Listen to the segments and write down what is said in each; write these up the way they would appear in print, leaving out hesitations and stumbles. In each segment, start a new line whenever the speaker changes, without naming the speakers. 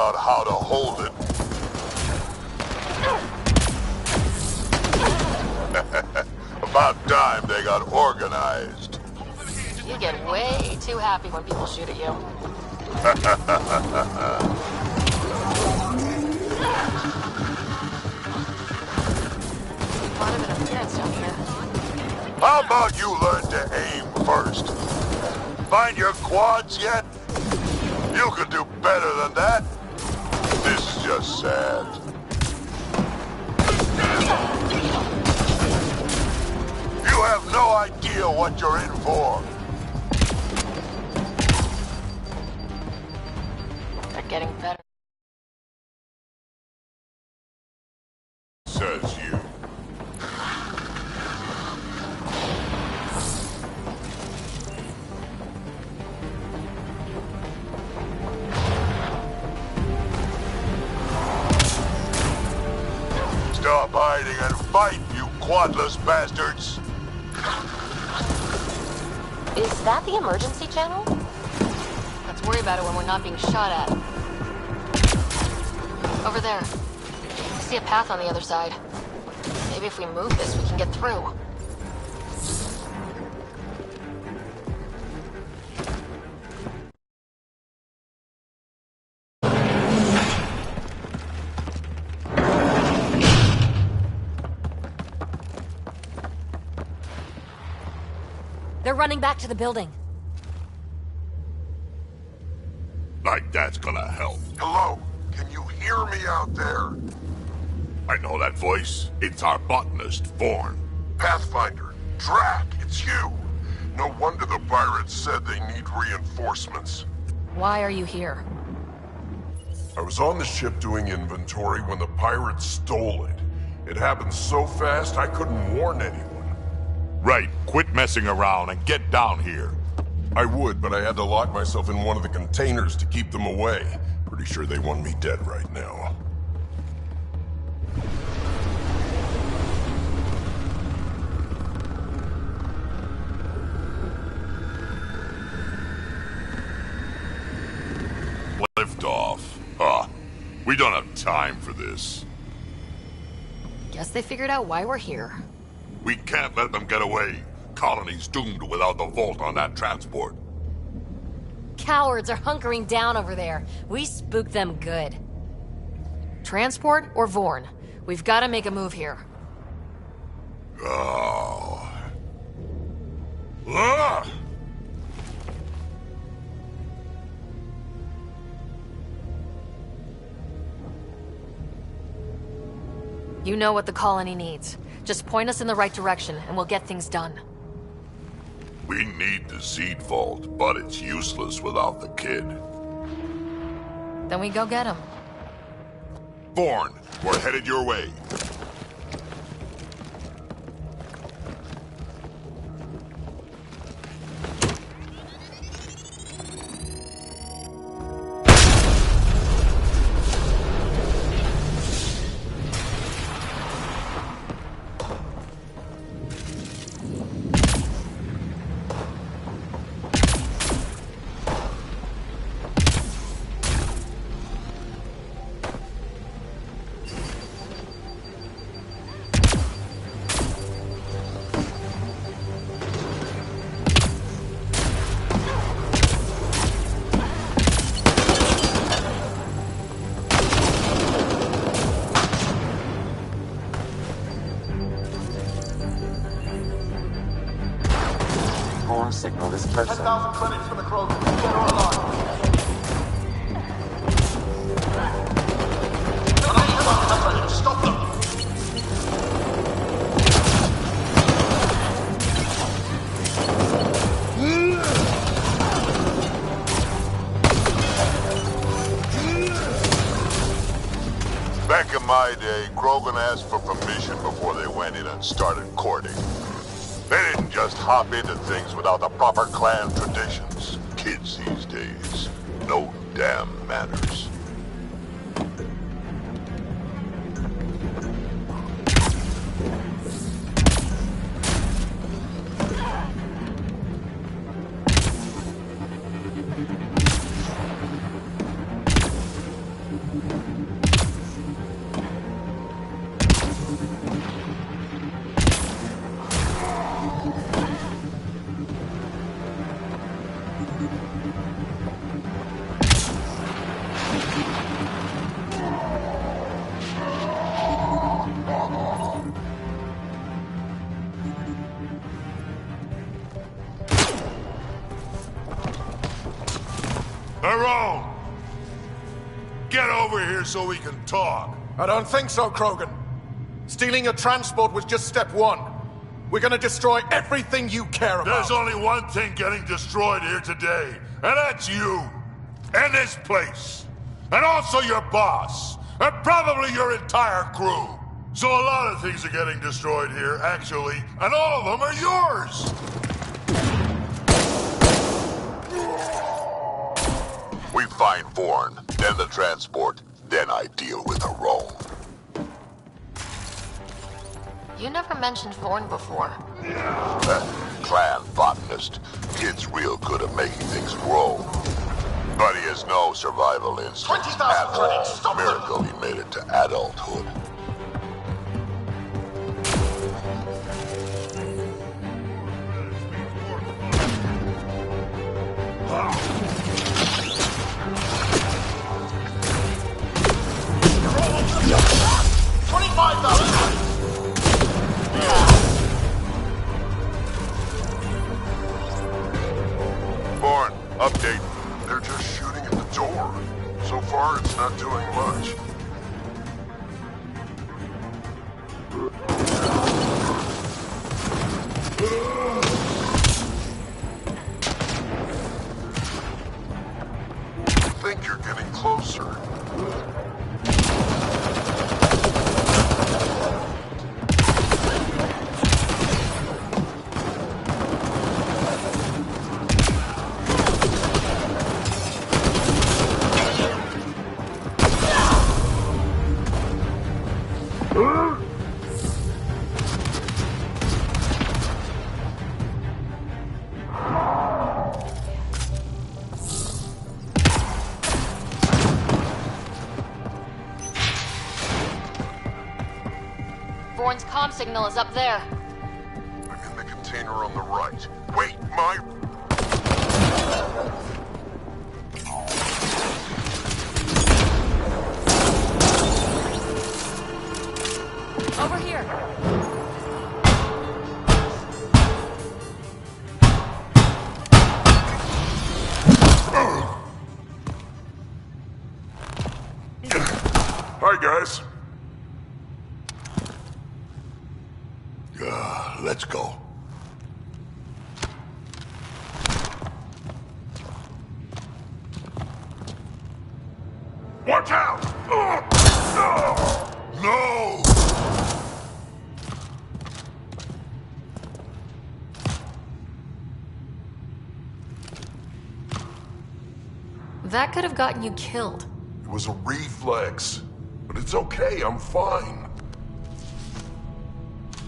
about how to hold it. About time they got organized.
You get way too happy when people shoot at you. A lot of interference down here.
How about you learn to aim first? Find your quads yet? You could do better than that. This is just sad. You have no idea what you're in for.
They're getting better.
Says you. Stop hiding and fight, you quadless bastards!
Is that the emergency channel? Let's worry about it when we're not being shot at. Over there. I see a path on the other side. Maybe if we move this, we can get through. They're running back to the building.
Like that's gonna help. Hello? Can you hear me out there? I know that voice. It's our botanist, Vorn. Pathfinder, Drac, it's you. No wonder the pirates said they need reinforcements.
Why are you here?
I was on the ship doing inventory when the pirates stole it. It happened so fast I couldn't warn anyone. Right, quit messing around and get down here. I would, but I had to lock myself in one of the containers to keep them away. Pretty sure they want me dead right now. Lift off. We don't have time for this.
Guess they figured out why we're here.
We can't let them get away. Colony's doomed without the vault on that transport.
Cowards are hunkering down over there. We spooked them good. Transport or Vorn? We've got to make a move here.
Oh. Ah!
You know what the colony needs. Just point us in the right direction, and we'll get things done.
We need the seed vault, but it's useless without the kid.
Then we go get him.
Vorn, we're headed your way.
Signal this person.
10,000 credits for the Krogan. Get her alive. Stop them!
Back in my day, Krogan asked for permission before they went in and started courting. They didn't just hop into things without the proper clan traditions. Kids these days, no damn manners. Tyrone! Get over here so we can talk.
I don't think so, Krogan. Stealing a transport was just step one. We're gonna destroy everything you care about.
There's only one thing getting destroyed here today, and that's you. And this place. And also your boss. And probably your entire crew. So a lot of things are getting destroyed here, actually, and all of them are yours!
We find Vorn, then the transport, then I deal with Rome.
You never mentioned Vorn before.
Clan botanist. Kid's real good at making things grow. But he has no survival instinct
20,000
at all.
credits, stop them!
Miracle he made it to adulthood.
Vorn, update. They're just shooting at the door. So far, it's not doing much. I think you're getting closer.
Vorn's comm signal is up there.
I'm in the container on the right. Wait, my...
Over here.
Hi, guys.
Let's go.
Watch out! No!
That could have gotten you killed.
It was a reflex. But it's okay, I'm fine.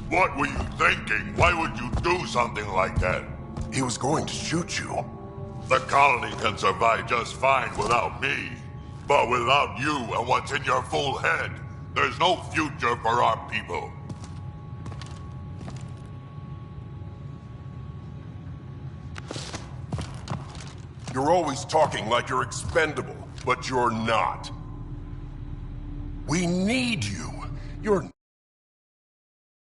What were you thinking? Why would you do something like that? He was going to shoot you. The colony can survive just fine without me. But without you and what's in your full head, there's no future for our people. You're always talking like you're expendable, but you're not. We need you. You're an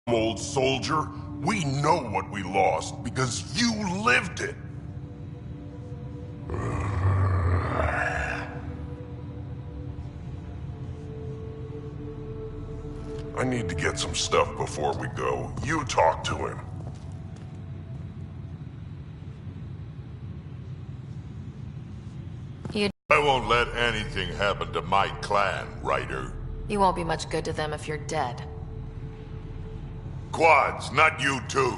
old soldier. We know what we lost because you lived it. I need to get some stuff before we go. You talk to him. I won't let anything happen to my clan, Ryder.
You won't be much good to them if you're dead.
Quads, not you too.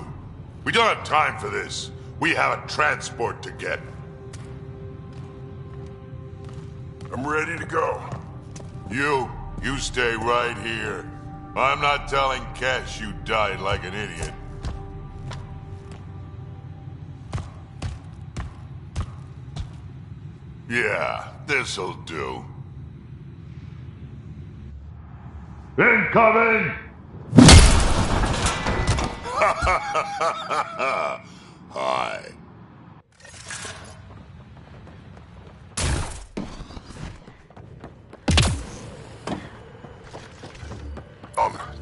We don't have time for this. We have a transport to get. I'm ready to go. You stay right here. I'm not telling Cash you died like an idiot. Yeah, this'll do. Incoming! Hi.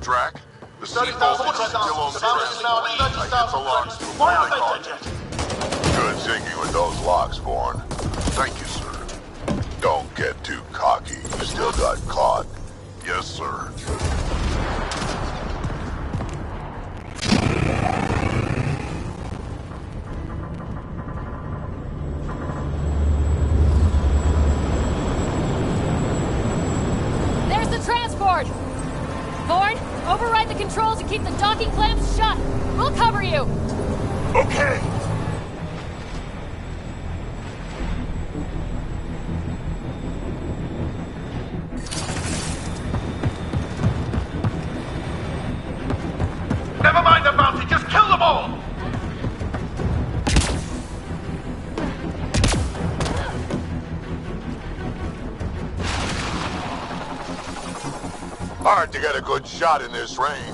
Drac? The
30,000
seatbelt is still on the
credits.
transport.
Now
I get the
30,000
locks
credits. Why
before
aren't
they
they
call
dead
you.
yet?
Good thinking with those locks, Vorn.
Thank you, sir.
cocky. You still got caught.
Yes, sir.
There's the transport! Vaughn, override the controls and keep the docking clamps shut! We'll cover you!
Okay!
Never mind the bounty, just kill them all!
Hard to get a good shot in this rain.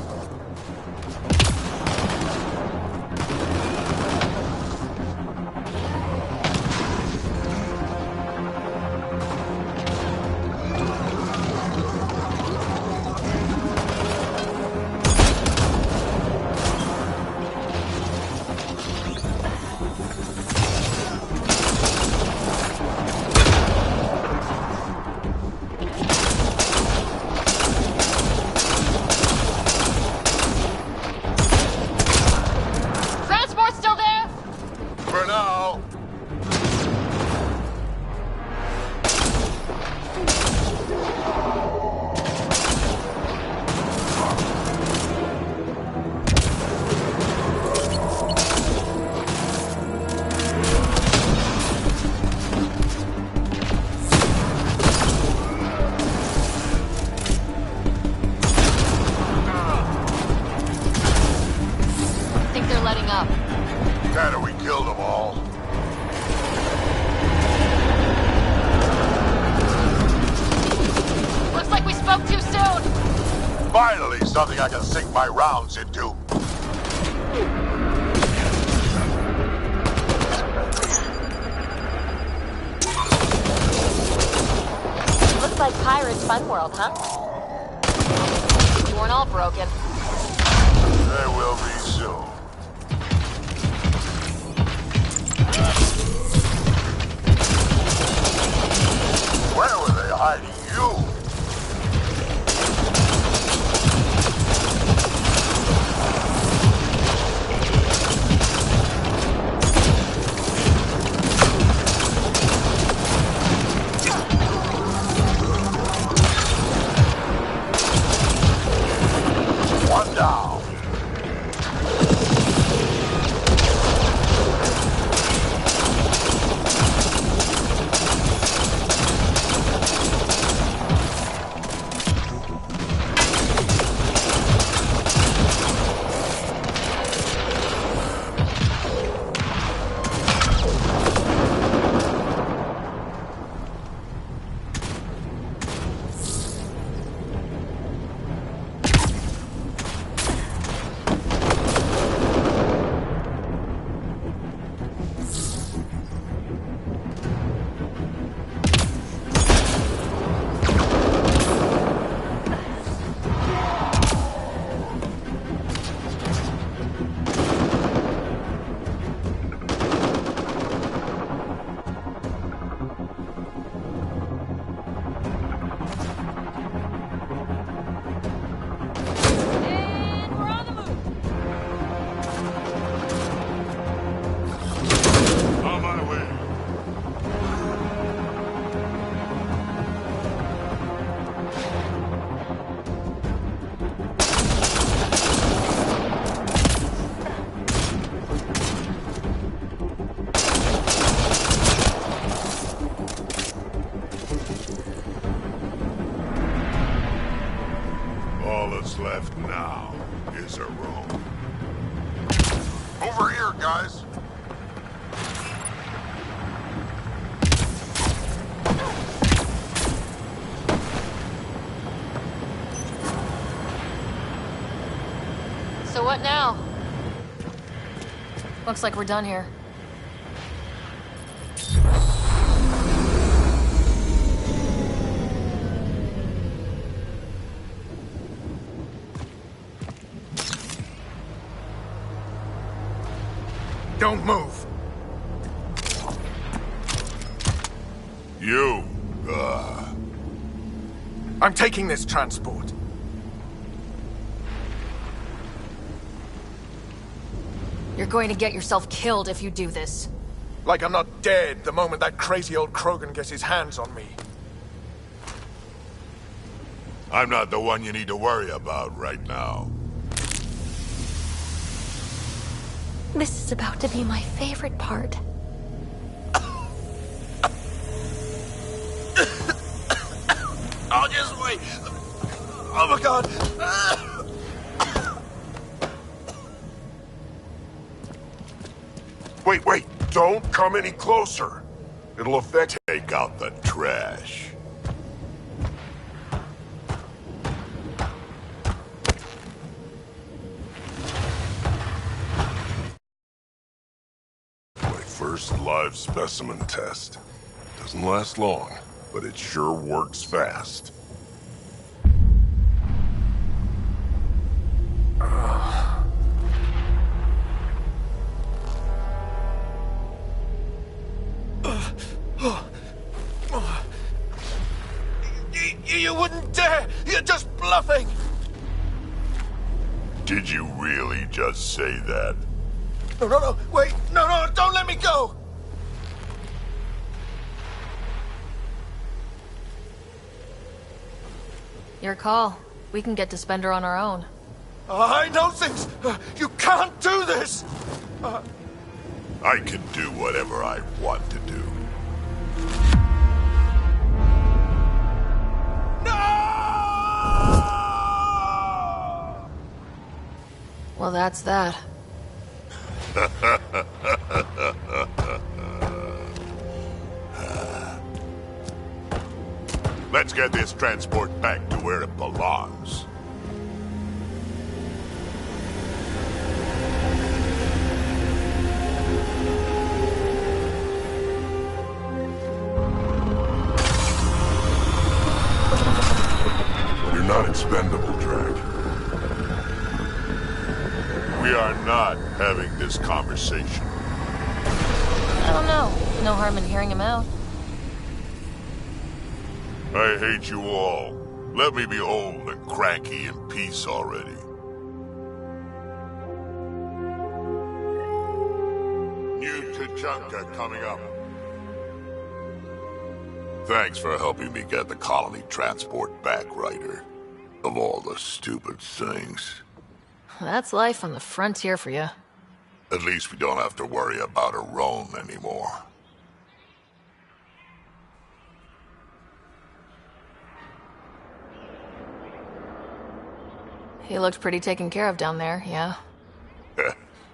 Transport still there?
For now.
I think they're letting up.
Better we kill them all.
Looks like we spoke too soon!
Finally, something I can sink my rounds into.
Looks like Pirate's Fun World, huh? You weren't all broken.
They will be soon. Where were they hiding you? One down.
And we're on the move!
On my way. All that's left now is a room.
Over here, guys.
So what now? Looks like we're done here.
Don't move.
You,
I'm taking this transport.
You're going to get yourself killed if you do this.
Like I'm not dead the moment that crazy old Krogan gets his hands on me.
I'm not the one you need to worry about right now.
This is about to be my favorite part.
Oh, just wait. Oh my god.
Wait. Don't come any closer. It'll affect...
Take out the trash.
My first live specimen test. Doesn't last long, but it sure works fast.
You wouldn't dare! You're just bluffing!
Did you really just say that?
No, wait! No, don't let me go!
Your call. We can get to Spender on our own.
I know things! You can't do this!
I can do whatever I want to do.
Well, that's that.
Let's get this transport back to where it belongs.
You're not expendable, Drake.
We are not having this conversation.
I don't know. No harm in hearing him out.
I hate you all. Let me be old and cranky in peace already. New Tachanka coming up. Thanks for helping me get the colony transport back, Ryder. Of all the stupid things.
That's life on the frontier for you.
At least we don't have to worry about a roam anymore.
He looked pretty taken care of down there, yeah?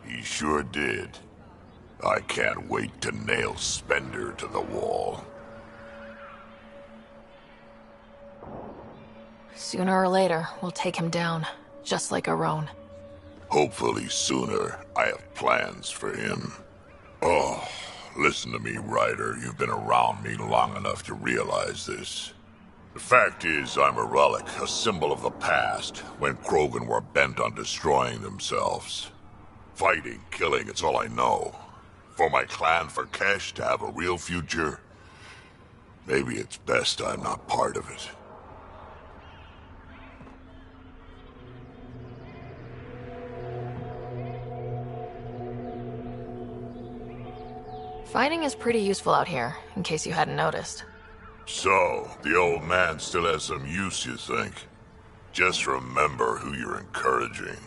He sure did. I can't wait to nail Spender to the wall.
Sooner or later, we'll take him down. Just like Aron.
Hopefully sooner. I have plans for him. Oh, listen to me, Ryder. You've been around me long enough to realize this. The fact is, I'm a relic, a symbol of the past, when Krogan were bent on destroying themselves. Fighting, killing, it's all I know. For my clan, for Kesh to have a real future, maybe it's best I'm not part of it.
Fighting is pretty useful out here, in case you hadn't noticed.
So, the old man still has some use, you think? Just remember who you're encouraging.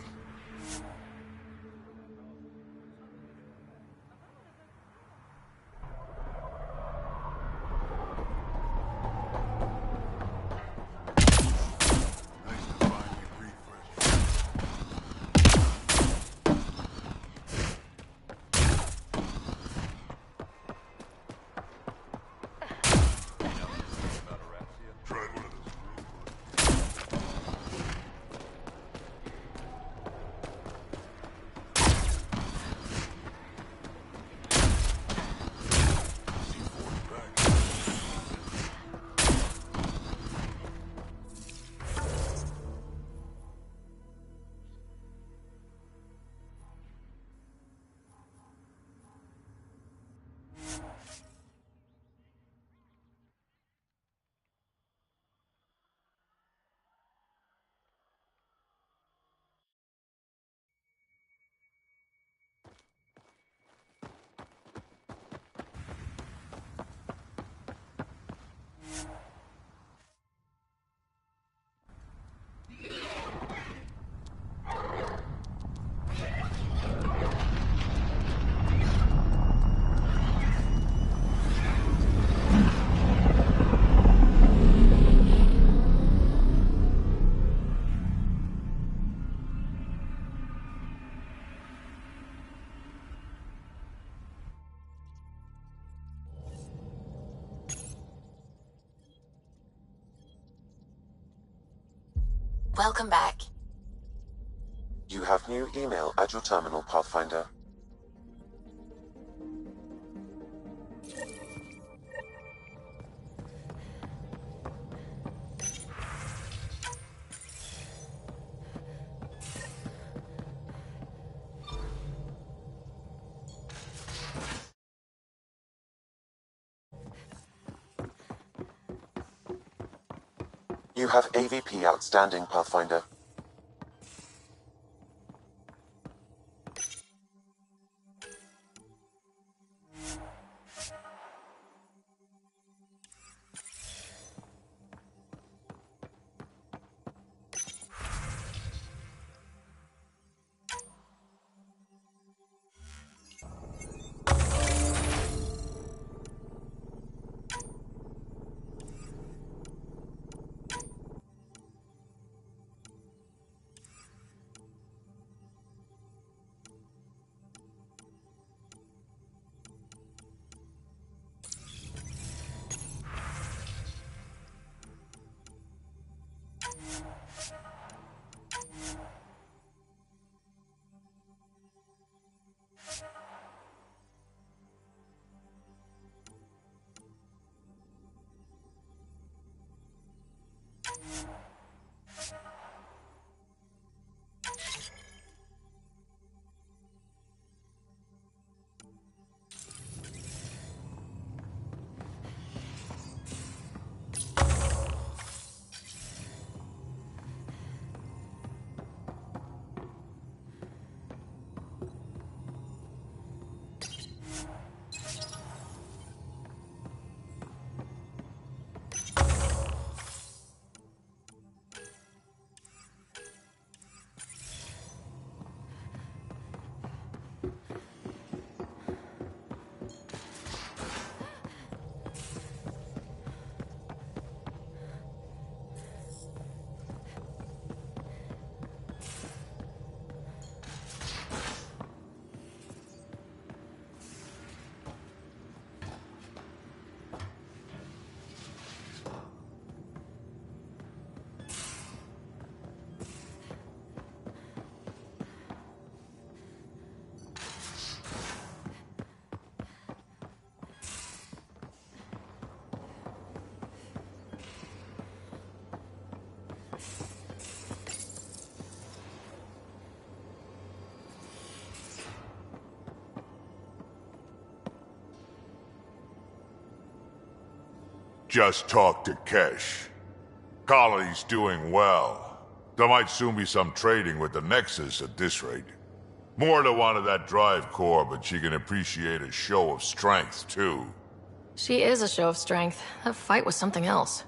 Welcome back.
You have new email at your terminal, Pathfinder. You have AVP outstanding, Pathfinder.
Just talked to Kesh. Colony's doing well. There might soon be some trading with the Nexus at this rate. Morta wanted that drive core, but she can appreciate a show of strength, too.
She is a show of strength. That fight was something else.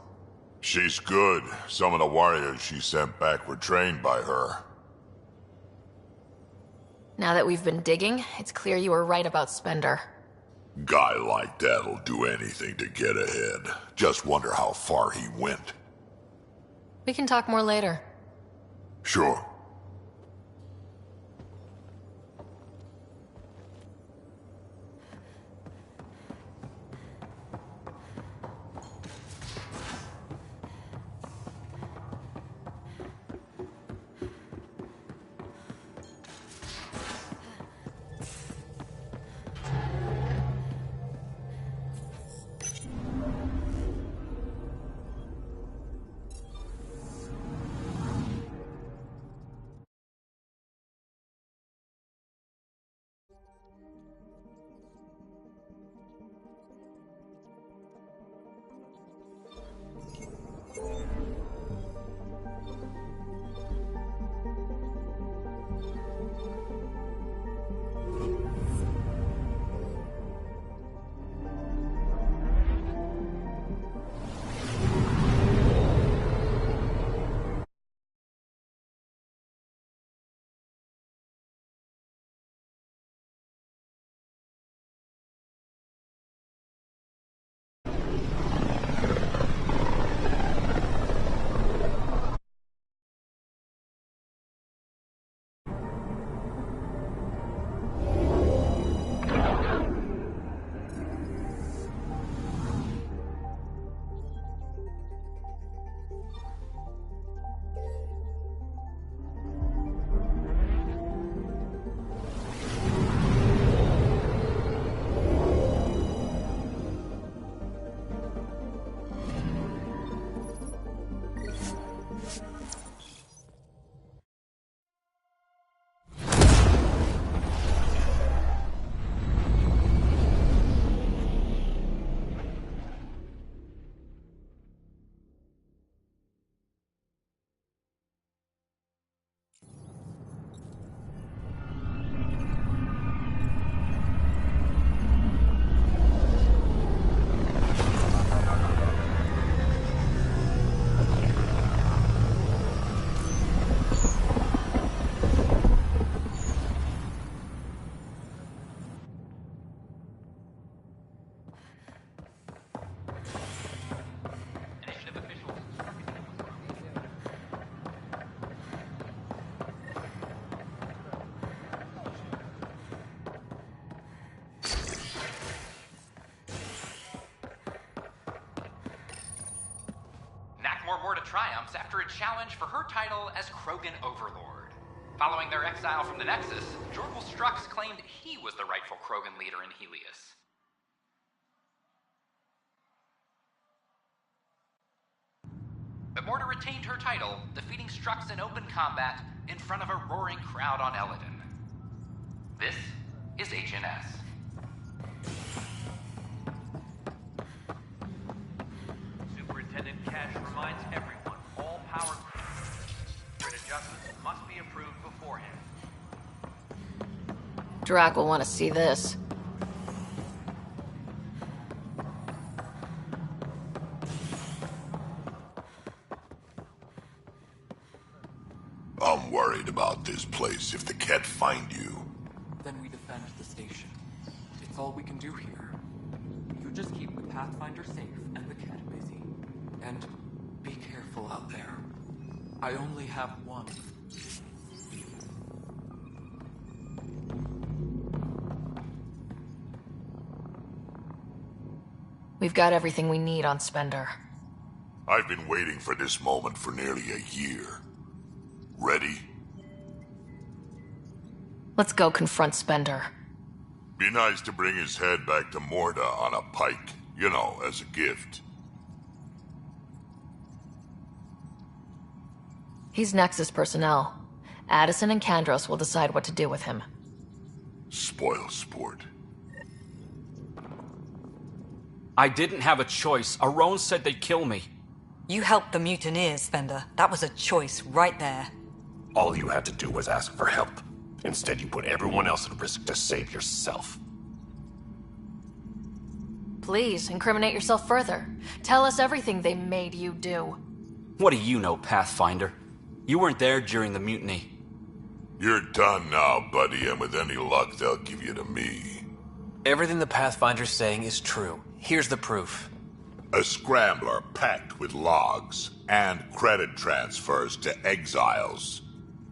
She's good. Some of the warriors she sent back were trained by her.
Now that we've been digging, it's clear you were right about Spender.
Guy like that'll do anything to get ahead. Just wonder how far he went.
We can talk more later.
Sure.
more Morta triumphs after a challenge for her title as Krogan Overlord. Following their exile from the Nexus, Jorgal Strux claimed he was the rightful Krogan leader in Helios. But Morta retained her title, defeating Strux in open combat in front of a roaring crowd on Eladin. This is HNS.
Superintendent Cash reminds everyone all power grid adjustments must be approved beforehand.
Drac will want to see this.
I'm worried about this place if the Ket find you.
Then we defend the station. It's all we can do here. You just keep the Pathfinder safe and the Ket busy. And be careful out there. I only have one.
We've got everything we need on Spender.
I've been waiting for this moment for nearly a year. Ready?
Let's go confront Spender.
Be nice to bring his head back to Morta on a pike, you know, as a gift.
He's Nexus personnel. Addison and Kandros will decide what to do with him.
Spoil sport.
I didn't have a choice. Aron said they'd kill me.
You helped the mutineers, Spender. That was a choice right there.
All you had to do was ask for help. Instead, you put everyone else at risk to save yourself.
Please, incriminate yourself further. Tell us everything they made you do.
What do you know, Pathfinder? You weren't there during the mutiny.
You're done now, buddy, and with any luck, they'll give you to me.
Everything the Pathfinder's saying is true. Here's the proof.
A scrambler packed with logs and credit transfers to exiles.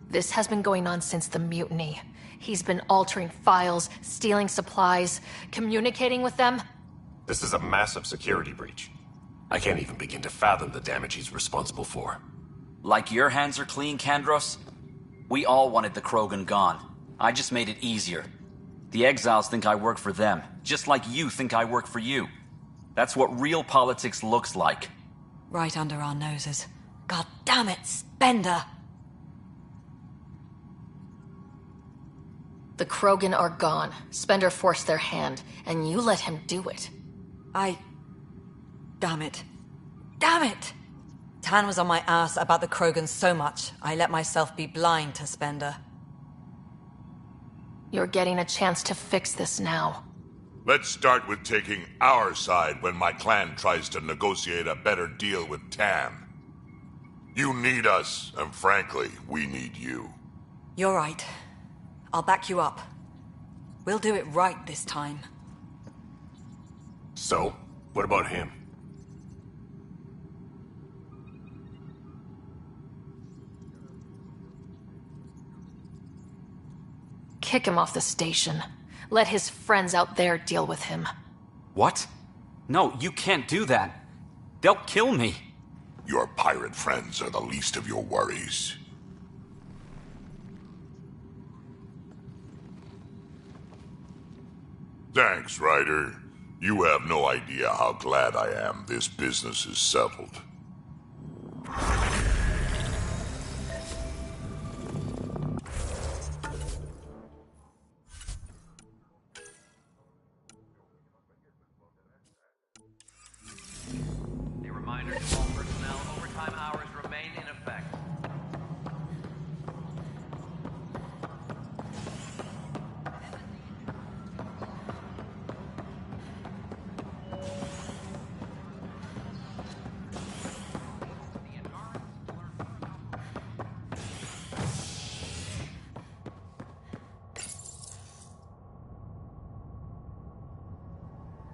This has been going on since the mutiny. He's been altering files, stealing supplies, communicating with them.
This is a massive security breach. I can't even begin to fathom the damage he's responsible for.
Like your hands are clean, Kandros? We all wanted the Krogan gone. I just made it easier. The exiles think I work for them, just like you think I work for you. That's what real politics looks like.
Right under our noses. God damn it, Spender!
The Krogan are gone. Spender forced their hand, and you let him do it.
Damn it. Damn it! Tan was on my ass about the Krogan so much, I let myself be blind to Spender.
You're getting a chance to fix this now.
Let's start with taking our side when my clan tries to negotiate a better deal with Tam. You need us, and frankly, we need you.
You're right. I'll back you up. We'll do it right this time.
So, what about him?
Kick him off the station. Let his friends out there deal with him.
What? No, you can't do that. They'll kill me.
Your pirate friends are the least of your worries. Thanks, Ryder. You have no idea how glad I am this business is settled.
A reminder to all personnel, overtime hours remain in effect.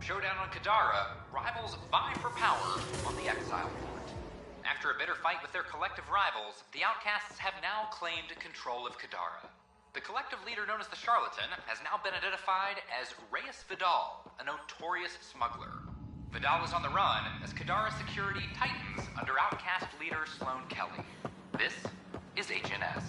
Showdown on Kadara, rivals vie for power on the Exile front. After a bitter fight with their collective rivals, the Outcasts have now claimed control of Kadara. The collective leader known as the Charlatan has now been identified as Reyes Vidal, a notorious smuggler. Vidal is on the run as Kadara security tightens under outcast leader Sloane Kelly. This is HNS.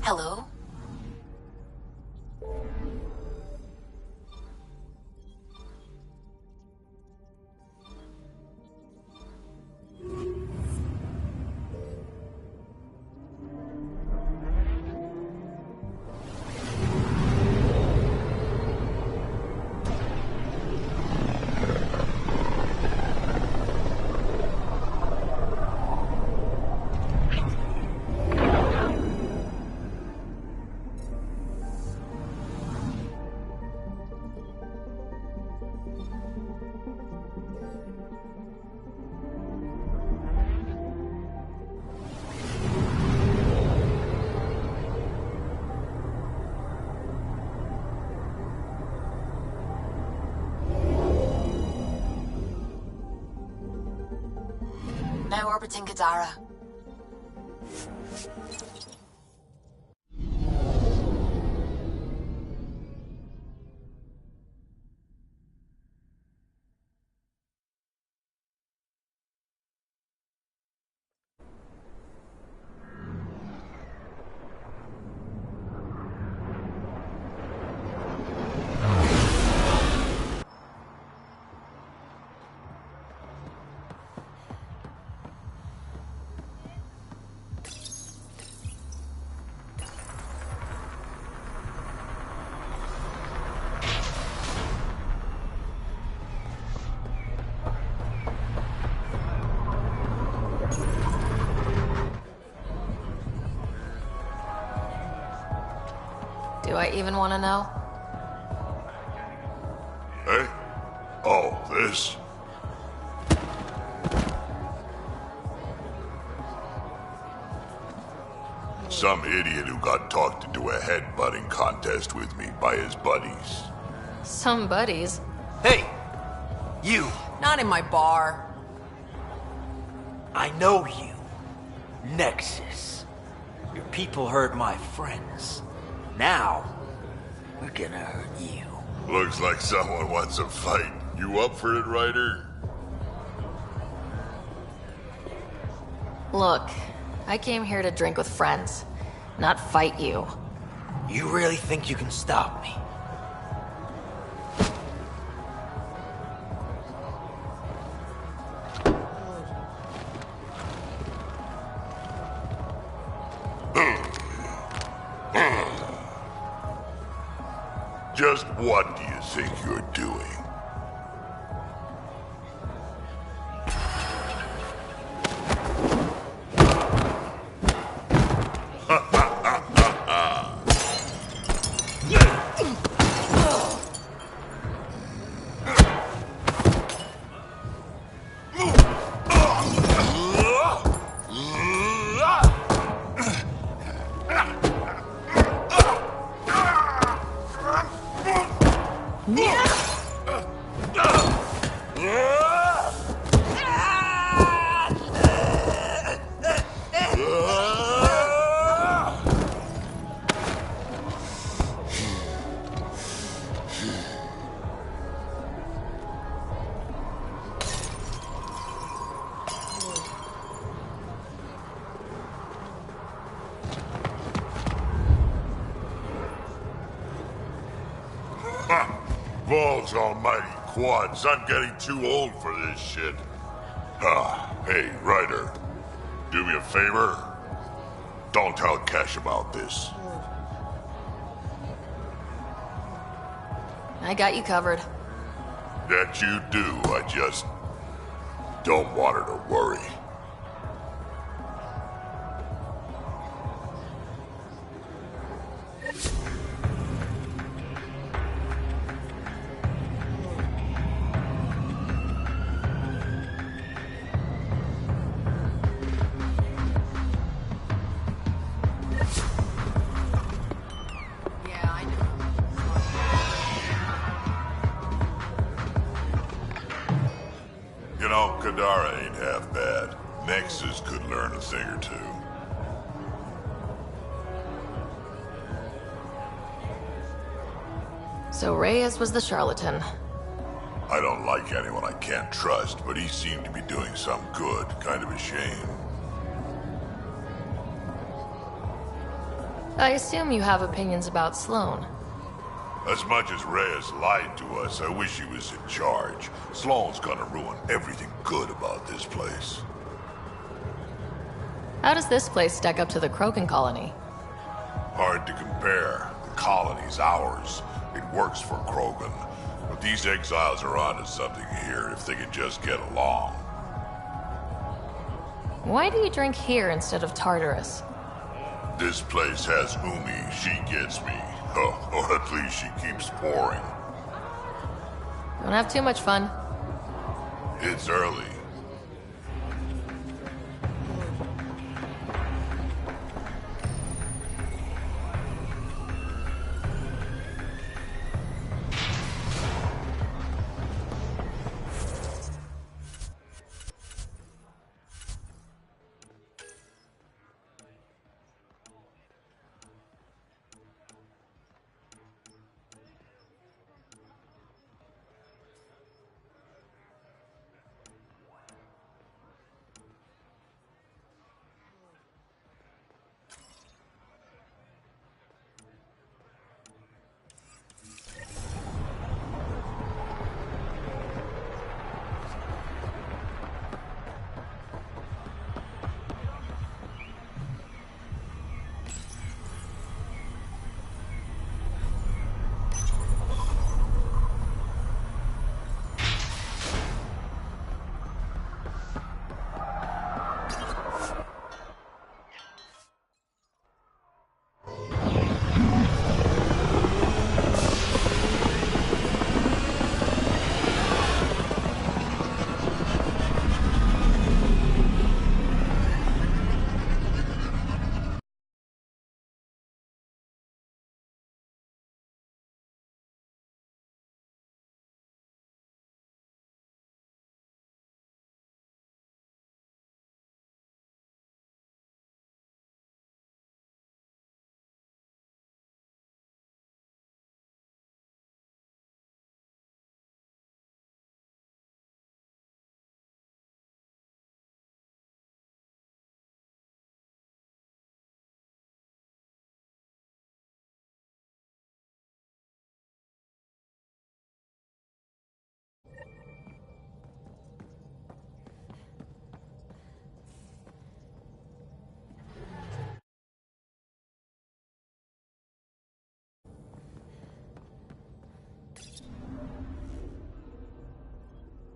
Hello? Now orbiting Kadara. Do I even want to know?
Hey? Oh, this? Some idiot who got talked into a headbutting contest with me by his buddies.
Some buddies.
Hey! You!
Not in my bar.
I know you. Nexus. Your people hurt my friends. Now, we're gonna hurt you.
Looks like someone wants a fight. You up for it, Ryder?
Look, I came here to drink with friends, not fight you.
You really think you can stop me?
Just what do you think you're doing? Balls almighty quads, I'm getting too old for this shit. Hey, Ryder. Do me a favor? Don't tell Cash about this.
I got you covered.
That you do, I just don't want her to worry. You know, Kadara ain't half bad. Nexus could learn a thing or two.
So Reyes was the charlatan.
I don't like anyone I can't trust, but he seemed to be doing some good. Kind of a shame.
I assume you have opinions about Sloan.
As much as Reyes lied to us, I wish he was in charge. Sloan's gonna ruin everything good about this place.
How does this place stack up to the Krogan colony?
Hard to compare. The colony's ours. It works for Krogan. But these exiles are onto something here if they can just get along.
Why do you drink here instead of Tartarus?
This place has Umi. She gets me. Oh, or at least she keeps pouring.
Don't have too much fun.
It's early.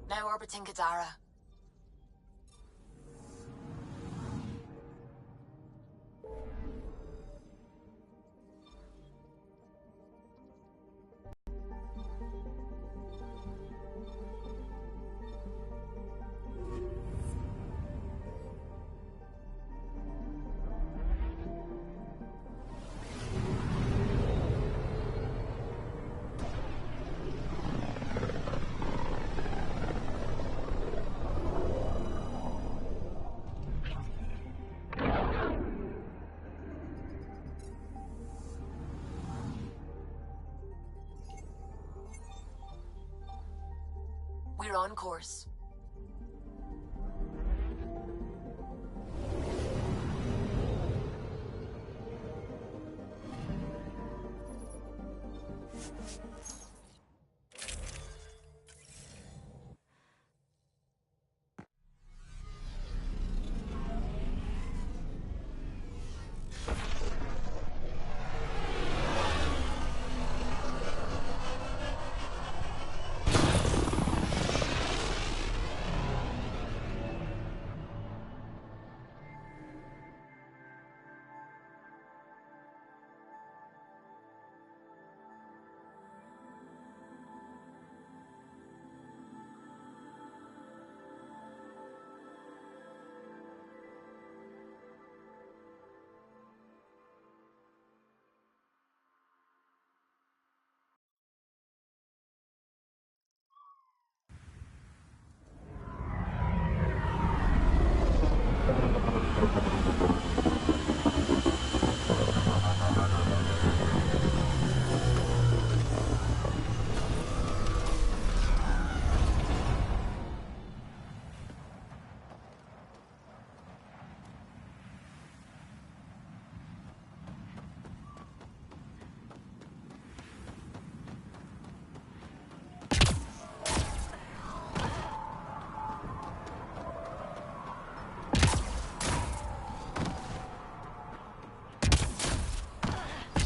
Now orbiting Kadara. We're on course.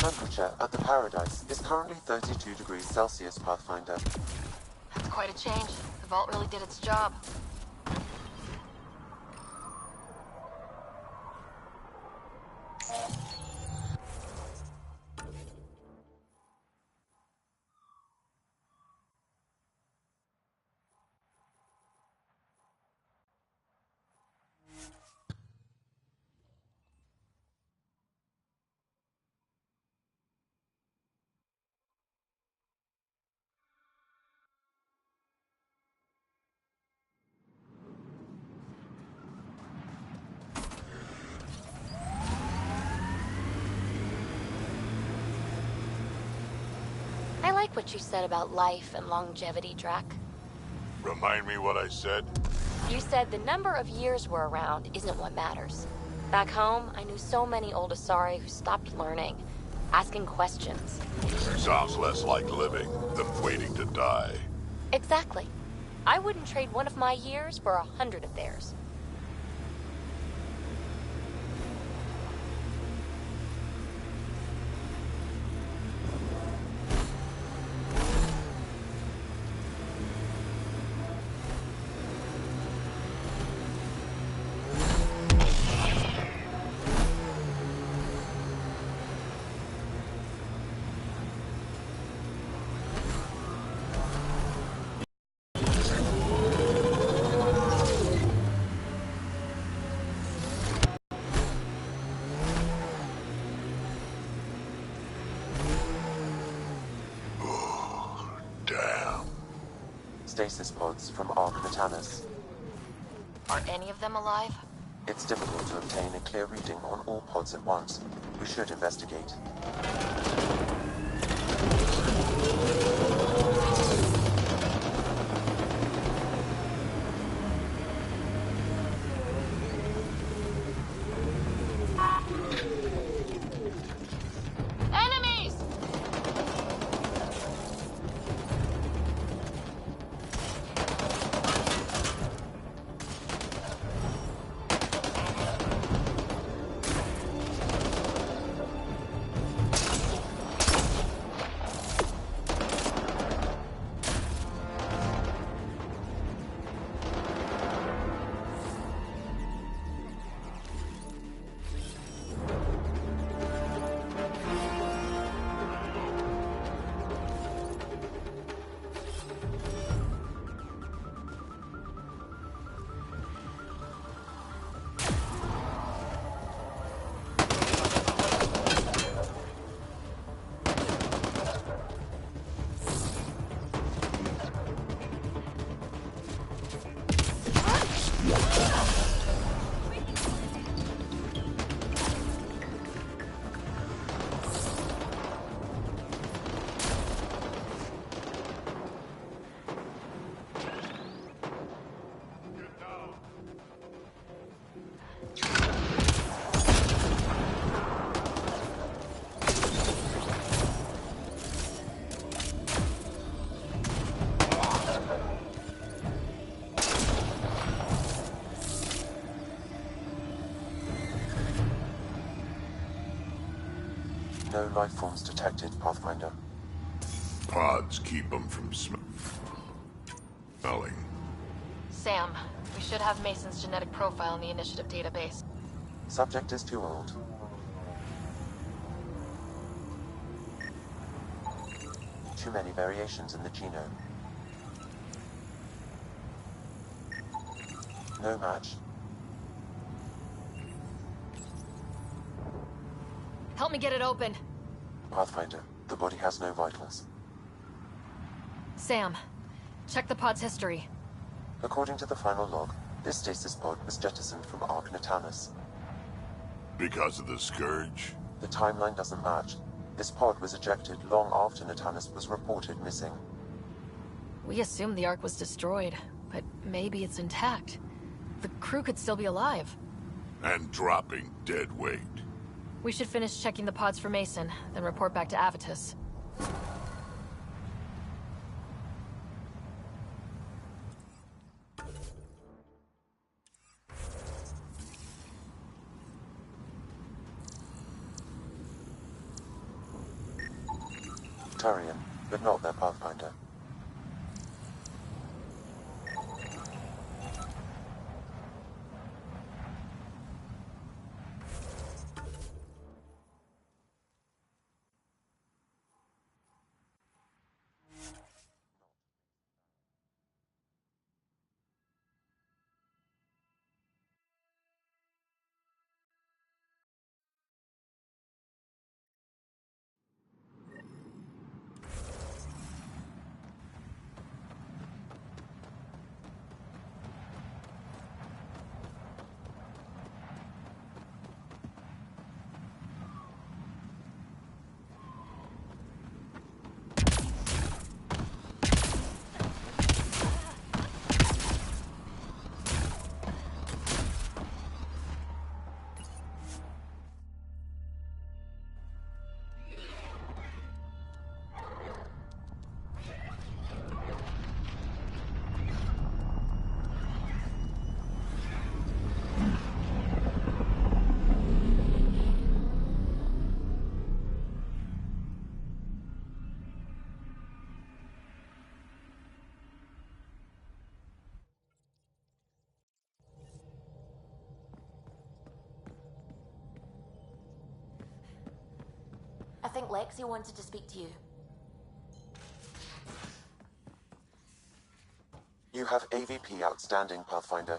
Temperature at the Paradise is currently 32 degrees Celsius, Pathfinder.
That's quite a change. The vault really did its job.
I like what you said about life and longevity, Drac.
Remind me what I said?
You said the number of years we're around isn't what matters. Back home, I knew so many old Asari who stopped learning, asking questions.
Sounds less like living than waiting to die.
Exactly. I wouldn't trade one of my years for 100 of theirs.
Stasis pods from Ark Metanus.
Aren't any of them alive?
It's difficult to obtain a clear reading on all pods at once. We should investigate.
Enemies!
No life forms detected, Pathfinder.
Pods keep them from smelling.
Sam, we should have Mason's genetic profile in the initiative database.
Subject is too old. Too many variations in the genome. No match.
Help me get it open.
Pathfinder, the body has no vitals.
Sam, check the pod's history.
According to the final log, This stasis pod was jettisoned from Ark Natanus.
Because of the Scourge?
The timeline doesn't match. This pod was ejected long after Natanus was reported missing.
We assumed the Ark was destroyed, but maybe it's intact. The crew could still be alive.
And dropping dead weight.
We should finish checking the pods for Mason, then report back to Avitus.
Turian, but not their Pathfinder.
I think Lexi wanted to speak to you.
You have AVP outstanding, Pathfinder.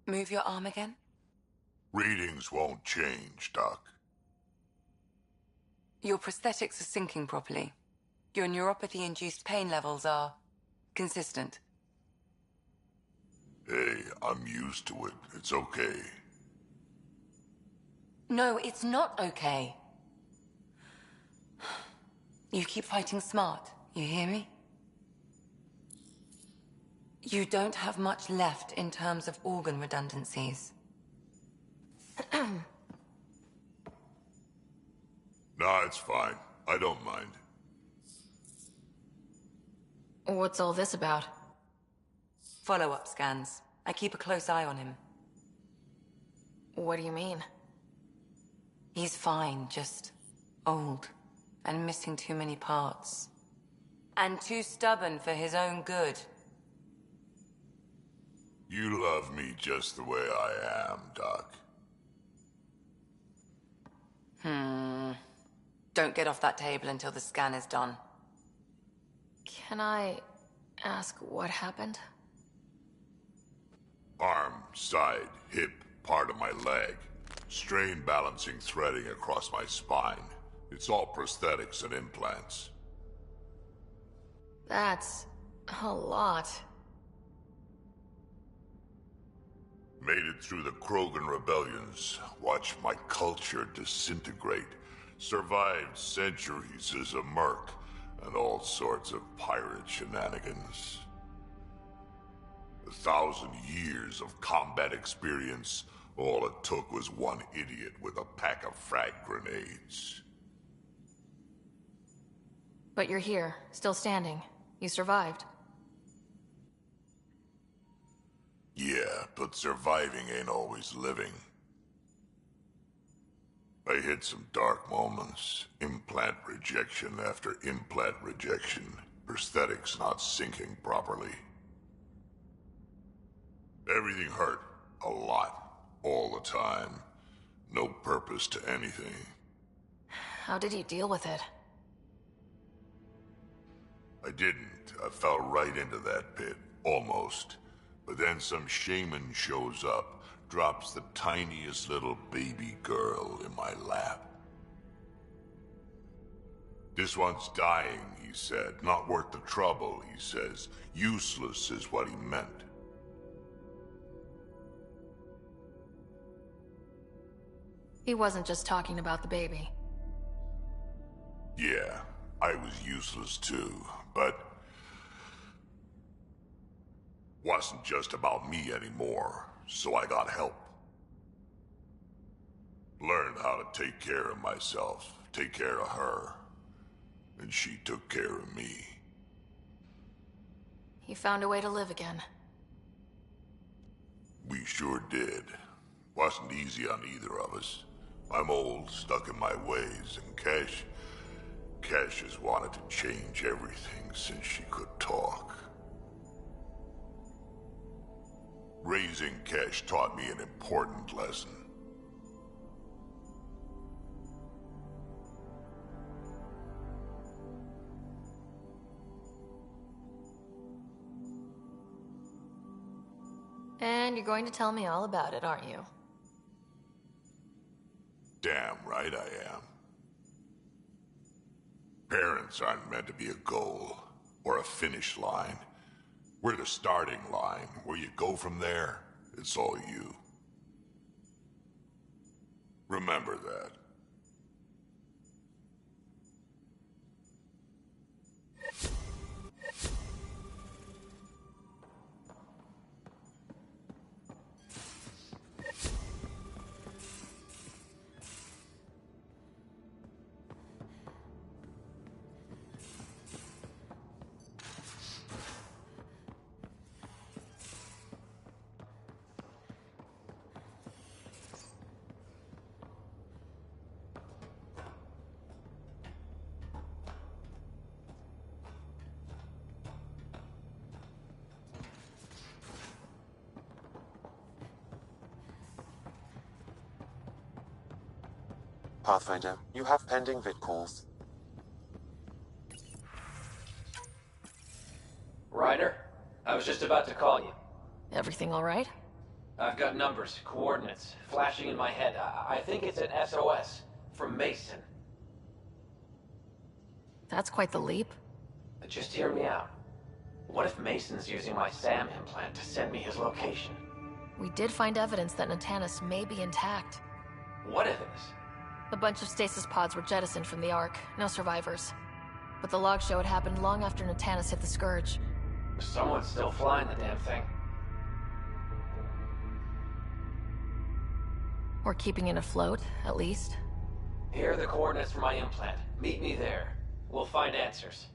Move your arm again?
Readings won't change, Doc.
Your prosthetics are syncing properly. Your neuropathy-induced pain levels are consistent.
Hey, I'm used to it. It's okay.
No, it's not okay. You keep fighting smart, you hear me? You don't have much left in terms of organ redundancies.
Nah, it's fine. I don't mind.
What's all this about?
Follow-up scans. I keep a close eye on him.
What do you mean?
He's fine, just old and missing too many parts. And too stubborn for his own good.
You love me just the way I am, Doc.
Don't get off that table until the scan is done.
Can I ask what happened?
Arm, side, hip, part of my leg. Strain balancing threading across my spine. It's all prosthetics and implants.
That's a lot.
Made it through the Krogan rebellions. Watched my culture disintegrate. Survived centuries as a merc and all sorts of pirate shenanigans. 1,000 years of combat experience. All it took was one idiot with a pack of frag grenades.
But you're here, still standing. You survived.
Yeah, but surviving ain't always living. I hit some dark moments. Implant rejection after implant rejection. Prosthetics not syncing properly. Everything hurt. A lot. All the time. No purpose to anything.
How did you deal with it?
I didn't. I fell right into that pit. Almost. But then some shaman shows up, drops the tiniest little baby girl in my lap. This one's dying, he said. Not worth the trouble, he says. Useless is what he meant.
He wasn't just talking about the baby.
Yeah, I was useless too, but... wasn't just about me anymore, so I got help. Learned how to take care of myself, take care of her. And she took care of me.
He found a way to live again.
We sure did. Wasn't easy on either of us. I'm old, stuck in my ways, and Cash has wanted to change everything since she could talk. Raising Cash taught me an important lesson.
And you're going to tell me all about it, aren't you?
Damn right I am. Parents aren't meant to be a goal, or a finish line. We're the starting line. Where you go from there, it's all you. Remember that.
Pathfinder, you have pending vid calls.
Ryder, I was just about to call you.
Everything all right?
I've got numbers, coordinates, flashing in my head. I think it's an SOS from Mason.
That's quite the leap.
Just hear me out. What if Mason's using my SAM implant to send me his location?
We did find evidence that Natanis may be intact.
What evidence?
A bunch of stasis pods were jettisoned from the Ark. No survivors. But the logs show it happened long after Natanis hit the Scourge.
Someone's still flying the damn thing.
Or keeping it afloat, at least.
Here are the coordinates for my implant. Meet me there. We'll find answers.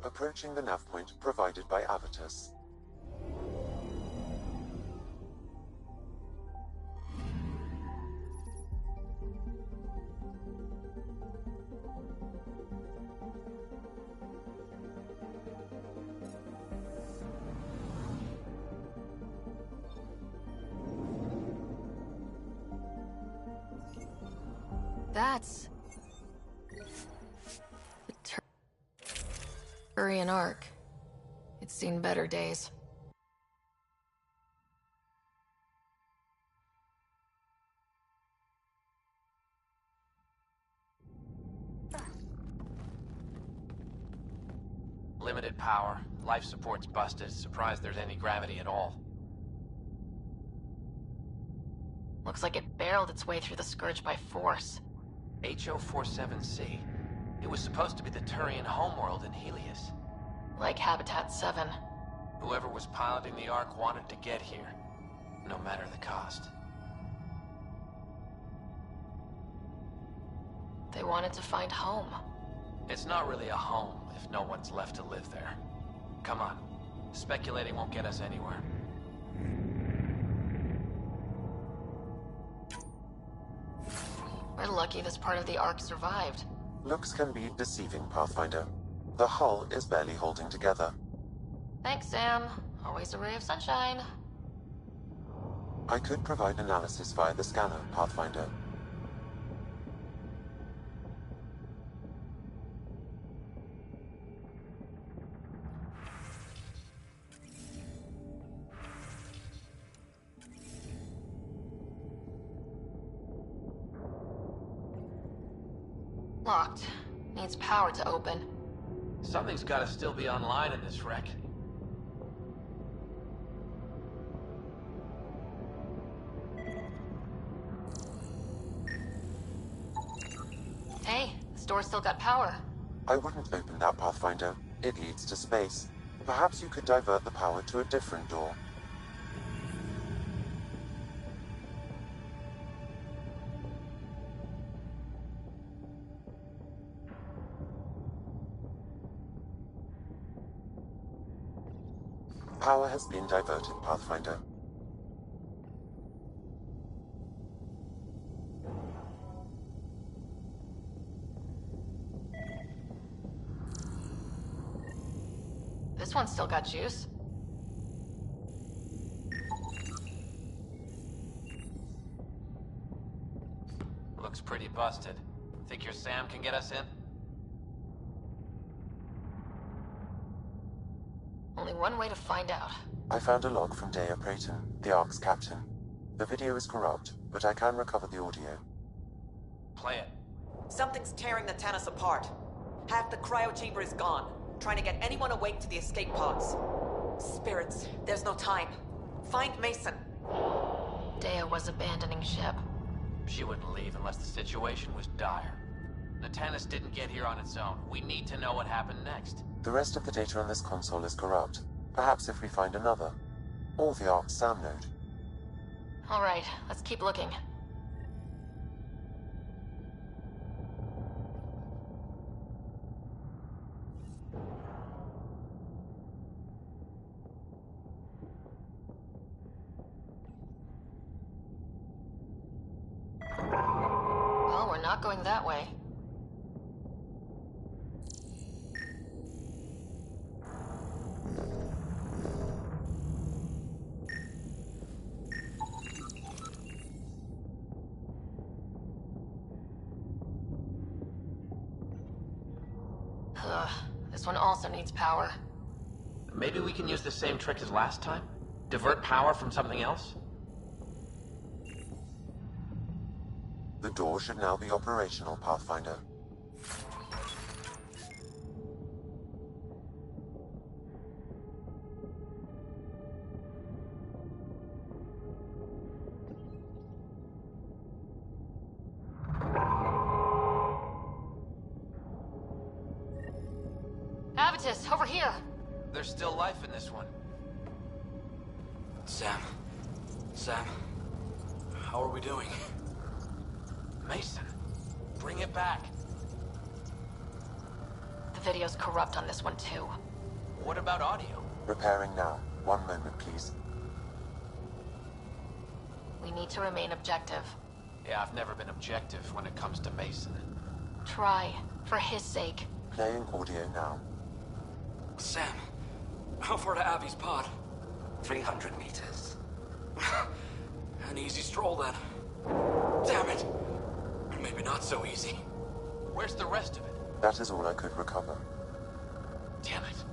Approaching the nav point provided by Avitus.
That's... the Turian Ark. It's seen better days.
Limited power. Life support's busted. Surprised there's any gravity at all.
Looks like it barreled its way through the Scourge by force.
HO-47C. It was supposed to be the Turian homeworld in Helios.
Like Habitat 7.
Whoever was piloting the Ark wanted to get here, no matter the cost.
They wanted to find home.
It's not really a home if no one's left to live there. Come on. Speculating won't get us anywhere.
We're lucky this part of the Ark survived.
Looks can be deceiving, Pathfinder. The hull is barely holding together.
Thanks, Sam. Always a ray of sunshine.
I could provide analysis via the scanner, Pathfinder.
Locked. Needs power to open.
Something's gotta still be online in this wreck.
Hey, this door's still got power.
I wouldn't open that, Pathfinder. It leads to space. Perhaps you could divert the power to a different door. Power has been diverted, Pathfinder.
This one's still got juice.
Looks pretty busted. Think your Sam can get us in?
Only one way to find out.
I found a log from Dea Prayton, the Ark's captain. The video is corrupt, but I can recover the audio.
Play it.
Something's tearing the Tannis apart. Half the cryo chamber is gone. Trying to get anyone awake to the escape pods. Spirits, there's no time. Find Mason.
Dea was abandoning ship.
She wouldn't leave unless the situation was dire. The Tannis didn't get here on its own. We need to know what happened next.
The rest of the data on this console is corrupt. Perhaps if we find another. Or the Ark's SAM node.
Alright, let's keep looking. Well, we're not going that way. This one also needs power.
Maybe we can use the same trick as last time? Divert power from something else?
The door should now be operational, Pathfinder.
Avitus, over here!
There's still life in this one.
Sam. How are we doing?
Mason, bring it back.
The video's corrupt on this one too.
What about audio?
Repairing now. One moment, please.
We need to remain objective.
Yeah, I've never been objective when it comes to Mason.
Try, for his sake.
Playing audio now.
Sam, how far to Abby's pod?
300 meters.
An easy stroll then. Damn it! Maybe not so easy.
Where's the rest of it?
That is all I could recover.
Damn it.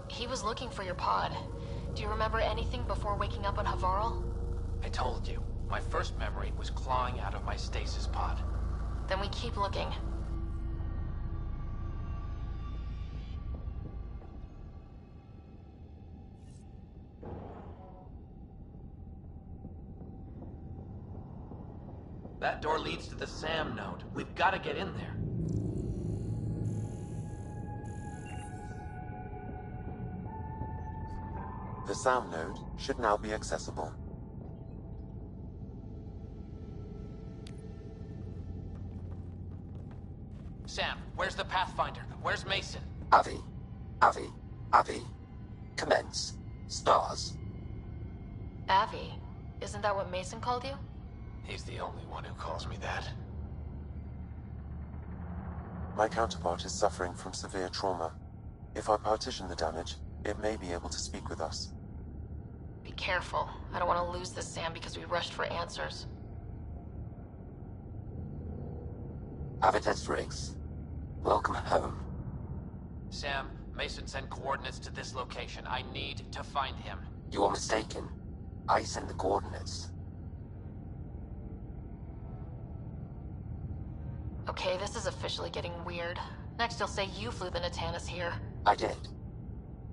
He was looking for your pod. Do you remember anything before waking up on Havarl?
I told you. My first memory was clawing out of my stasis pod.
Then we keep looking.
That door leads to the SAM node. We've got to get in there.
The SAM node should now be accessible.
Sam, where's the Pathfinder? Where's Mason?
Avi. Commence. Stars.
Avi, isn't that what Mason called you?
He's the only one who calls me that.
My counterpart is suffering from severe trauma. If I partition the damage, it may be able to speak with us.
Be careful. I don't want to lose this Sam because we rushed for answers.
Avites Riggs. Welcome home.
Sam, Mason sent coordinates to this location. I need to find him.
You are mistaken. I sent the coordinates.
Okay, this is officially getting weird. Next you'll say you flew the Natanis here.
I did.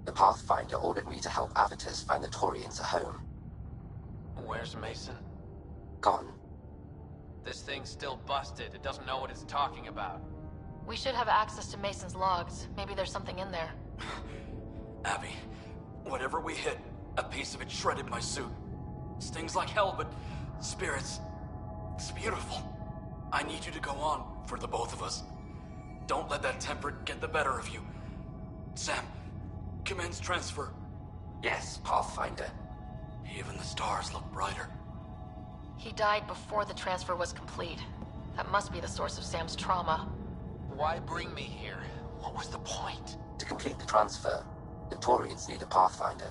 The Pathfinder ordered me to help Avitus find the Taurians a home.
Where's Mason?
Gone.
This thing's still busted. It doesn't know what it's talking about.
We should have access to Mason's logs. Maybe there's something in there.
Abby, whatever we hit, a piece of it shredded my suit. Stings like hell, but spirits, it's beautiful. I need you to go on, for the both of us. Don't let that temper get the better of you. Sam, commence transfer.
Yes, Pathfinder.
Even the stars look brighter.
He died before the transfer was complete. That must be the source of Sam's trauma.
Why bring me here? What was the point?
To complete the transfer, the Taurians need a Pathfinder.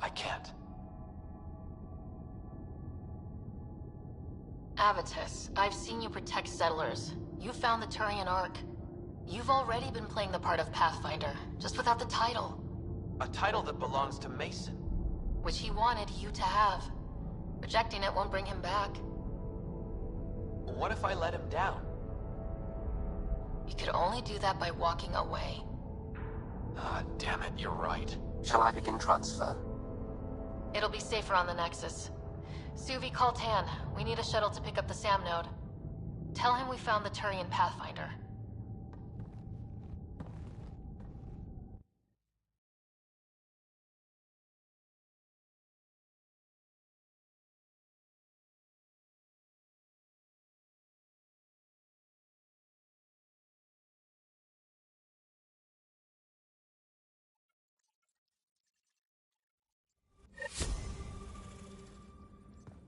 I can't.
Avitus, I've seen you protect settlers. You found the Turian Ark. You've already been playing the part of Pathfinder, just without the title.
A title that belongs to Mason.
Which he wanted you to have. Rejecting it won't bring him back.
What if I let him down?
You could only do that by walking away.
Ah, damn it, you're right.
Shall I begin transfer?
It'll be safer on the Nexus. Suvi, call Tan. We need a shuttle to pick up the SAM node. Tell him we found the Turian Pathfinder.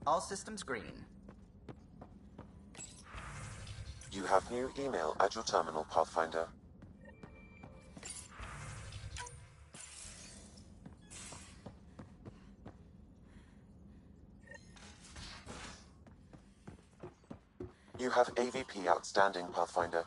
All systems green.
You have new email at your terminal, Pathfinder. You have AVP outstanding, Pathfinder.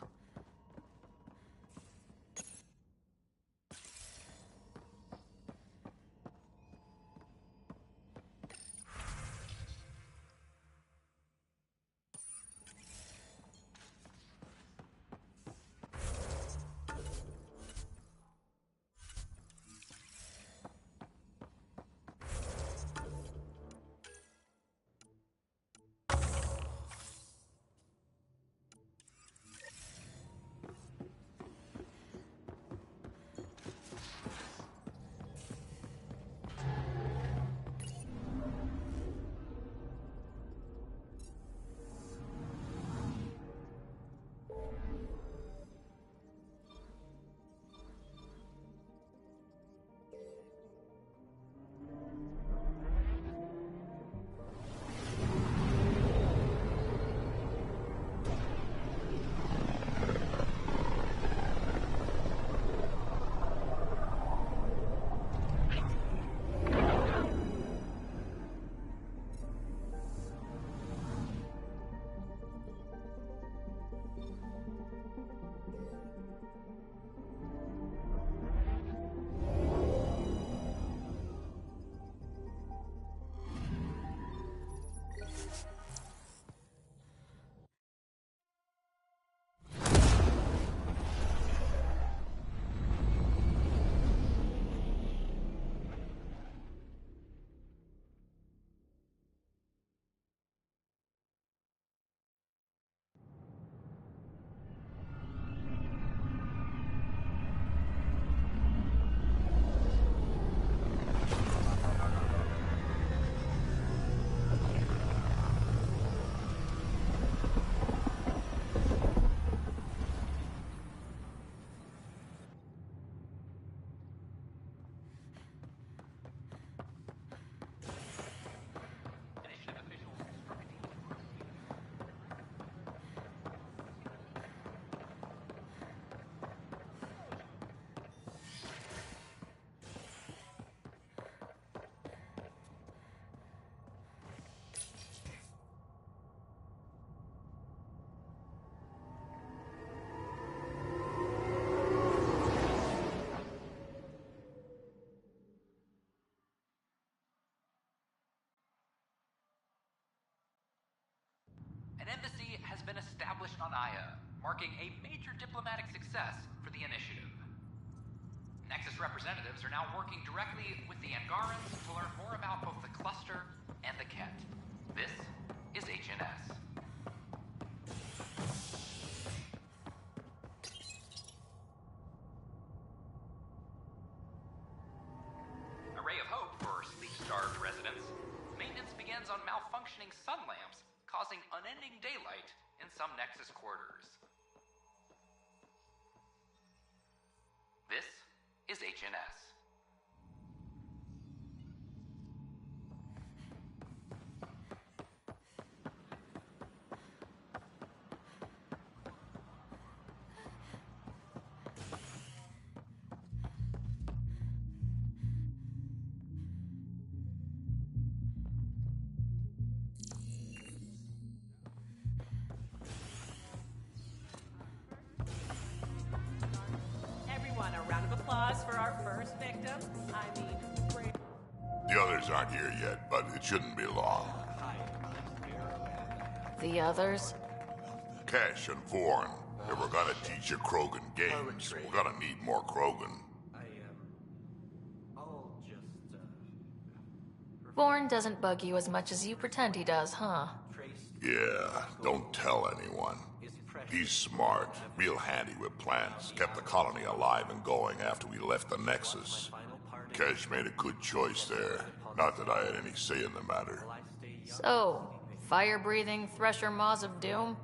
an embassy has been established on Aya, marking a major diplomatic success for the initiative. Nexus representatives are now working directly with the Angarans to learn more about both the cluster and the Ket. This is HNS. A ray of hope for sleep-starved residents. Maintenance begins on malfunctioning sun lamps, causing unending daylight in some Nexus quarters. This is HNS.
Everyone, a round of applause for our first victim. I mean, great.
The others aren't here yet, but it shouldn't be long.
The others?
Cash and Vorn. If we're gonna teach you Krogan games, we're gonna need more Krogan.
Born doesn't bug you as much as you pretend he does, huh?
Yeah, don't tell anyone. He's smart, real handy with plans, kept the colony alive and going after we left the Nexus. Cash made a good choice there. Not that I had any say in the matter.
So, fire-breathing Thresher Maws of Doom?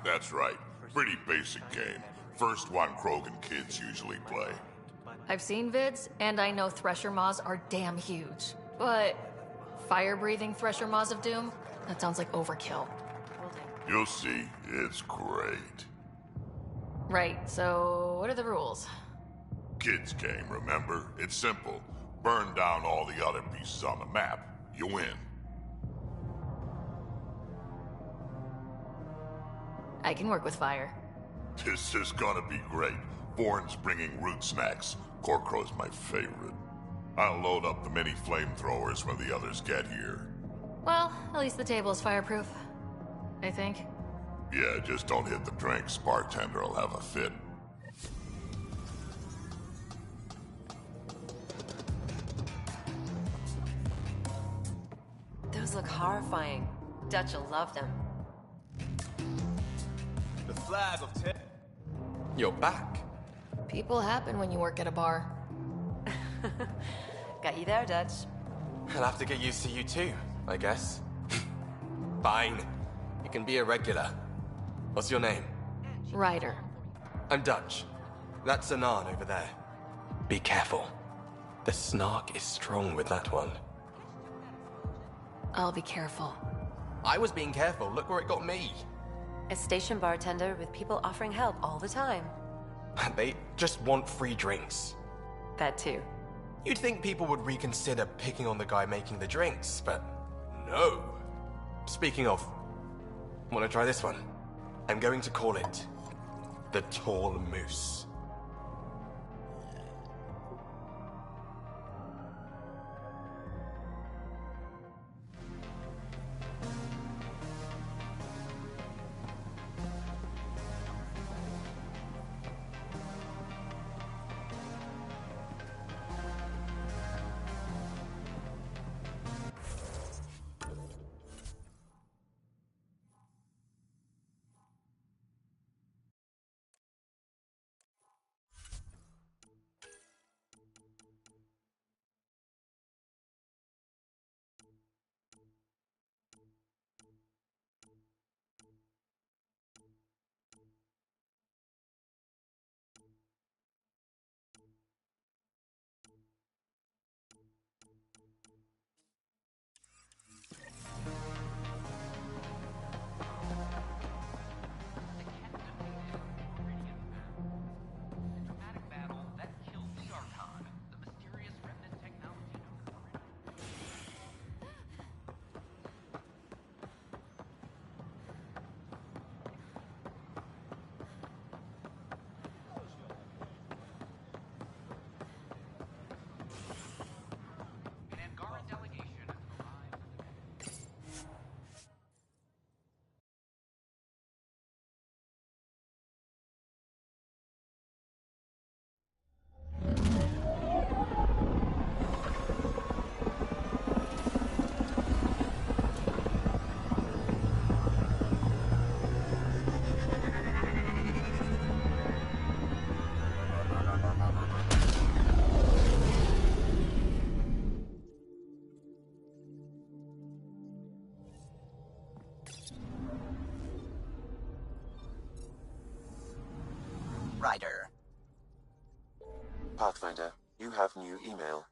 That's right. Pretty basic game. First one Krogan kids usually play.
I've seen vids, and I know Thresher Maws are damn huge. But fire-breathing Thresher Maws of Doom? That sounds like overkill.
You'll see. It's great.
Right, so what are the rules?
Kids game, remember? It's simple. Burn down all the other pieces on the map. You win.
I can work with fire.
This is gonna be great. Vorn's bringing root snacks. Corkrow's my favorite. I'll load up the mini flamethrowers when the others get here.
Well, at least the table is fireproof. I think.
Yeah, just don't hit the drinks. Bartender will have a fit.
Those look horrifying. Dutch will love them.
The flag of You're back.
People happen when you work at a bar.
Got you there, Dutch.
I'll have to get used to you too, I guess. Fine. You can be a regular. What's your name?
Ryder.
I'm Dutch. That's Anan over there. Be careful. The snark is strong with that one.
I'll be careful.
I was being careful. Look where it got me.
A station bartender with people offering help all the time.
They just want free drinks.
That too.
You'd think people would reconsider picking on the guy making the drinks, but no. Speaking of, wanna try this one? I'm going to call it the Tall Moose.
Ryder.
Pathfinder, you have new email.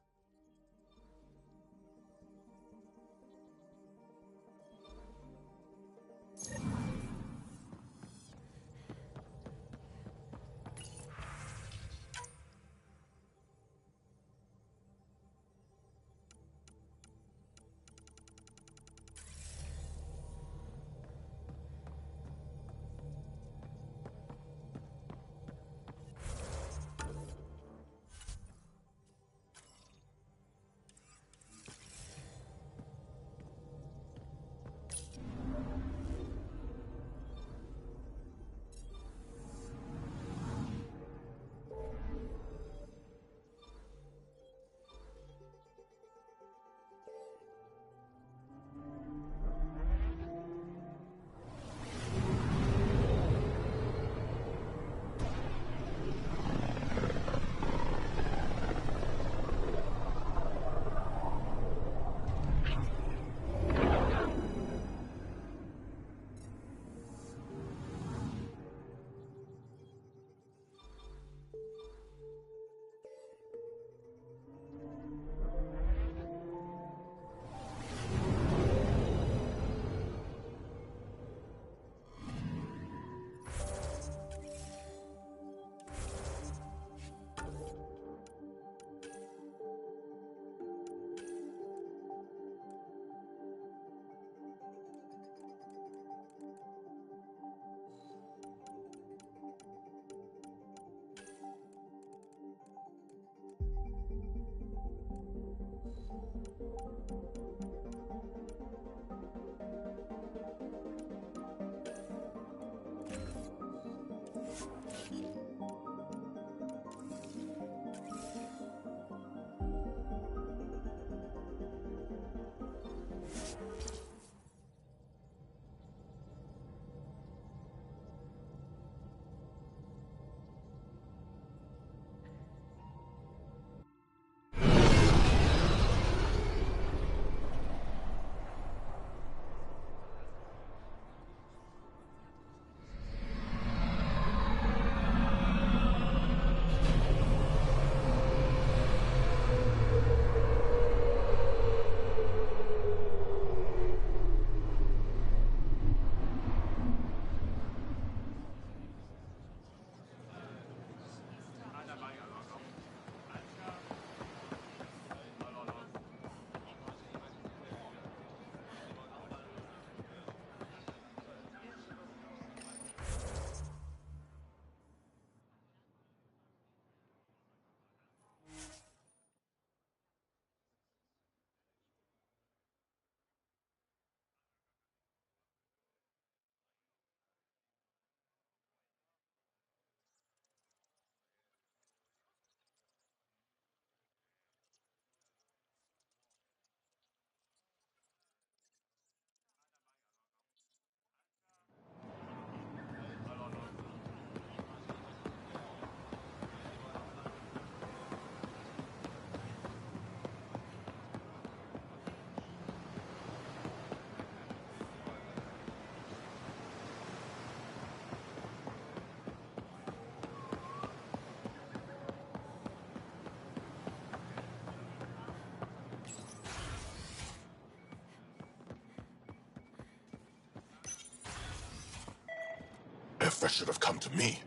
Effa should have come to me.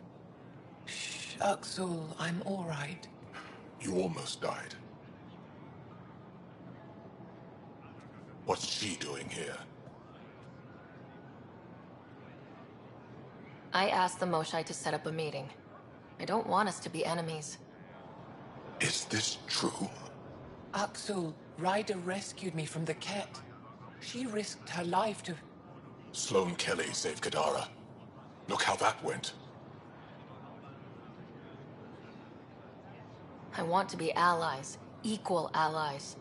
Axel, I'm all right.
You almost died. What's she doing here?
I asked the Moshai to set up a meeting. I don't want us to be enemies.
Is this true?
Axel, Ryder rescued me from the Ket. She risked her life to...
Sloane Kelly saved Kadara. Look how that went.
I want to be allies. Equal allies.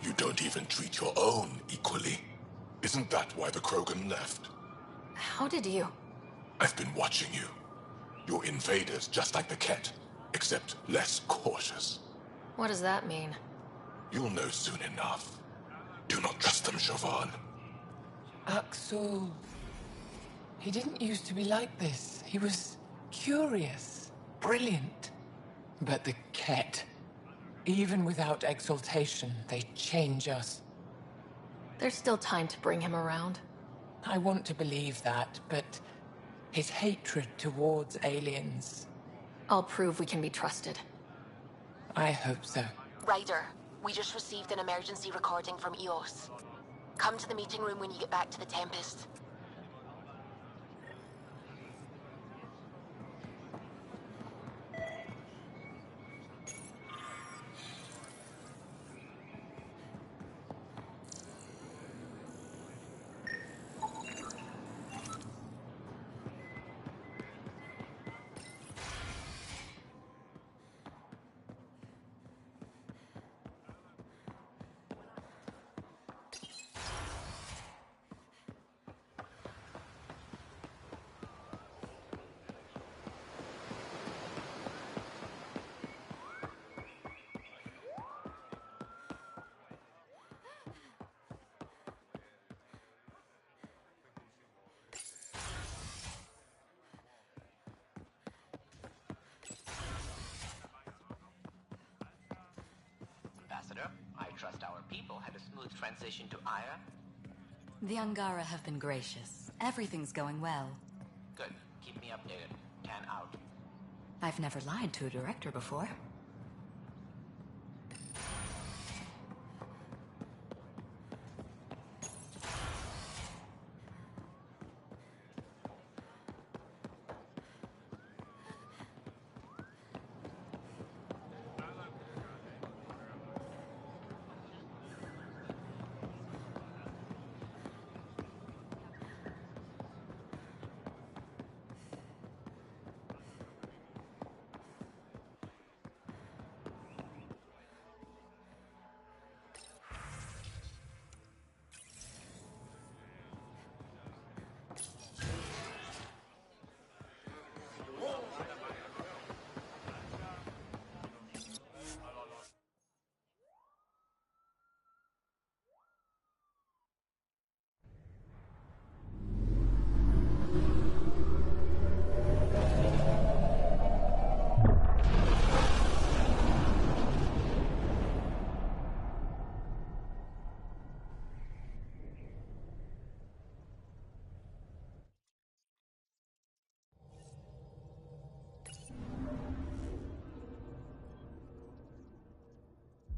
You don't even treat your own equally. Isn't that why the Krogan left?
How did you...
I've been watching you. You're invaders just like the Ket, except less cautious.
What does that mean?
You'll know soon enough. Do not trust them, Chauvin.
Axel... He didn't used to be like this. He was curious, brilliant. But the Ket, even without exaltation, they change us.
There's still time to bring him around.
I want to believe that, but his hatred towards aliens...
I'll prove we can be trusted.
I hope so.
Ryder, we just received an emergency recording from EOS. Come to the meeting room when you get back to the Tempest.
Ambassador, I trust our people had a smooth transition to Aya.
The Angara have been gracious. Everything's going well.
Good. Keep me updated. Tan out.
I've never lied to a director before.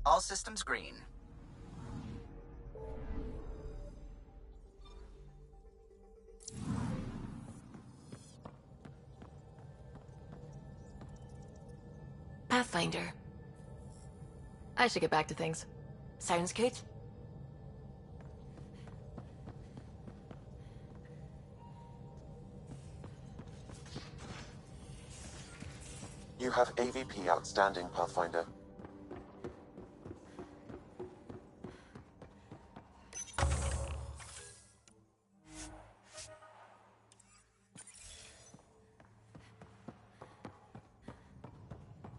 All systems green.
Pathfinder. I should get back to things. Sounds good?
You have AVP outstanding, Pathfinder.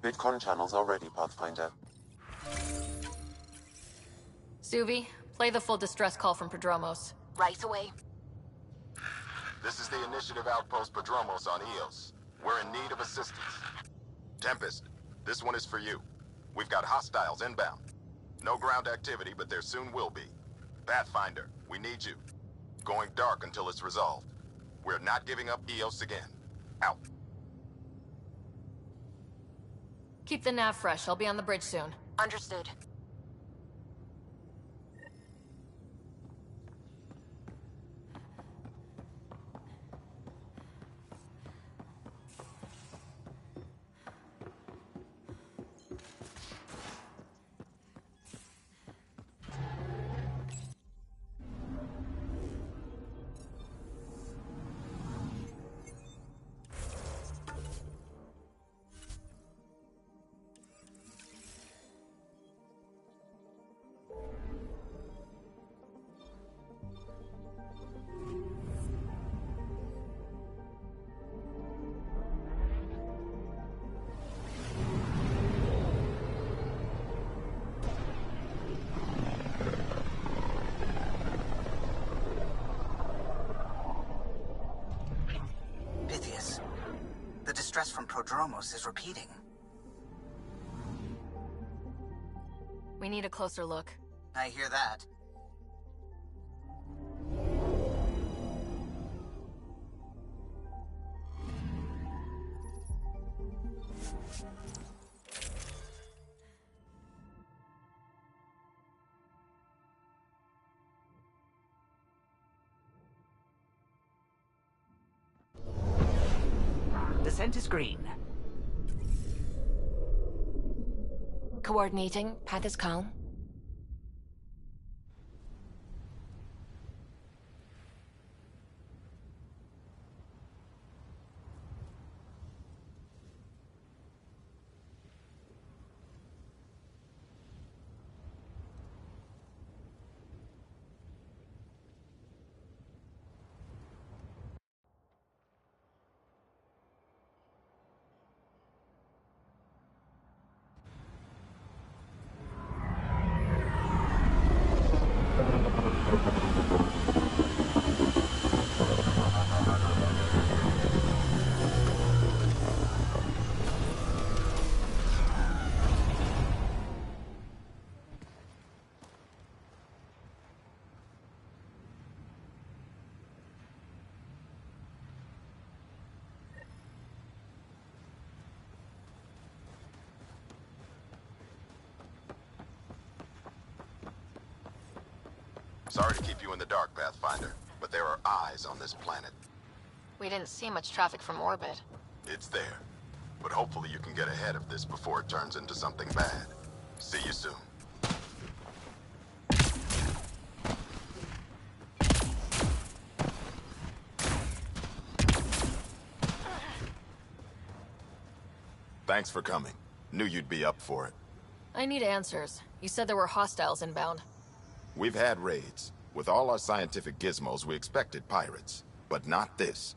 VidCon channels are ready, Pathfinder.
Suvi, play the full distress call from Prodromos.
Right away.
This is the Initiative Outpost Prodromos on Eos. We're in need of assistance. Tempest, this one is for you. We've got hostiles inbound. No ground activity, but there soon will be. Pathfinder, we need you. Going dark until it's resolved. We're not giving up Eos again. Out.
Keep the nav fresh. I'll be on the bridge soon.
Understood.
stress from Prodromos is repeating.
We need a closer look.
I hear that.
Descent is green.
Coordinating. Path is calm.
Sorry to keep you in the dark, Pathfinder, but there are eyes on this planet.
We didn't see much traffic from orbit.
It's there. But hopefully you can get ahead of this before it turns into something bad. See you soon. Thanks for coming. Knew you'd be up for it.
I need answers. You said there were hostiles inbound.
We've had raids. With all our scientific gizmos, we expected pirates. But not this.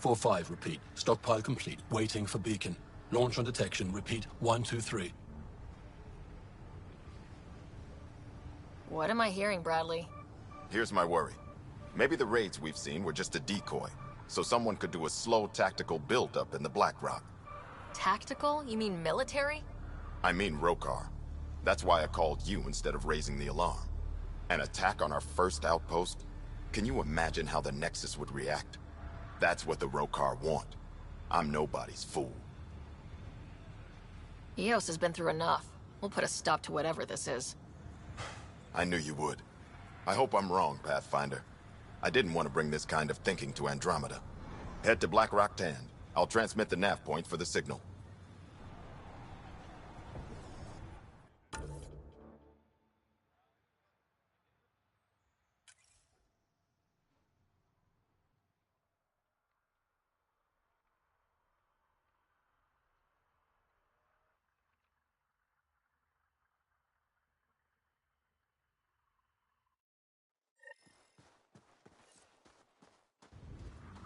4-5, repeat. Stockpile complete. Waiting for beacon. Launch on detection. Repeat. 1-2-3.
What am I hearing, Bradley?
Here's my worry. Maybe the raids we've seen were just a decoy, so someone could do a slow tactical build-up in the Black Rock.
Tactical? You mean military?
I mean Rokar. That's why I called you instead of raising the alarm. An attack on our first outpost? Can you imagine how the Nexus would react? That's what the Rokar want. I'm nobody's fool.
Eos has been through enough. We'll put a stop to whatever this is.
I knew you would. I hope I'm wrong, Pathfinder. I didn't want to bring this kind of thinking to Andromeda. Head to Black Rock Tand. I'll transmit the nav point for the signal.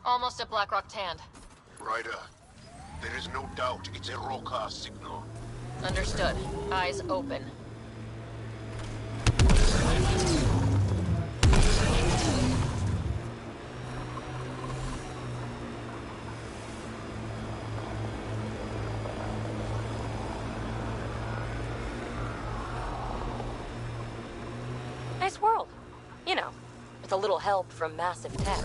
Almost at Blackrock Tand.
Ryder, there is no doubt it's a Rokar signal.
Understood. Eyes open. Nice world. You know, with a little help from massive tech.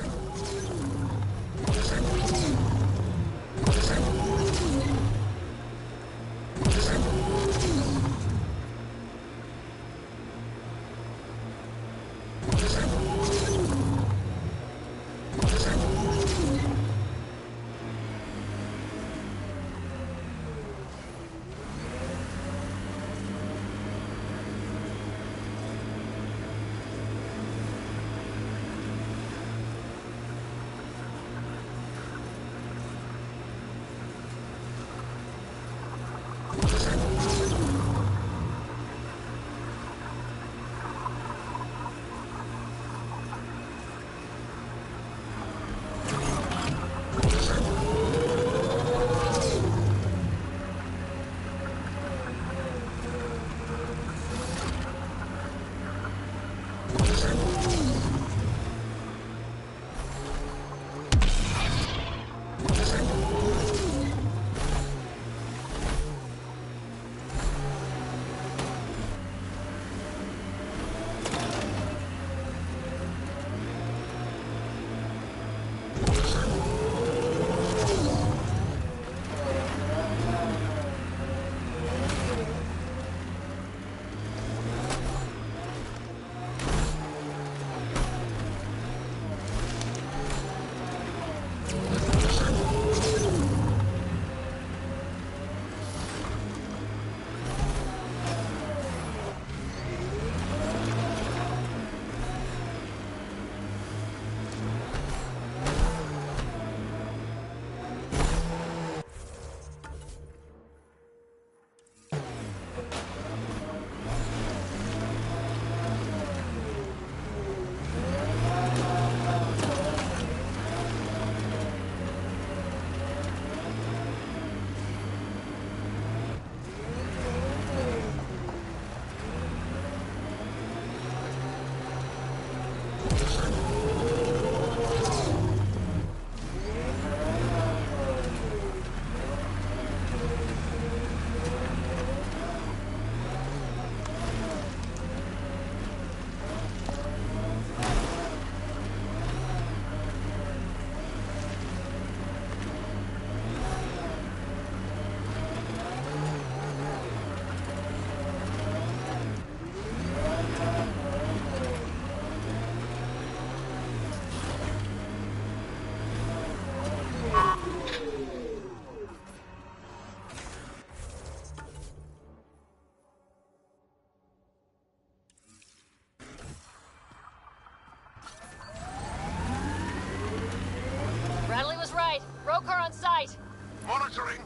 Monitoring.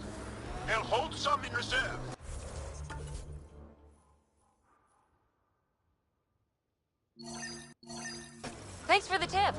I'll hold some in reserve.
Thanks for the tip.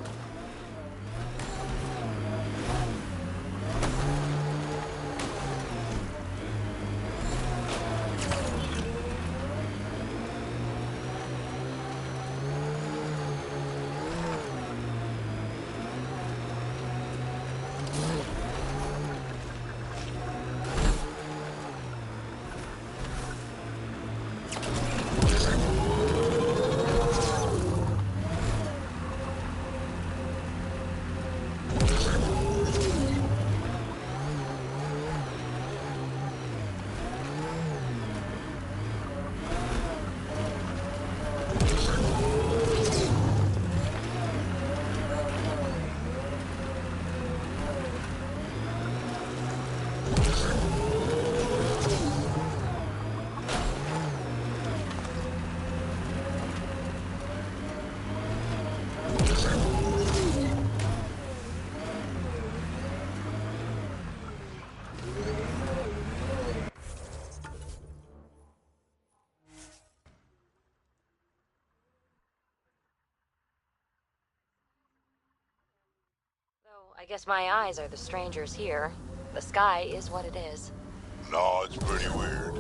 I guess my eyes are the strangers here. The sky is what it is.
No, it's pretty weird.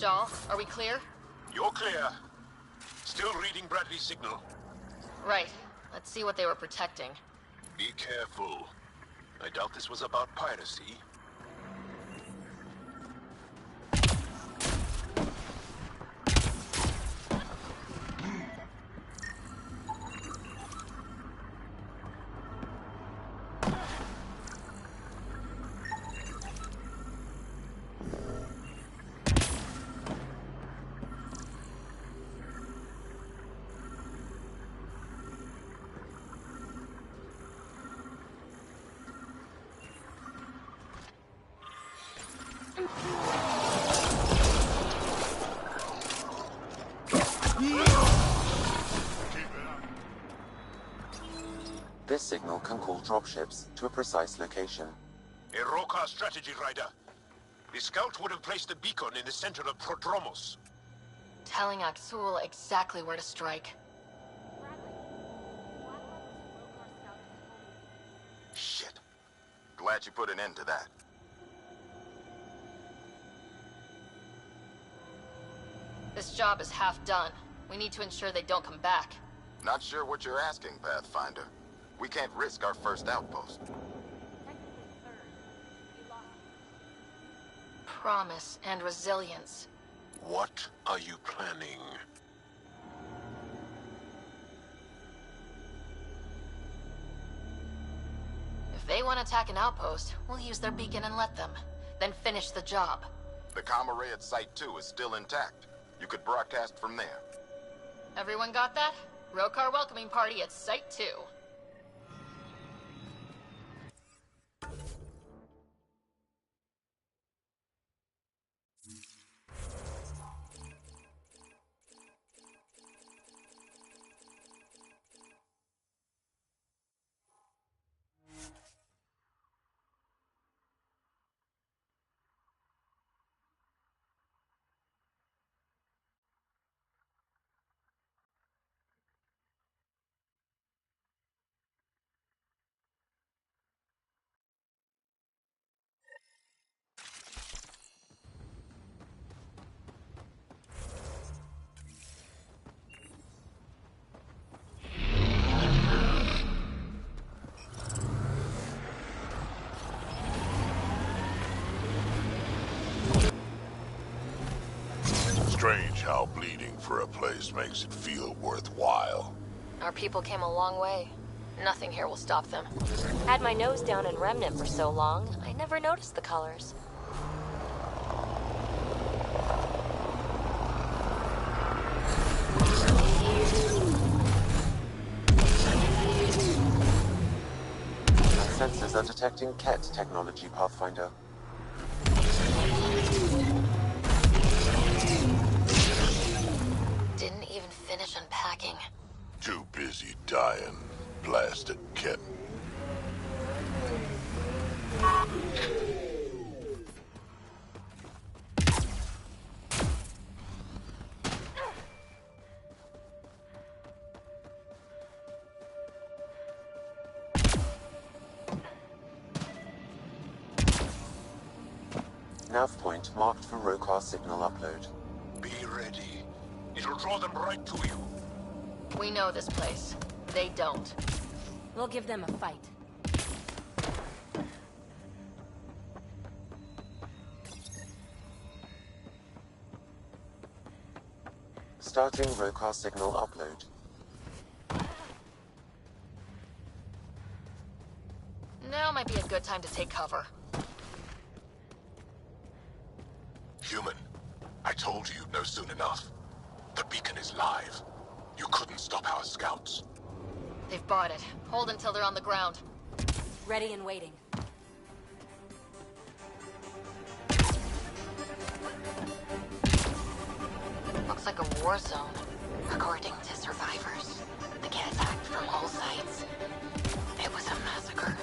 Jaal, are we clear?
You're clear. Still reading Bradley's signal.
Right. Let's see what they were protecting.
Be careful. I doubt this was about piracy.
This signal can call dropships to a precise location.
A Roka strategy rider. The scout would have placed the beacon in the center of Prodromos.
Telling Aksul exactly where to strike.
Shit.
Glad you put an end to that.
This job is half done. We need to ensure they don't come back.
Not sure what you're asking, Pathfinder. We can't risk our first outpost.
Promise and resilience.
What are you planning?
If they want to attack an outpost, we'll use their beacon and let them. Then finish the job.
The comm array at Site 2 is still intact. You could broadcast from there.
Everyone got that? Rokar welcoming party at Site 2.
Strange how bleeding for a place makes it feel worthwhile.
Our people came a long way. Nothing here will stop them.
Had my nose down in Remnant for so long, I never noticed the colors.
My sensors are detecting Ket technology, Pathfinder.
Didn't even finish unpacking.
Too busy dying. Blasted Ket.
Nav point marked for Rokar signal upload.
Be ready. It'll draw them right to you.
We know this place. They don't.
We'll give them a fight.
Starting Rokar signal upload.
Now might be a good time to take cover.
Human, I told you you'd know soon enough. The beacon is live. You couldn't stop our scouts.
They've bought it. Hold until they're on the ground.
Ready and waiting.
Looks like a war zone. According to survivors, the Ket attacked from all sides. It was a massacre.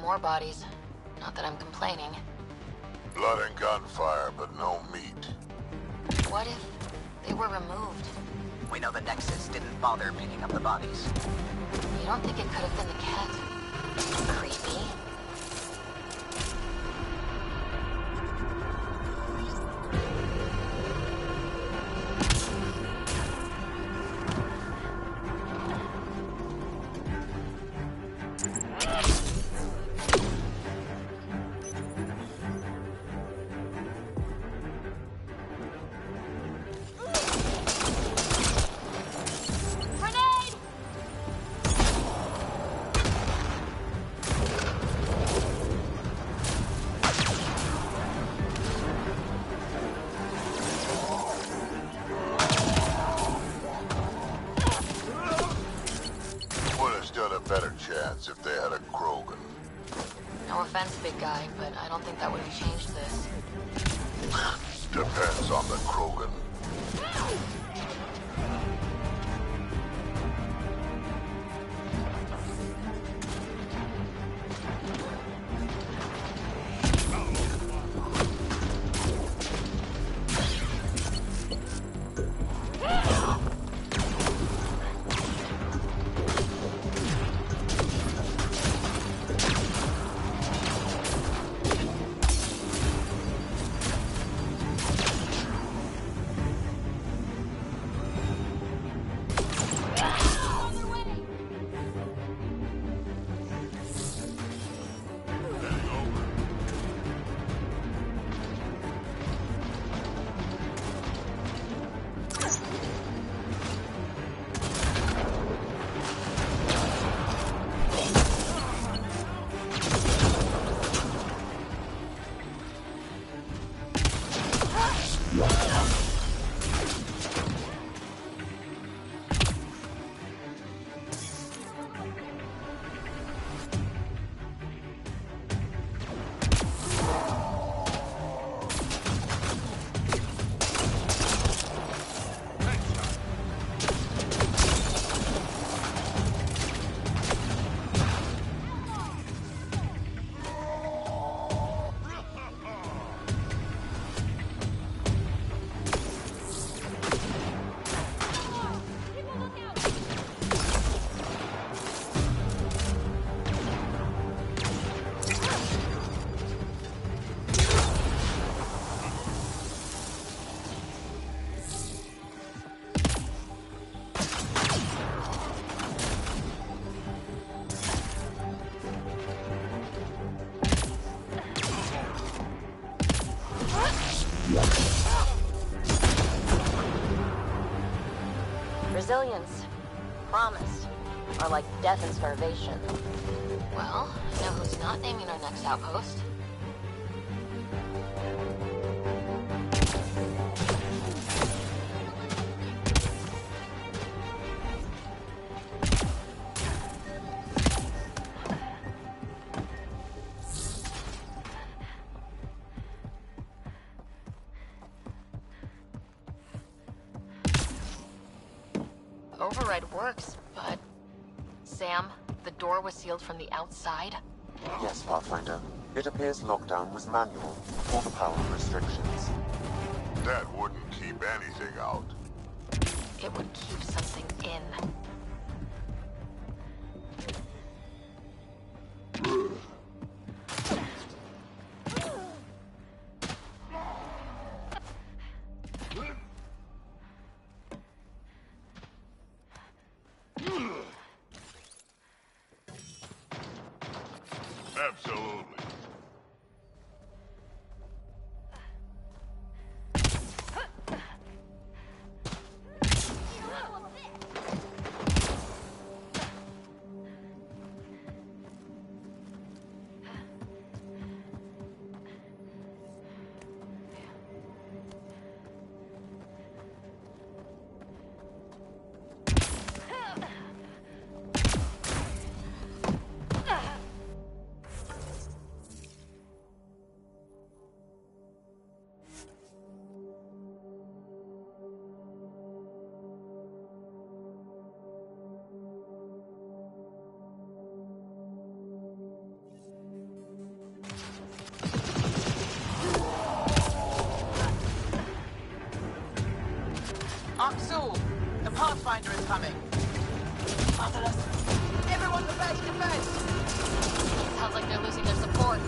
more bodies. Not that I'm complaining.
Blood and gunfire, but no meat.
What if they were removed?
We know the Nexus didn't bother picking up the bodies.
You don't think it could have been the cat? Creepy.
If they had a Krogan.
No offense, big guy, but I don't think that would have changed this.
Depends on the Krogan.
Resilience, promise, are like death and starvation. Well, I know who's not naming our next outpost. Override works, but... Sam, the door was sealed from the outside?
Yes, Pathfinder. It appears lockdown was manual, for the power restrictions.
That wouldn't keep anything out.
It would keep something in.
Absolutely.
Pathfinder is coming. Everyone prepare to defend!
Sounds like they're losing their support.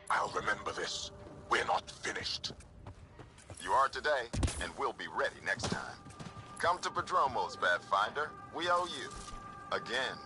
I'll remember this. We're not finished.
You are today, and we'll be ready next time. Come to Prodromos, Pathfinder. We owe you. Again.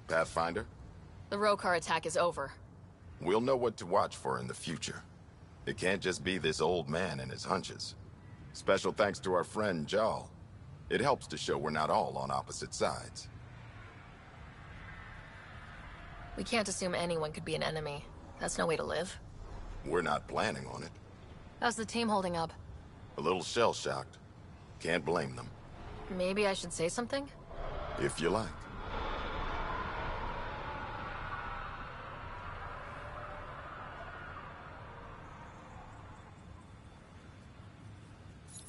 Pathfinder?
The Rokar attack is over.
We'll know what to watch for in the future. It can't just be this old man and his hunches. Special thanks to our friend Jal. It helps to show we're not all on opposite sides.
We can't assume anyone could be an enemy. That's no way to live.
We're not planning on it.
How's the team holding up?
A little shell-shocked. Can't blame them.
Maybe I should say something?
If you like.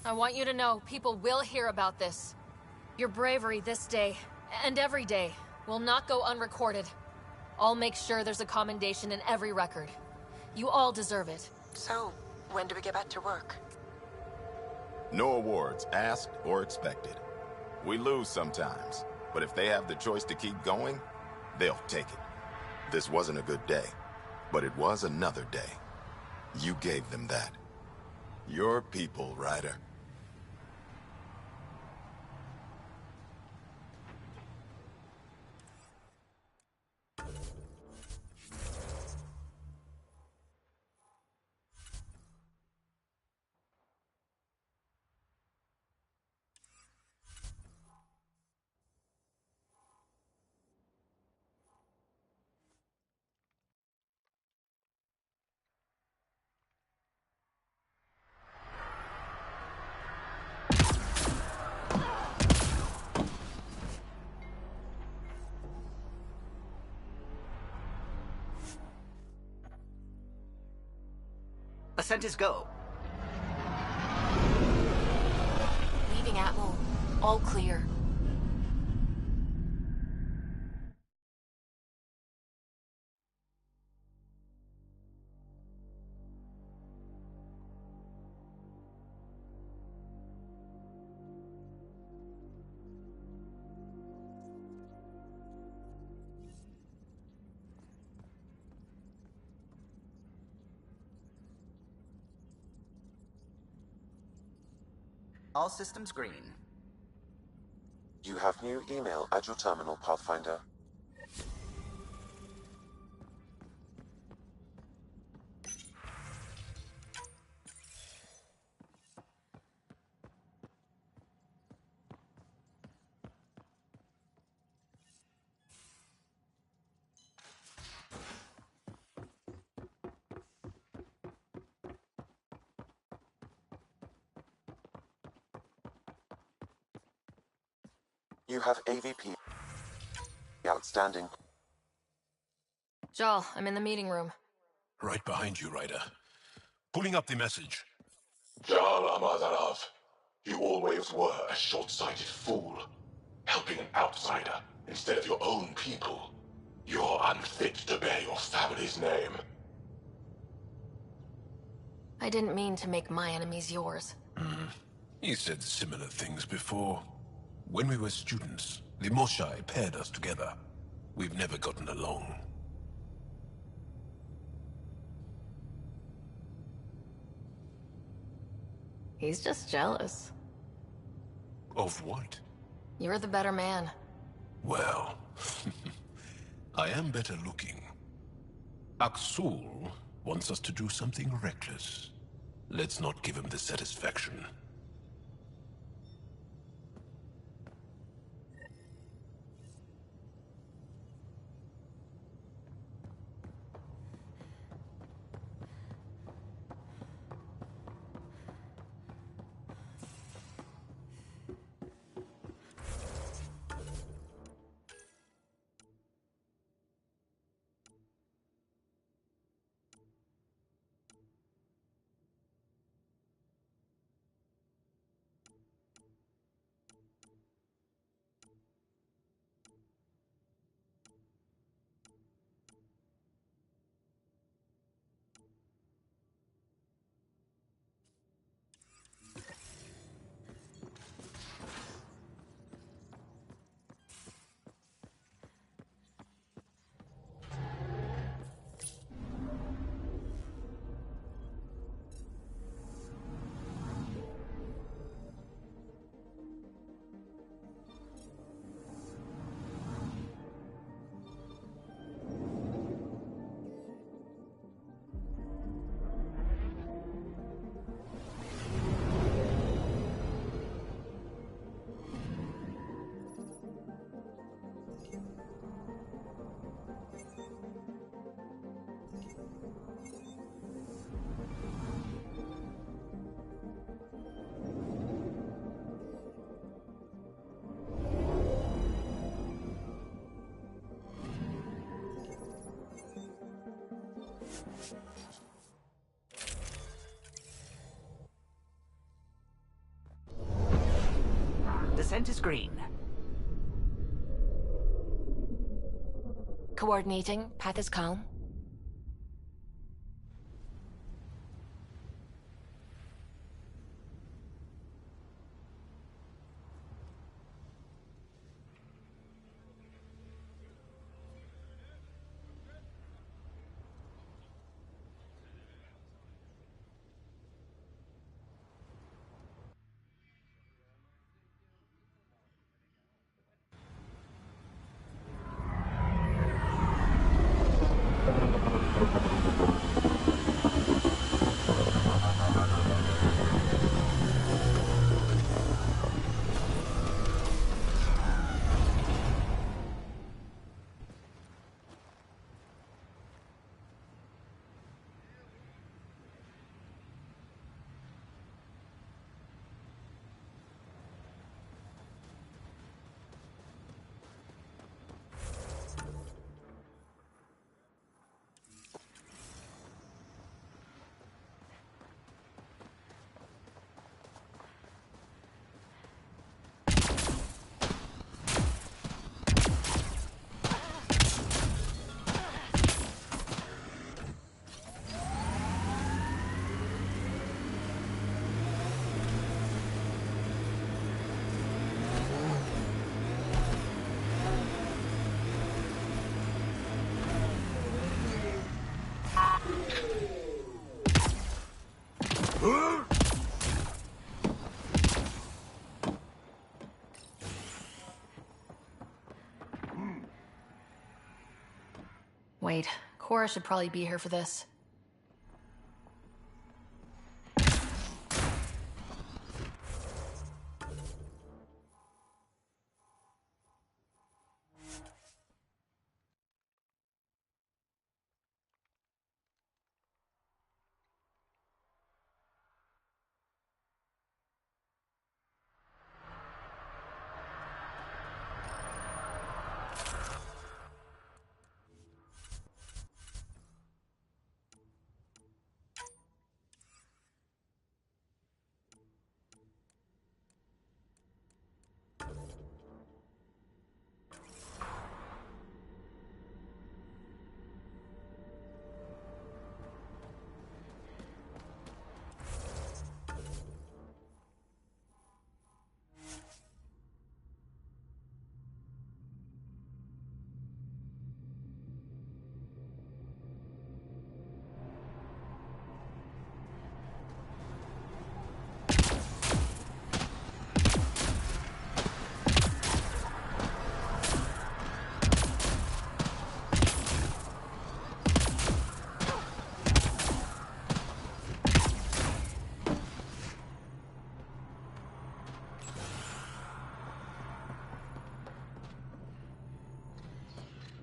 I want you to know people will hear about this. Your bravery this day, and every day, will not go unrecorded. I'll make sure there's a commendation in every record. You all deserve it.
So, when do we get back to work?
No awards asked or expected. We lose sometimes, but if they have the choice to keep going, they'll take it. This wasn't a good day, but it was another day.
You gave them that. Your people, Ryder.
Ascent is go.
Leaving Atmo. All clear.
All systems green.
You have new email at your terminal, Pathfinder. You have AVP outstanding.
Jal, I'm in the meeting room.
Right behind you, Ryder. Pulling up the message.
Jal Amadarav, you always were a short-sighted fool. Helping an outsider instead of your own people. You're unfit to bear your family's name.
I didn't mean to make my enemies yours.
He said similar things before. When we were students, the Moshai paired us together. We've never gotten along.
He's just jealous.
Of what?
You're the better man.
Well, I am better looking. Aksul wants us to do something reckless. Let's not give him the satisfaction.
Descent is green.
Coordinating. Path is calm. Wait, Cora should probably be here for this.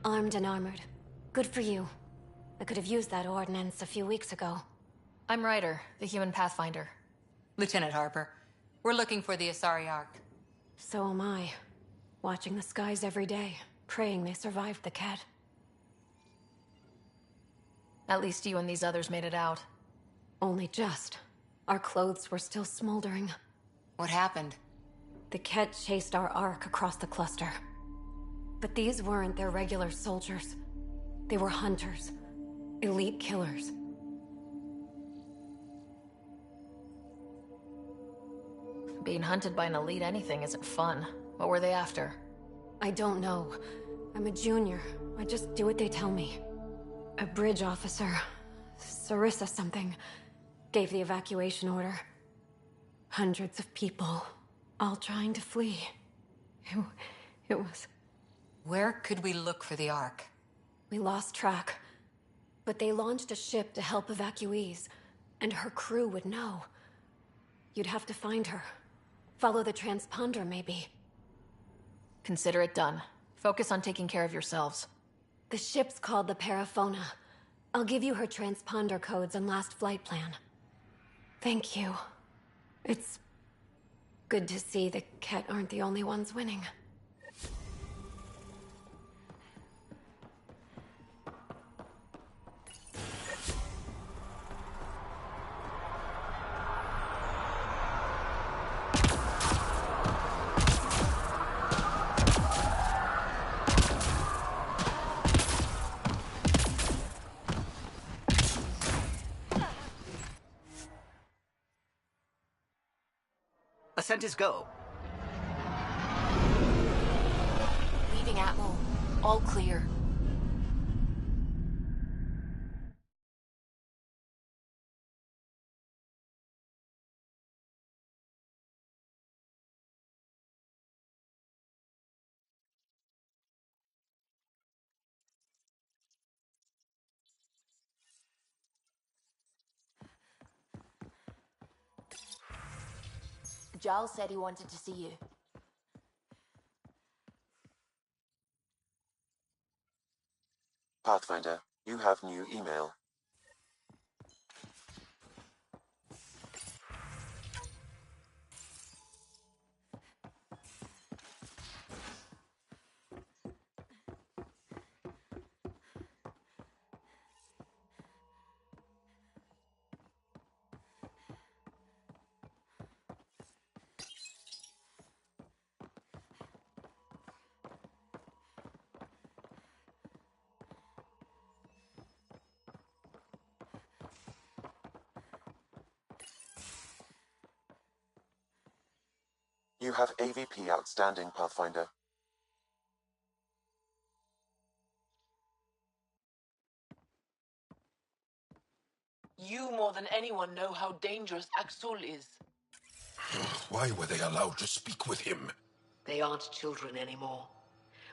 Armed and armored. Good for you. I could have used that ordnance a few weeks ago.
I'm Ryder, the human pathfinder.
Lieutenant Harper, we're looking for the Asari Ark.
So am I. Watching the skies every day, praying they survived the cat.
At least you and these others made it out.
Only just. Our clothes were still smoldering.
What happened?
The Ket chased our Ark across the cluster. But these weren't their regular soldiers. They were hunters. Elite killers.
Being hunted by an elite anything isn't fun. What were they after?
I don't know. I'm a junior. I just do what they tell me. A bridge officer, Sarissa something, gave the evacuation order. Hundreds of people, all trying to flee. It was...
Where could we look for the Ark?
We lost track. But they launched a ship to help evacuees, and her crew would know. You'd have to find her. Follow the transponder, maybe.
Consider it done. Focus on taking care of yourselves.
The ship's called the Paraphona. I'll give you her transponder codes and last flight plan. Thank you. It's good to see the Ket aren't the only ones winning.
Ascent is go.
Leaving Atmo. All clear.
Giles said he wanted to see you.
Pathfinder, you have new email. You have AVP outstanding, Pathfinder.
You more than anyone know how dangerous Axul is.
Why were they allowed to speak with him?
They aren't children anymore.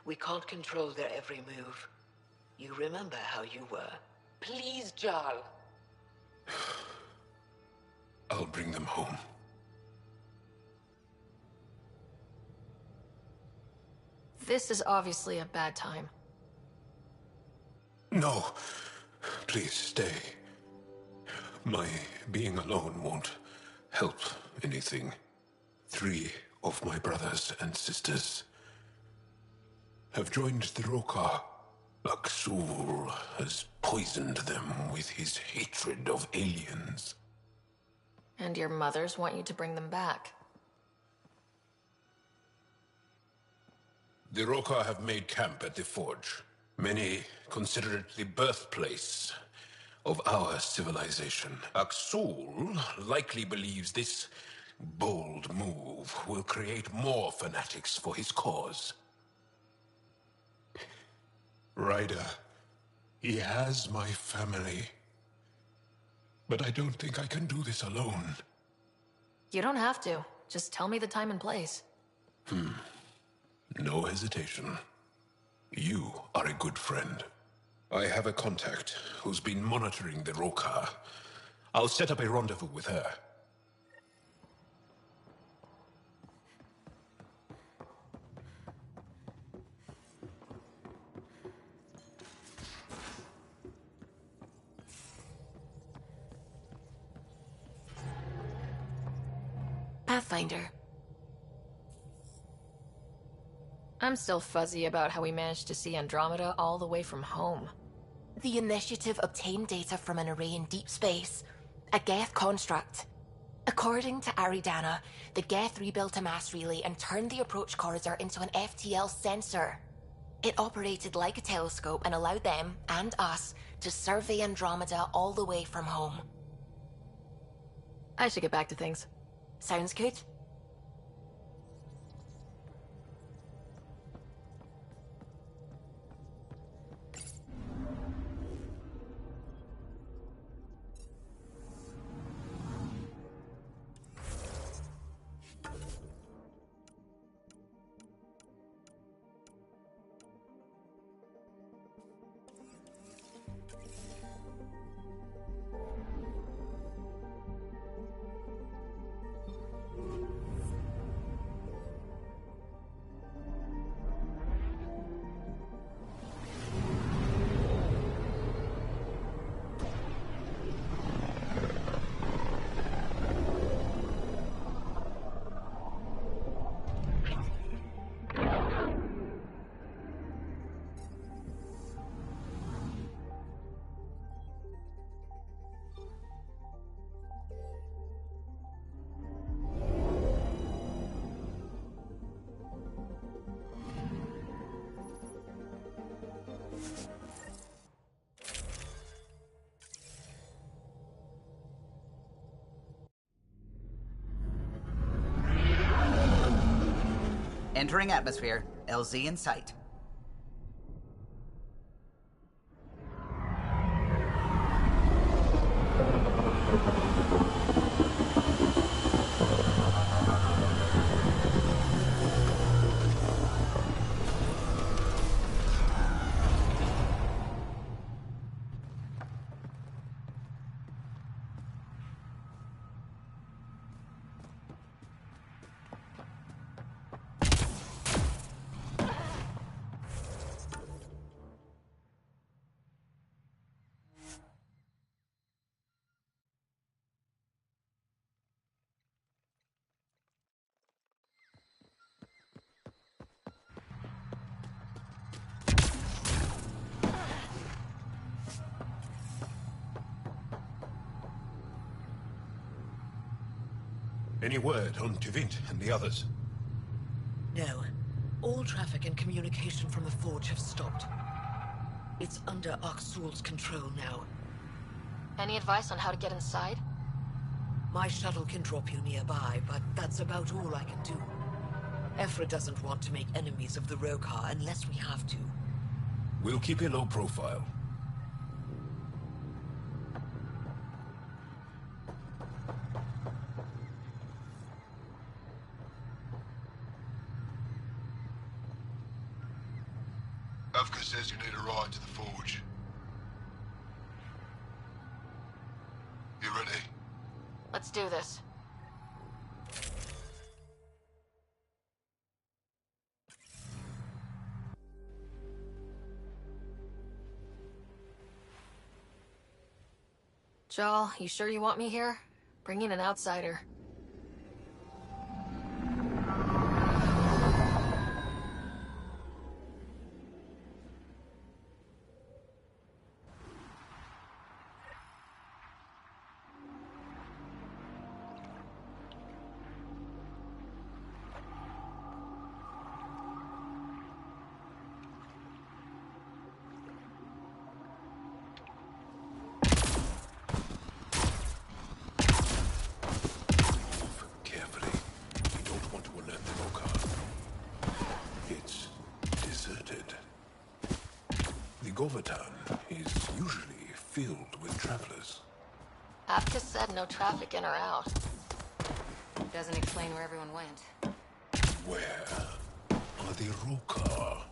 We can't control their every move.
You remember how you were. Please, Jarl.
I'll bring them home.
This is obviously a bad time.
No. Please stay. My being alone won't help anything. 3 of my brothers and sisters have joined the Rokar. Aksul has poisoned them with his hatred of aliens.
And your mothers want you to bring them back.
The Rokar have made camp at the Forge. Many consider it the birthplace of our civilization. Aksul likely believes this bold move will create more fanatics for his cause. Ryder, he has my family. But I don't think I can do this alone.
You don't have to. Just tell me the time and place.
No hesitation. You are a good friend. I have a contact who's been monitoring the Rokar. I'll set up a rendezvous with her.
Pathfinder.
I'm still fuzzy about how we managed to see Andromeda all the way from home.
The Initiative obtained data from an array in deep space, a Geth construct. According to Aridana, the Geth rebuilt a mass relay and turned the approach corridor into an FTL sensor. It operated like a telescope and allowed them, and us, to survey Andromeda all the way from home.
I should get back to things.
Sounds good.
Entering atmosphere. LZ in sight.
Any word on Tuvint and the others?
No. All traffic and communication from the Forge have stopped. It's under Aksul's control now.
Any advice on how to get inside?
My shuttle can drop you nearby, but that's about all I can do. Ephra doesn't want to make enemies of the Rokar unless we have to.
We'll keep a low profile.
Kafka says you need a ride to the forge. You ready?
Let's do this. Jal, you sure you want me here? Bring in an outsider.
Govatan is usually filled with travelers.
Apka said no traffic in or out.
Doesn't explain where everyone went.
Where are the Roka?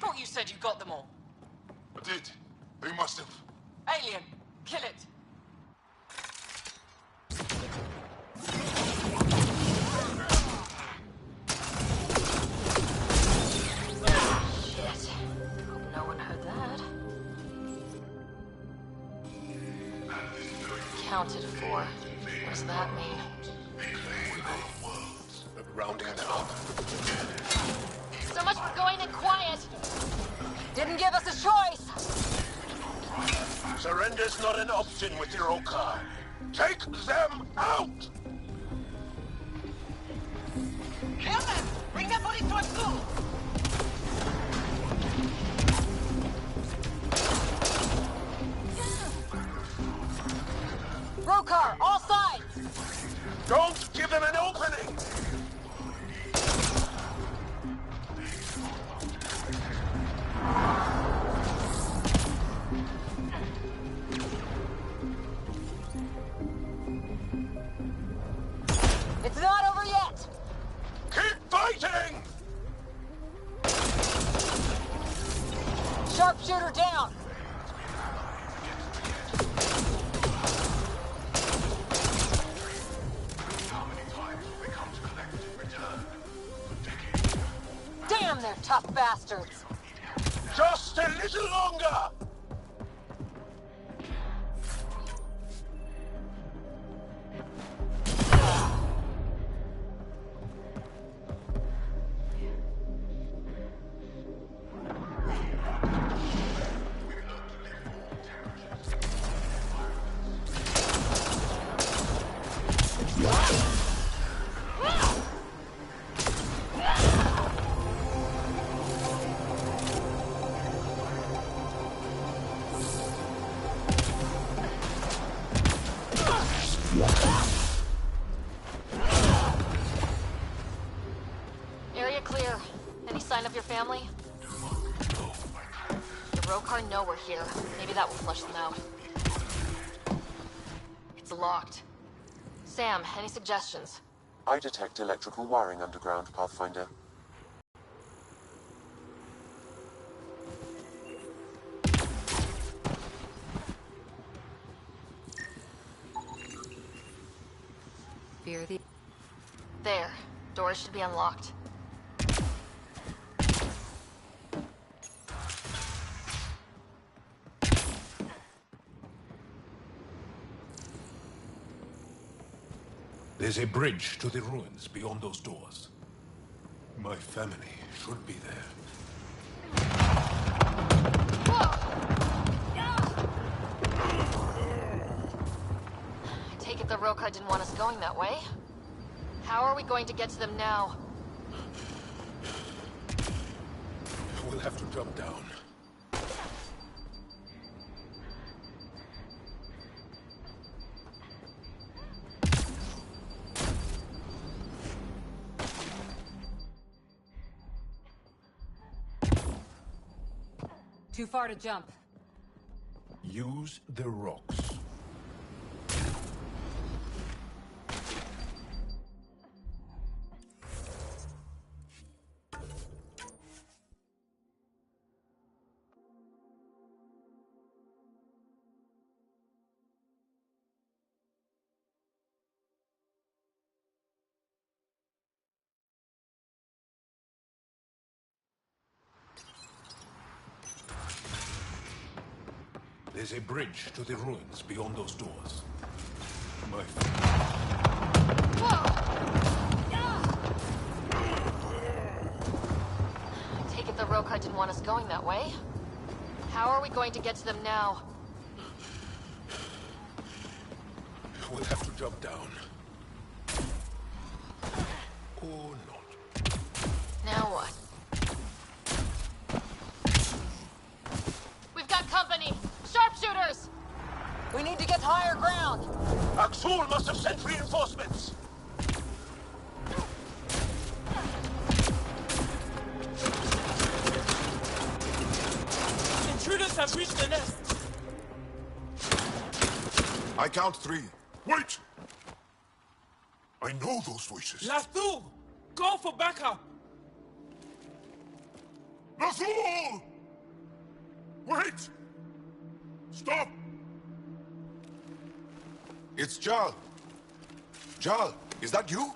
Thought you said you got them all.
I did. Who must have?
Alien, kill it.
Shit. Hope no one heard that. Counted for. What does that mean?
Rounding them up.
So much for going in quiet! Didn't give us a choice!
Surrender's not an option with the Roka. Take them out!
Kill them! Bring their bodies to a school!
Rokar, all sides!
Don't give them an opening!
It's not over yet!
Keep fighting!
Sharpshooter down! Damn, they're tough bastards!
Just a little longer!
Area clear. Any sign of your family? The Rokar know we're here. Maybe that will flush them out. It's locked. Sam, any suggestions?
I detect electrical wiring underground, Pathfinder.
Fear the...
There. Doors should be unlocked.
There's a bridge to the ruins beyond those doors. My family should be there.
I take it the Rokar didn't want us going that way. How are we going to get to them now?
We'll have to jump down.
Too far to jump.
Use the rocks. There's a bridge to the ruins beyond those doors. My
I take it the Rokai didn't want us going that way. How are we going to get to them now?
We'll have to jump down. Or not.
Now what? We've got company! Sharpshooters!
We need to get higher ground!
Aksul must have sent reinforcements!
Intruders have reached the nest!
I count 3.
Wait! I know those voices.
Lathul! Go for backup!
Lathul! Wait! Stop!
It's Jal. Jal, is that you?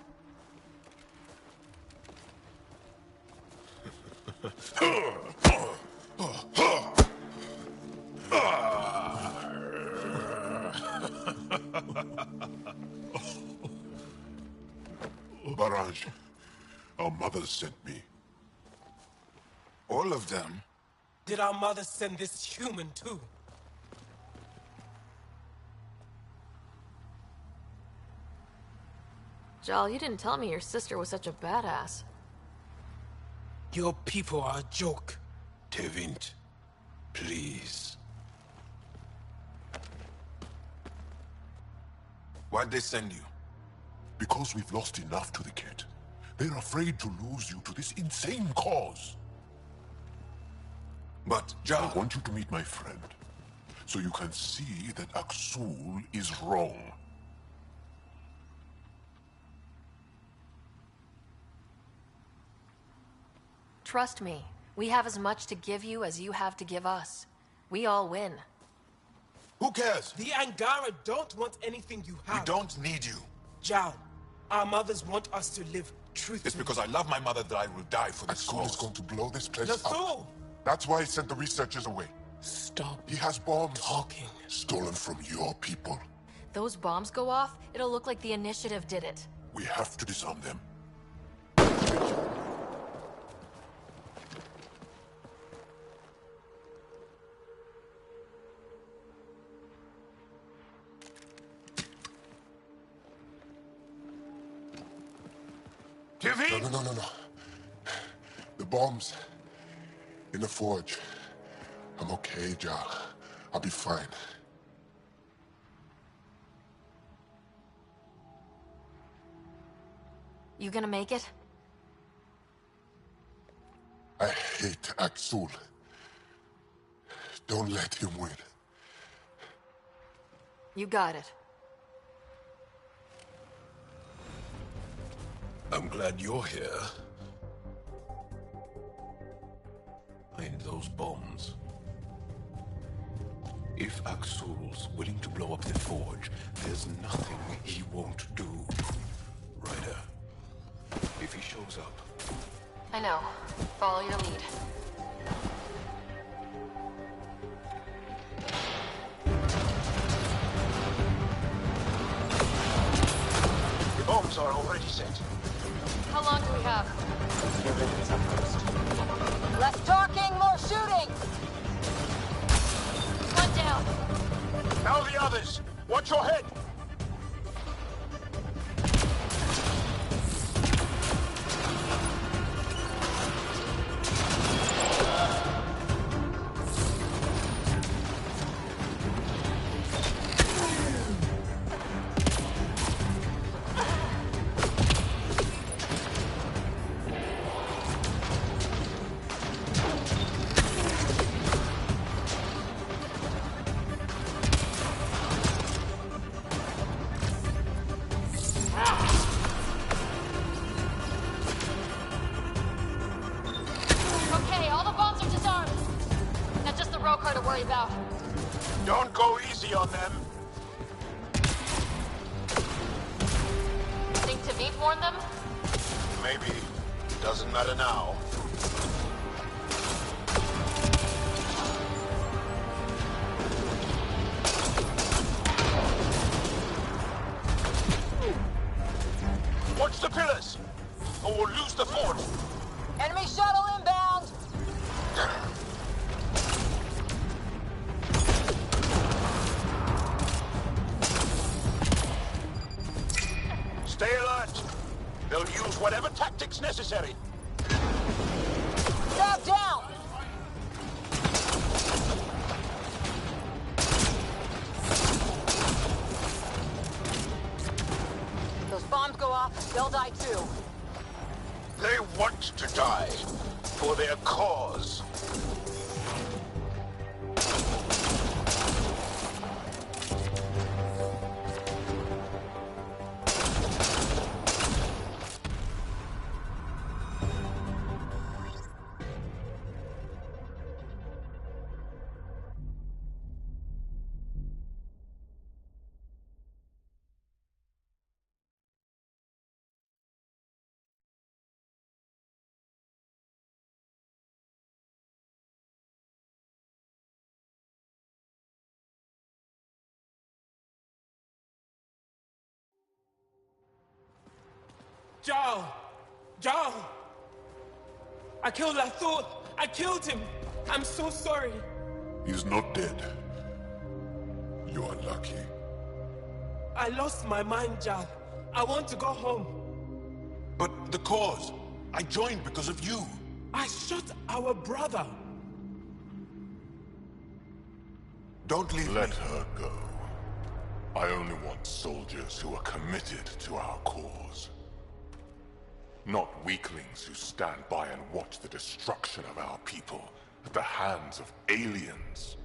Barrage, our mothers sent me.
All of them?
Did our mother send this human too?
Jal, you didn't tell me your sister was such a badass.
Your people are a joke.
Tevint, please.
Why'd they send you?
Because we've lost enough to the kid. They're afraid to lose you to this insane cause.
But, Jal...
I want you to meet my friend, so you can see that Aksul is wrong.
Trust me, we have as much to give you as you have to give us. We all win.
Who cares?
The Angara don't want anything you have.
We don't need you.
Jal, our mothers want us to live truthfully.
It's because I love my mother that I will die for this
Aksul
cause.
is going to blow this place
Lathul!
up. That's why he sent the researchers away.
Stop.
He has bombs.
Talking.
Stolen from your people.
Those bombs go off, it'll look like the Initiative did it.
We have to disarm them. No. The bombs in the forge. I'm okay, Jal. I'll be fine.
You gonna make it?
I hate Aksul. Don't let him win.
You got it.
I'm glad you're here. Find those bombs. If Aksul's willing to blow up the forge, there's nothing he won't do. Ryder, if he shows up...
I know. Follow your lead.
The bombs are already set.
How long do we have?
Get ready to up first.
Less talking, more shooting!
One down.
Now the others! Watch your head!
worry about.
Don't go easy on them.
Think Tavit warned them?
Maybe. Doesn't matter now. Watch the pillars, or we'll lose the fort.
Enemy shuttle inbound!
Stay alert. They'll use whatever tactics necessary.
Stab down! Those bombs go off, they'll die too.
They want to die for their cause.
Joe! Joe! I killed Lathor! I killed him! I'm so sorry!
He's not dead. You are lucky.
I lost my mind, Jal. I want to go home.
But the cause? I joined because of you.
I shot our brother.
Don't leave Let her go. I only want soldiers who are committed to our cause. Not weaklings who stand by and watch the destruction of our people at the hands of aliens.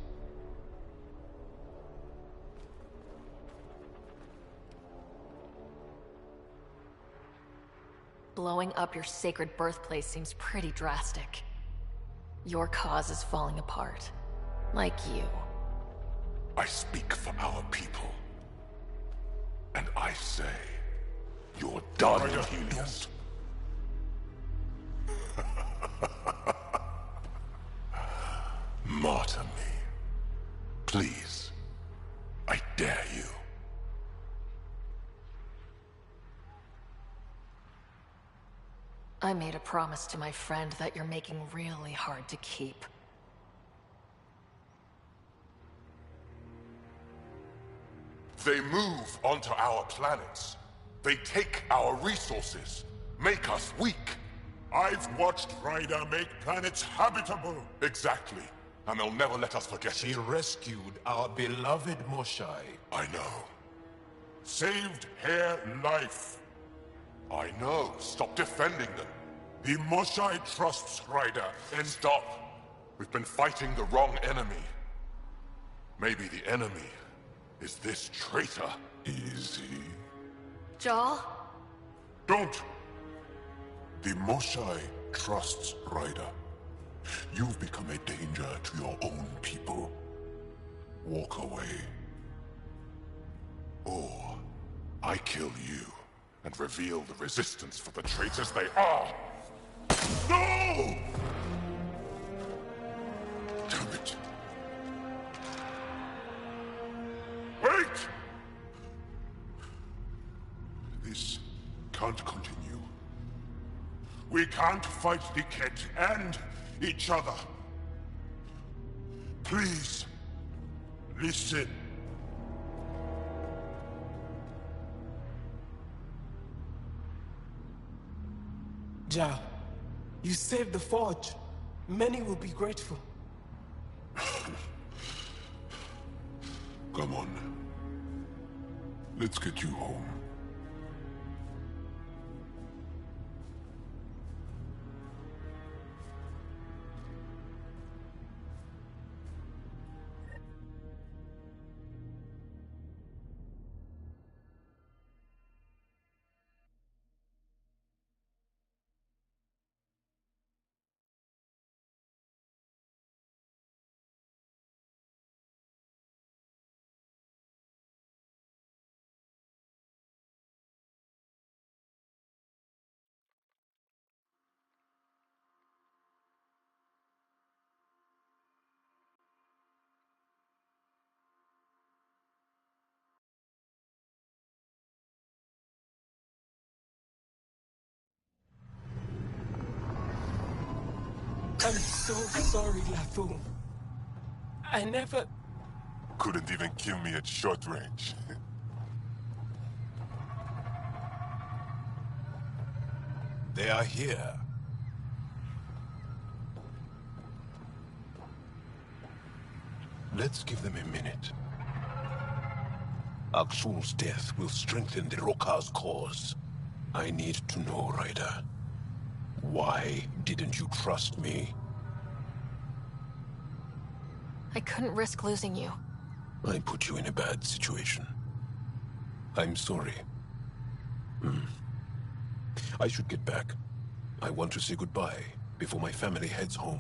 Blowing up your sacred birthplace seems pretty drastic. Your cause is falling apart. Like you.
I speak for our people. And I say, you're done, Helios. Martyr me. Please. I dare you.
I made a promise to my friend that you're making really hard to keep.
They move onto our planets. They take our resources, make us weak.
I've watched Ryder make planets habitable.
Exactly. And they'll never let us forget
She
it.
rescued our beloved Moshai.
I know.
Saved her life.
I know. Stop defending them.
The Moshai trusts Ryder and...
Stop. We've been fighting the wrong enemy. Maybe the enemy is this traitor.
Easy.
Joel?
Don't! The Moshai trusts Ryder. You've become a danger to your own people. Walk away.
Or I kill you and reveal the resistance for the traitors they are.
No! Damn it. Wait! This can't continue. We can't fight the Ket and each other. Please, listen.
Ja, you saved the Forge. Many will be grateful.
Come on. Let's get you home.
I'm so sorry, Lafou. I never...
Couldn't even kill me at short range.
They are here. Let's give them a minute. Aksul's death will strengthen the Rokar's cause. I need to know, Ryder. Why didn't you trust me?
I couldn't risk losing you.
I put you in a bad situation. I'm sorry. I should get back. I want to say goodbye before my family heads home.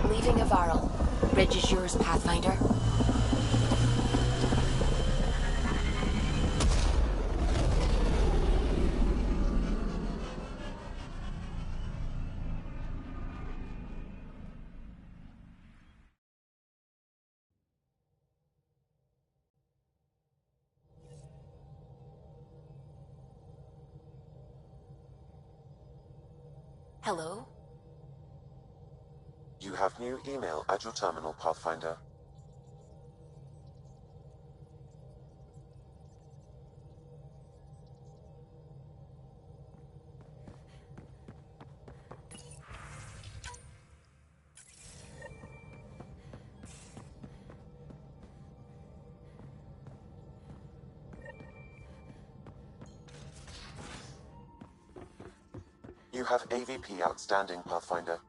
Leaving Avaril. Bridge is yours, Pathfinder. Hello?
You have new email at your terminal, Pathfinder. You have AVP outstanding, Pathfinder.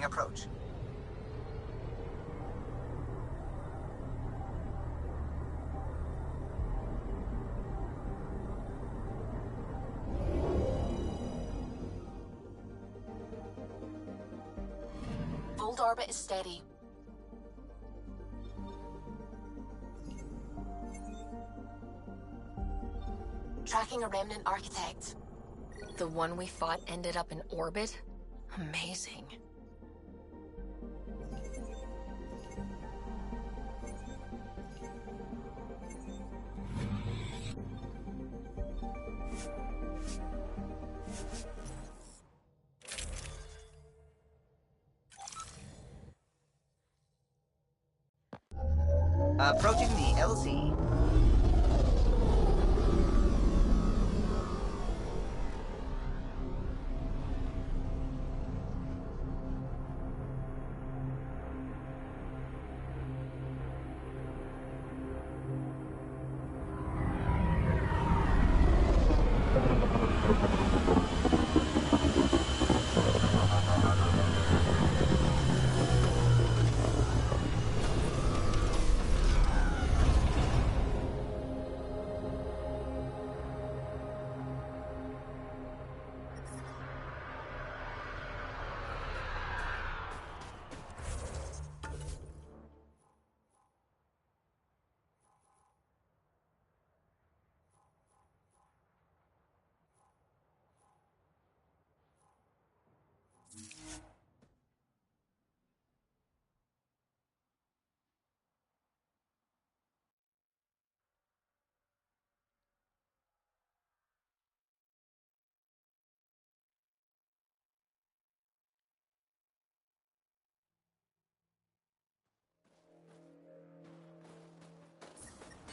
Beginning approach.
Old orbit is steady. Tracking a remnant architect.
The one we fought ended up in orbit? Amazing.
Approaching the LZ.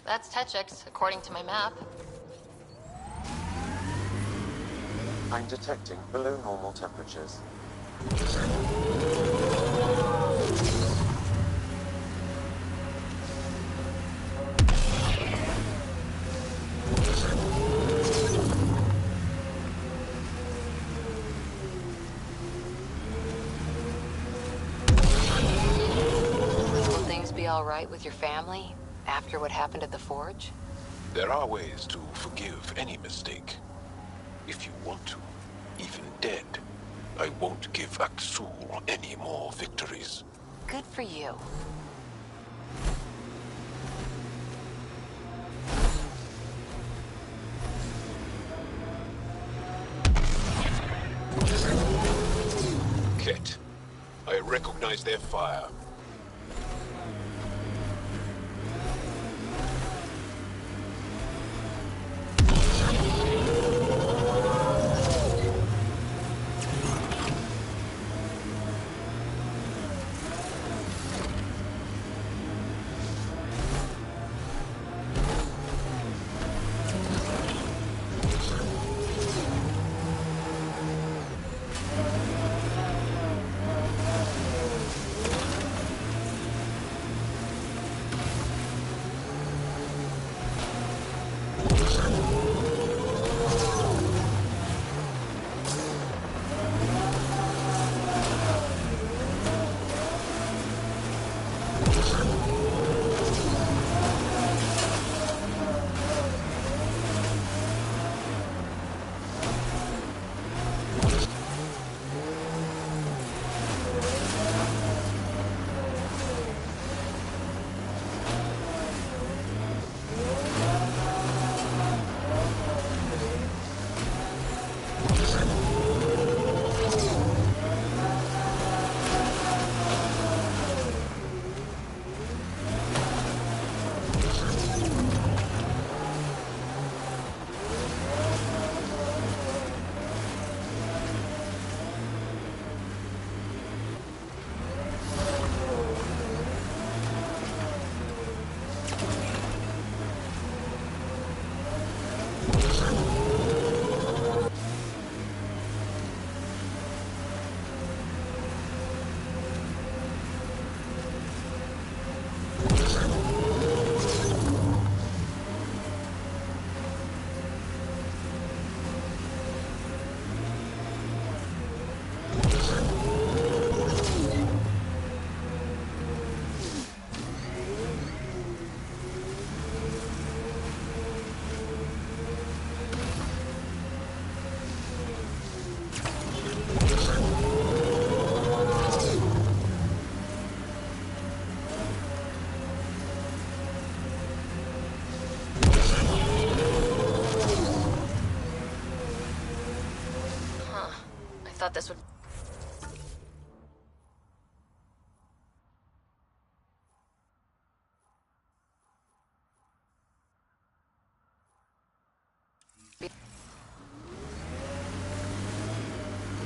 That's Techix, according to my map.
I'm detecting below normal temperatures.
Will things be all right with your family after what happened at the Forge?
There are ways to forgive any mistake. If you want to, even dead, I won't give Aksul any more victories.
Good for you.
Ket, I recognize their fire.
thought this would...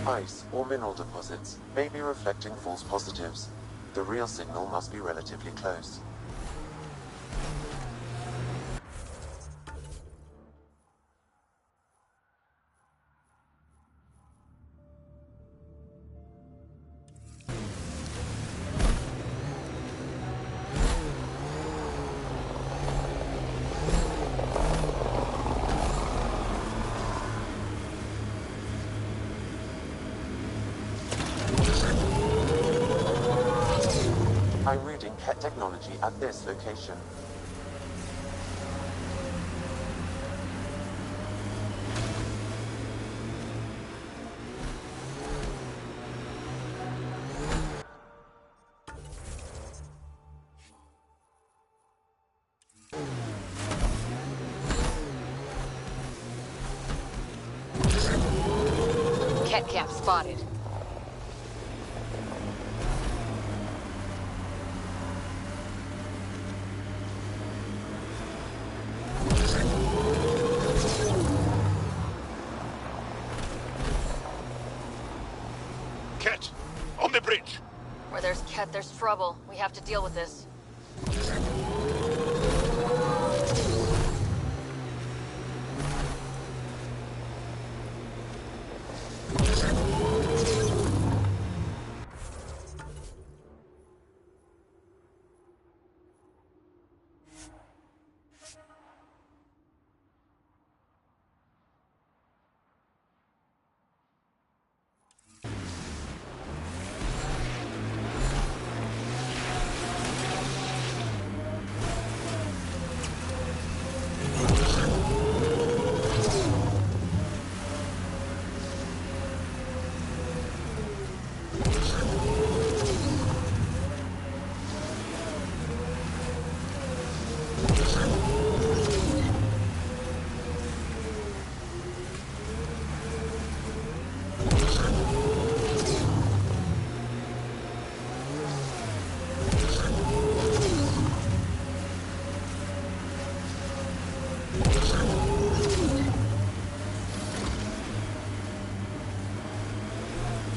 Ice or mineral deposits may be reflecting false positives. The real signal must be relatively close. I'm reading cat technology at this location.
Cat camp spotted.
Cat, on the bridge.
Where there's Ket, there's trouble. We have to deal with this.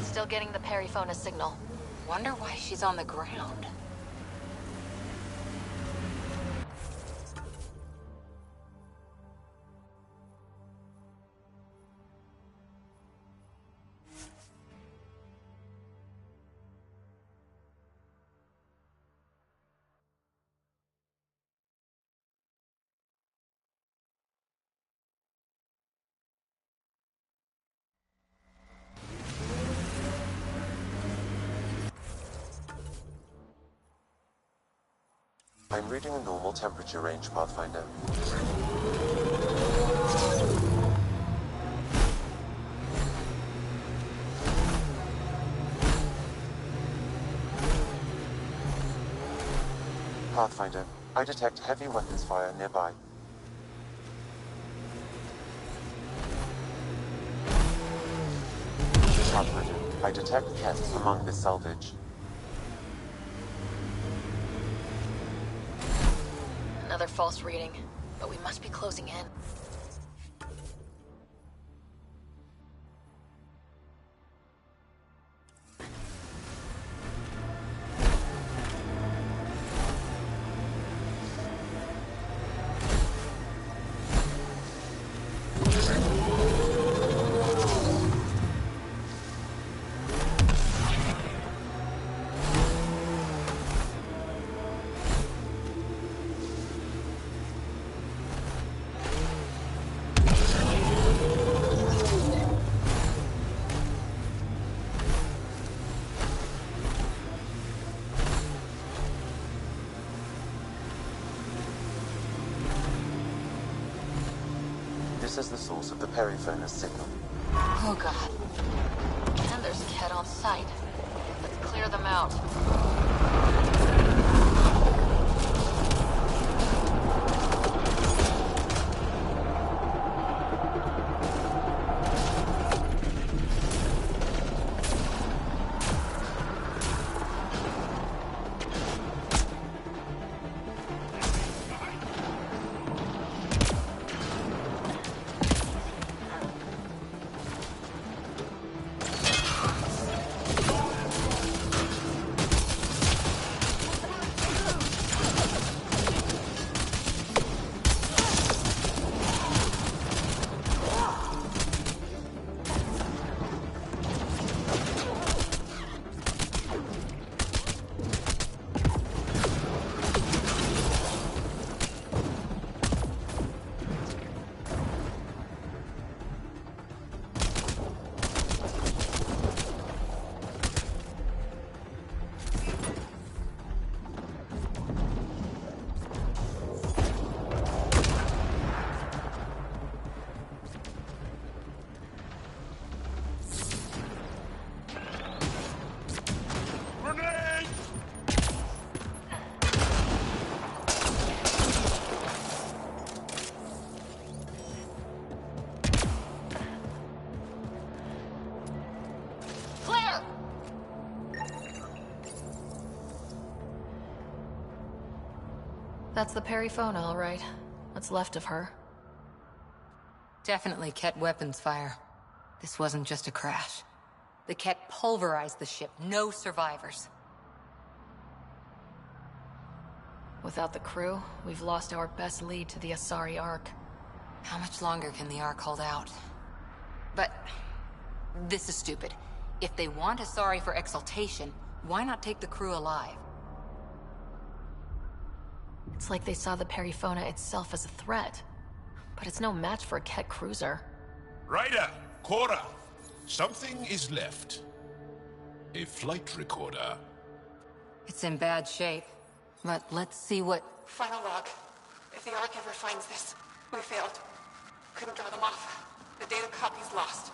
Still getting the periphonus signal.
Wonder why she's on the ground.
I'm reading a normal temperature range, Pathfinder. Pathfinder, I detect heavy weapons fire nearby. Pathfinder, I detect Kets among this salvage.
Another false reading, but we must be closing in.
This is the source of the periphonus signal.
Oh god. And there's Ket on site. Let's clear them out. that's the Perifona, all right. What's left of her.
Definitely Ket weapons fire. This wasn't just a crash. The Ket pulverized the ship. No survivors.
Without the crew, we've lost our best lead to the Asari Ark.
How much longer can the Ark hold out? But this is stupid. If they want Asari for exaltation, why not take the crew alive?
It's like they saw the Perifona itself as a threat. But it's no match for a Ket cruiser.
Ryder! Cora! Something is left. A flight recorder.
It's in bad shape. But let's see what...
Final log. If the Ark ever finds this, we failed. Couldn't draw them off. The data copy's lost.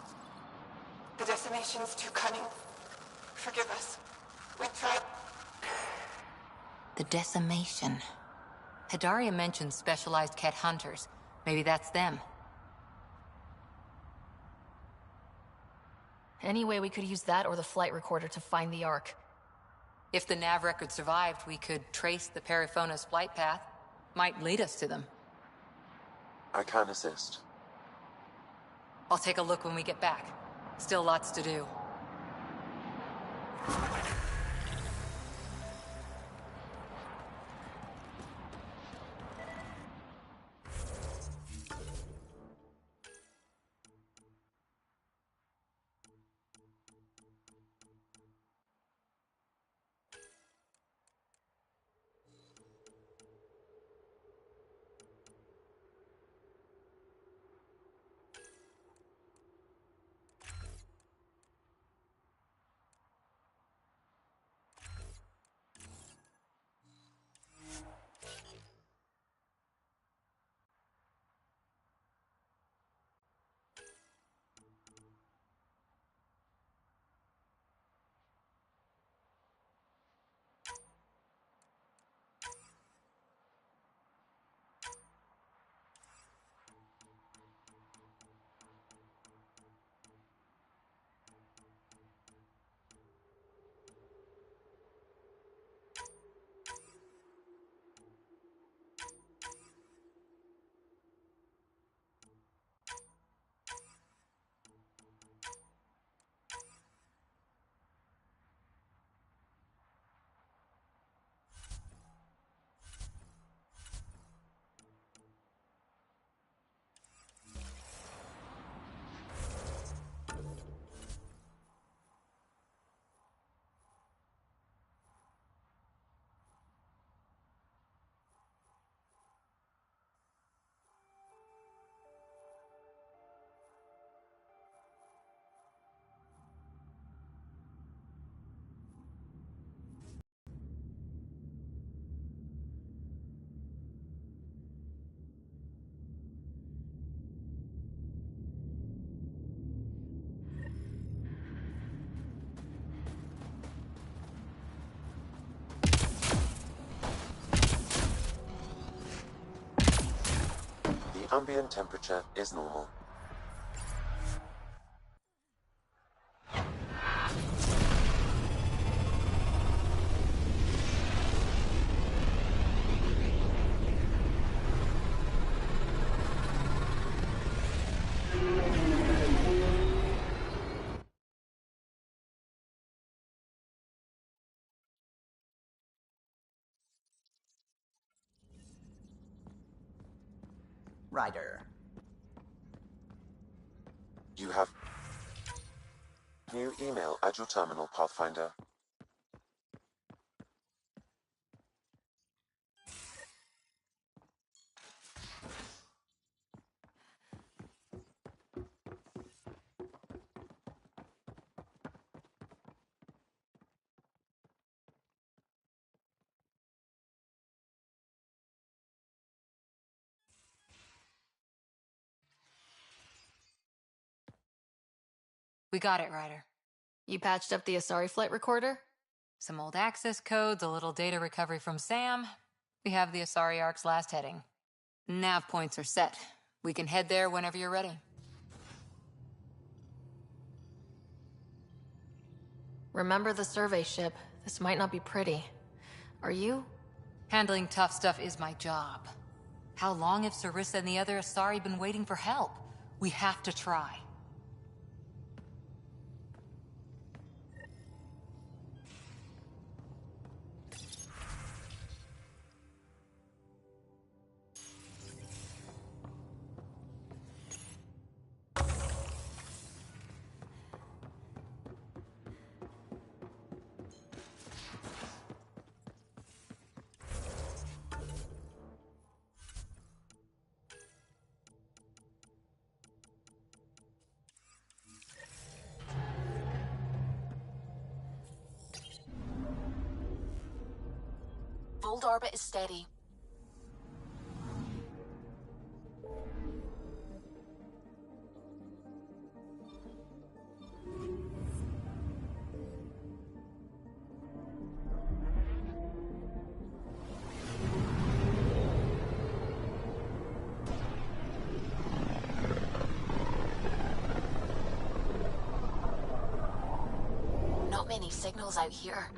The decimation's too cunning. Forgive us. We tried...
The decimation. Hidaria mentioned specialized Ket hunters. Maybe that's them.
Anyway, we could use that or the flight recorder to find the Ark.
If the nav record survived, we could trace the Perifona's flight path. Might lead us to them.
I can assist.
I'll take a look when we get back. Still lots to do.
Ambient temperature is normal.
Ryder.
You have new email at your terminal, Pathfinder.
We got it, Ryder.
You patched up the Asari flight recorder?
Some old access codes, a little data recovery from Sam. We have the Asari Ark's last heading. Nav points are set. We can head there whenever you're ready.
Remember the survey ship. This might not be pretty. Are you...
Handling tough stuff is my job. How long have Sarissa and the other Asari been waiting for help? We have to try.
Fold orbit is steady. Not many signals out here.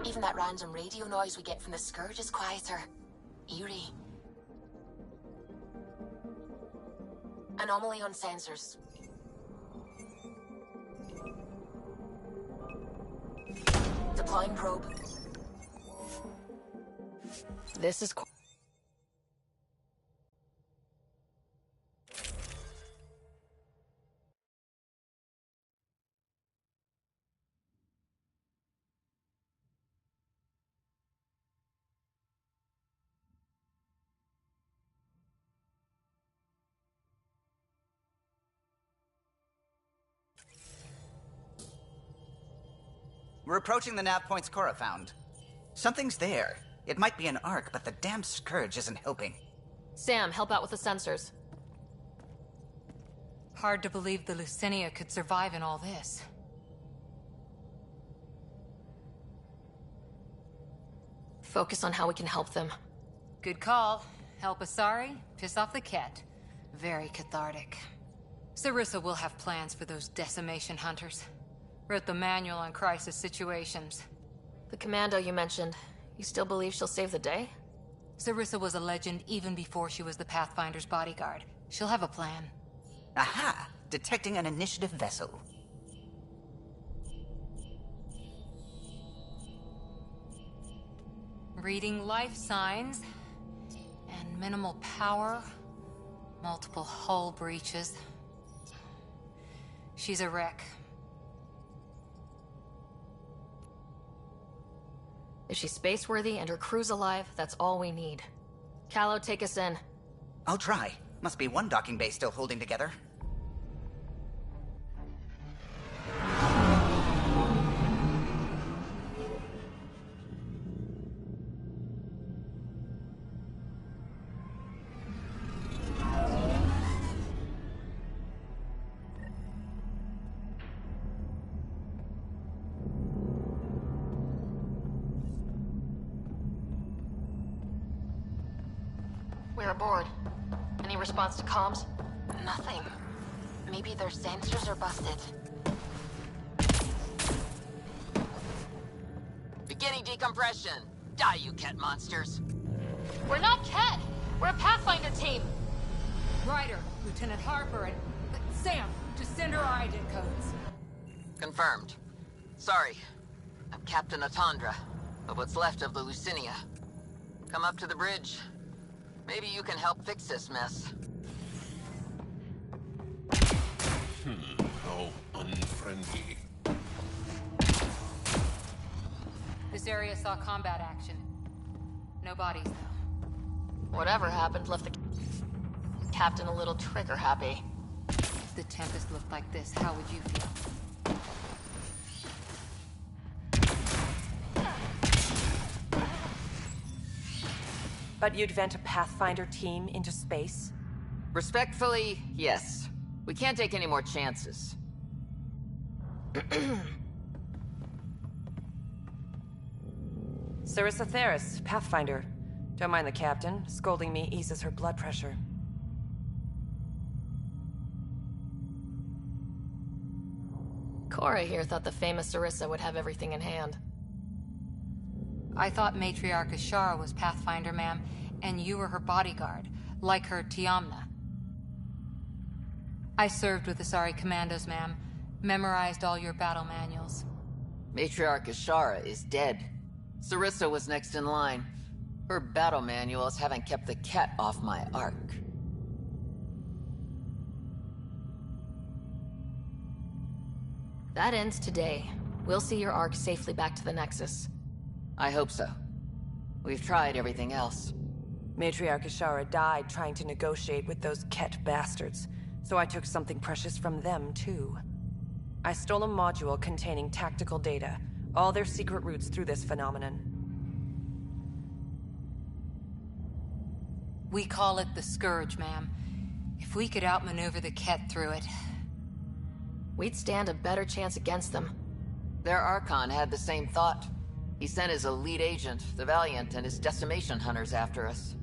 Even that random radio noise we get from the Scourge is quieter. Eerie. Anomaly on sensors. Deploying probe.
This is...
We're approaching the nav points Cora found. Something's there. It might be an arc, but the damn Scourge isn't helping.
Sam, help out with the sensors.
Hard to believe the Lucinia could survive in all this.
Focus on how we can help them.
Good call. Help Asari, piss off the Ket. Very cathartic. Sarissa will have plans for those decimation hunters. Wrote the manual on crisis situations.
The commando you mentioned, you still believe she'll save the day?
Sarissa was a legend even before she was the Pathfinder's bodyguard. She'll have a plan.
Aha! Detecting an initiative vessel.
Reading life signs. And minimal power. Multiple hull breaches. She's a wreck.
If she's space-worthy and her crew's alive, that's all we need. Callow, take us in.
I'll try. Must be one docking bay still holding together.
We're aboard. Any response to comms?
Nothing. Maybe their sensors are busted.
Beginning decompression. Die, you Ket monsters.
We're not Ket! We're a Pathfinder team!
Ryder, Lieutenant Harper, and Sam, just send her our ident codes.
Confirmed. Sorry. I'm Captain Atandra, but what's left of the Lucinia. Come up to the bridge. Maybe you can help fix this mess.
How unfriendly.
This area saw combat action. No bodies, though.
Whatever happened left the captain a little trigger happy.
If the Tempest looked like this, how would you feel?
But you'd vent a Pathfinder team into space?
Respectfully, yes. We can't take any more chances.
Sarissa Theris, Pathfinder. Don't mind the captain. Scolding me eases her blood pressure.
Cora here thought the famous Sarissa would have everything in hand.
I thought Matriarch Ashara was Pathfinder, ma'am, and you were her bodyguard, like her Tiamna. I served with the Asari Commandos, ma'am. Memorized all your battle manuals.
Matriarch Ashara is dead. Sarissa was next in line. Her battle manuals haven't kept the cat off my ark.
That ends today. We'll see your ark safely back to the Nexus.
I hope so. We've tried everything else.
Matriarch Ashara died trying to negotiate with those Ket bastards, so I took something precious from them, too. I stole a module containing tactical data, all their secret routes through this phenomenon.
We call it the Scourge, ma'am. If we could outmaneuver the Ket through it...
we'd stand a better chance against them.
Their Archon had the same thought. He sent his elite agent, the Valiant, and his decimation hunters after us.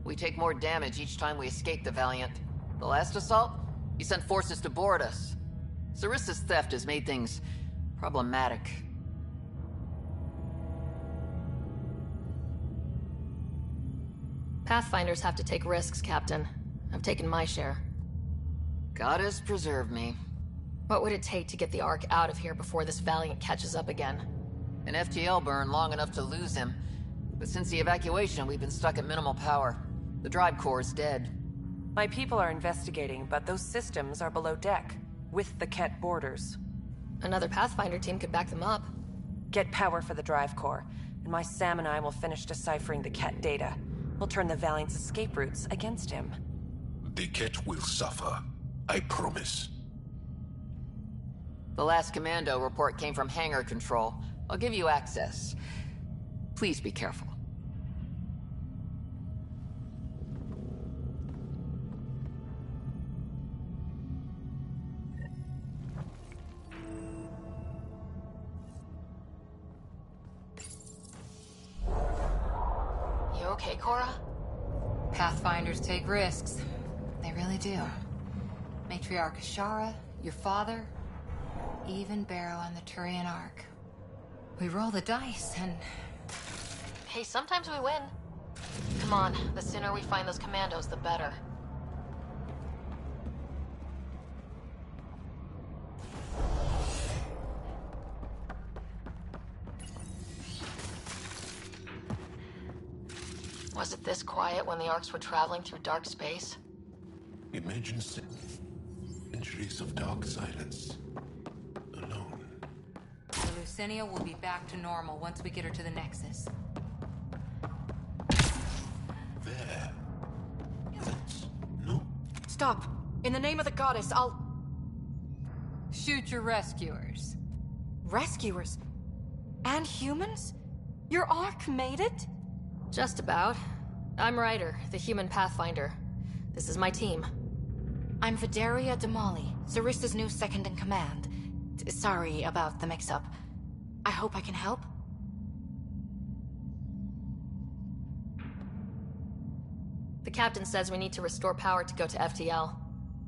We take more damage each time we escape the Valiant. The last assault, he sent forces to board us. Sarissa's theft has made things problematic.
Pathfinders have to take risks, Captain. I've taken my share.
Goddess preserve me.
What would it take to get the Ark out of here before this Valiant catches up again?
An FTL burn long enough to lose him. But since the evacuation, we've been stuck at minimal power. The drive core is dead.
My people are investigating, but those systems are below deck, with the Ket borders.
Another Pathfinder team could back them up.
Get power for the drive core, and my Sam and I will finish deciphering the Ket data. We'll turn the Valiant's escape routes against him.
The Ket will suffer. I promise.
The last commando report came from hangar control. I'll give you access. Please be careful.
You okay, Cora?
Pathfinders take risks. They really do. Matriarch Ashara, your father, even Barrow on the Turian Ark. We roll the dice and...
Hey, sometimes we win. Come on, the sooner we find those commandos, the better. Was it this quiet when the Arks were traveling through dark space?
Imagine centuries of dark silence. Alone.
The Lucinia will be back to normal once we get her to the Nexus.
There. That's... no.
Stop. In the name of the goddess, I'll...
Shoot your rescuers.
Rescuers? And humans? Your Ark made it?
Just about. I'm Ryder, the human Pathfinder. This is my team.
I'm Vidaria Damali, Zarissa's new second-in-command. Sorry about the mix-up. I hope I can help?
The captain says we need to restore power to go to FTL.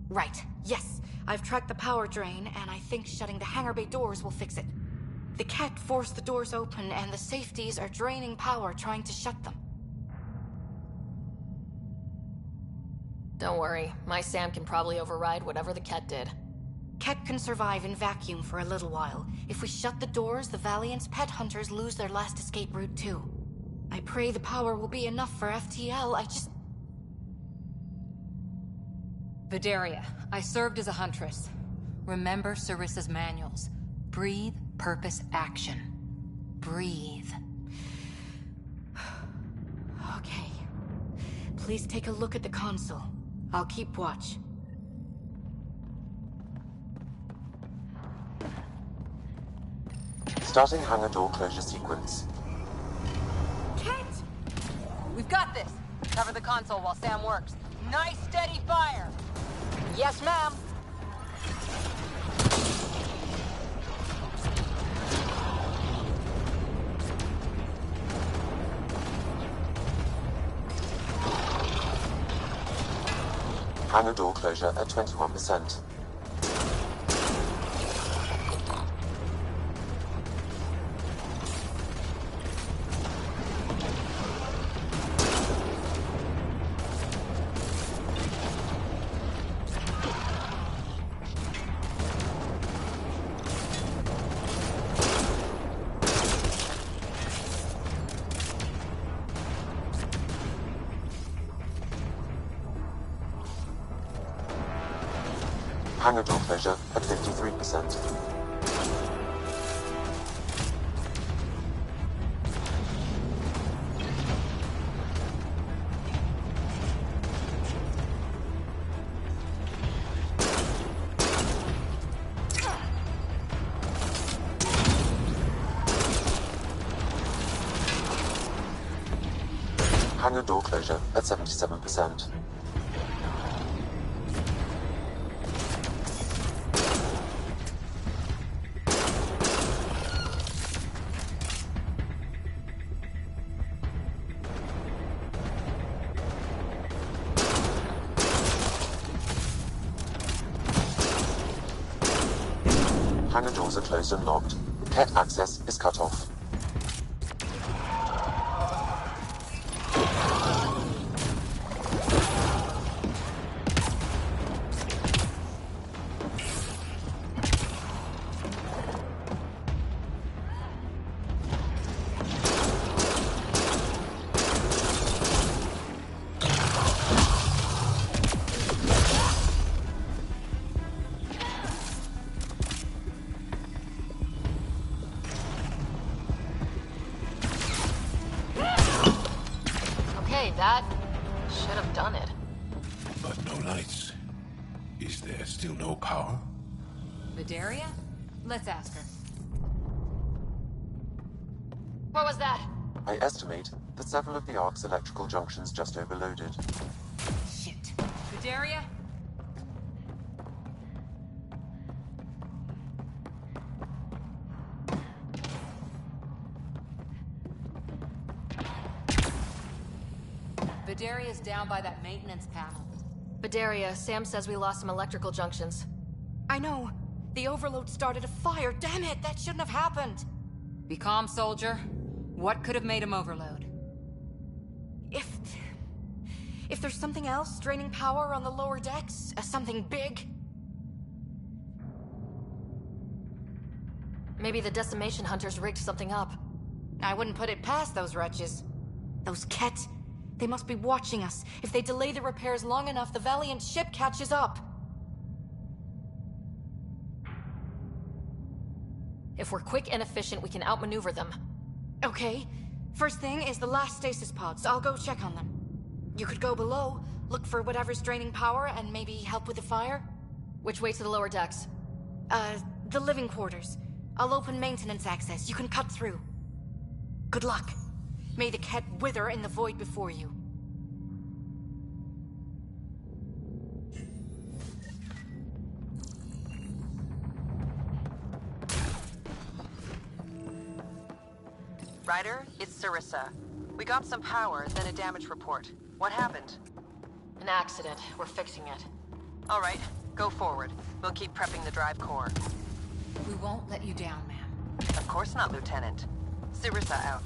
Right, yes. I've tracked the power drain, and I think shutting the hangar bay doors will fix it. The Ket forced the doors open, and the safeties are draining power trying to shut them.
Don't worry, my Sam can probably override whatever the Ket did.
Ket can survive in vacuum for a little while. If we shut the doors, the Valiant's pet hunters lose their last escape route too. I pray the power will be enough for FTL, I just...
Vidaria, I served as a huntress. Remember Sarissa's manuals. Breathe, purpose, action. Breathe.
Okay. Please take a look at the console. I'll keep watch.
Starting hangar door closure sequence.
Ket! We've got this. Cover the console while Sam works. Nice steady fire!
Yes, ma'am.
Hangar door closure at 21%. Hangar door closure at 53%. Hangar door closure at 77%. Hangar doors are closed and locked. Ket access is cut off.
That should have done it.
But no lights. Is there still no power?
Vidaria? Let's ask her.
What was that?
I estimate that several of the Ark's electrical junctions just overloaded.
Shit. Vidaria? Vidaria's down by that maintenance panel.
Vidaria, Sam says we lost some electrical junctions.
I know. The overload started a fire. Damn it, that shouldn't have happened.
Be calm, soldier. What could have made him overload?
If there's something else draining power on the lower decks, something big.
Maybe the decimation hunters rigged something up.
I wouldn't put it past those wretches. Those Ket, they must be watching us. If they delay the repairs long enough, the Valiant ship catches up.
If we're quick and efficient, we can outmaneuver them.
Okay. First thing is the last stasis pods. I'll go check on them. You could go below, look for whatever's draining power, and maybe help with the fire?
Which way to the lower decks?
The living quarters. I'll open maintenance access. You can cut through. Good luck. May the Ket wither in the void before you.
Ryder, it's Sarissa. We got some power, then a damage report. What happened?
An accident. We're fixing it.
All right, go forward. We'll keep prepping the drive core.
We won't let you down, ma'am.
Of course not, Lieutenant. Sarissa out.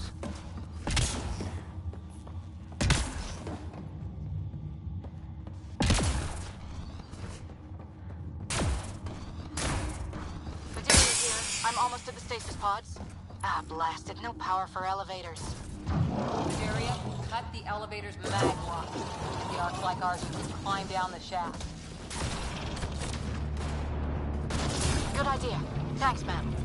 Vidaria here. I'm almost at the stasis pods. Ah, blasted. No power for elevators.
Vidaria, cut the elevator's mag lock. The arcs like ours can climb down the shaft.
Good idea. Thanks, ma'am.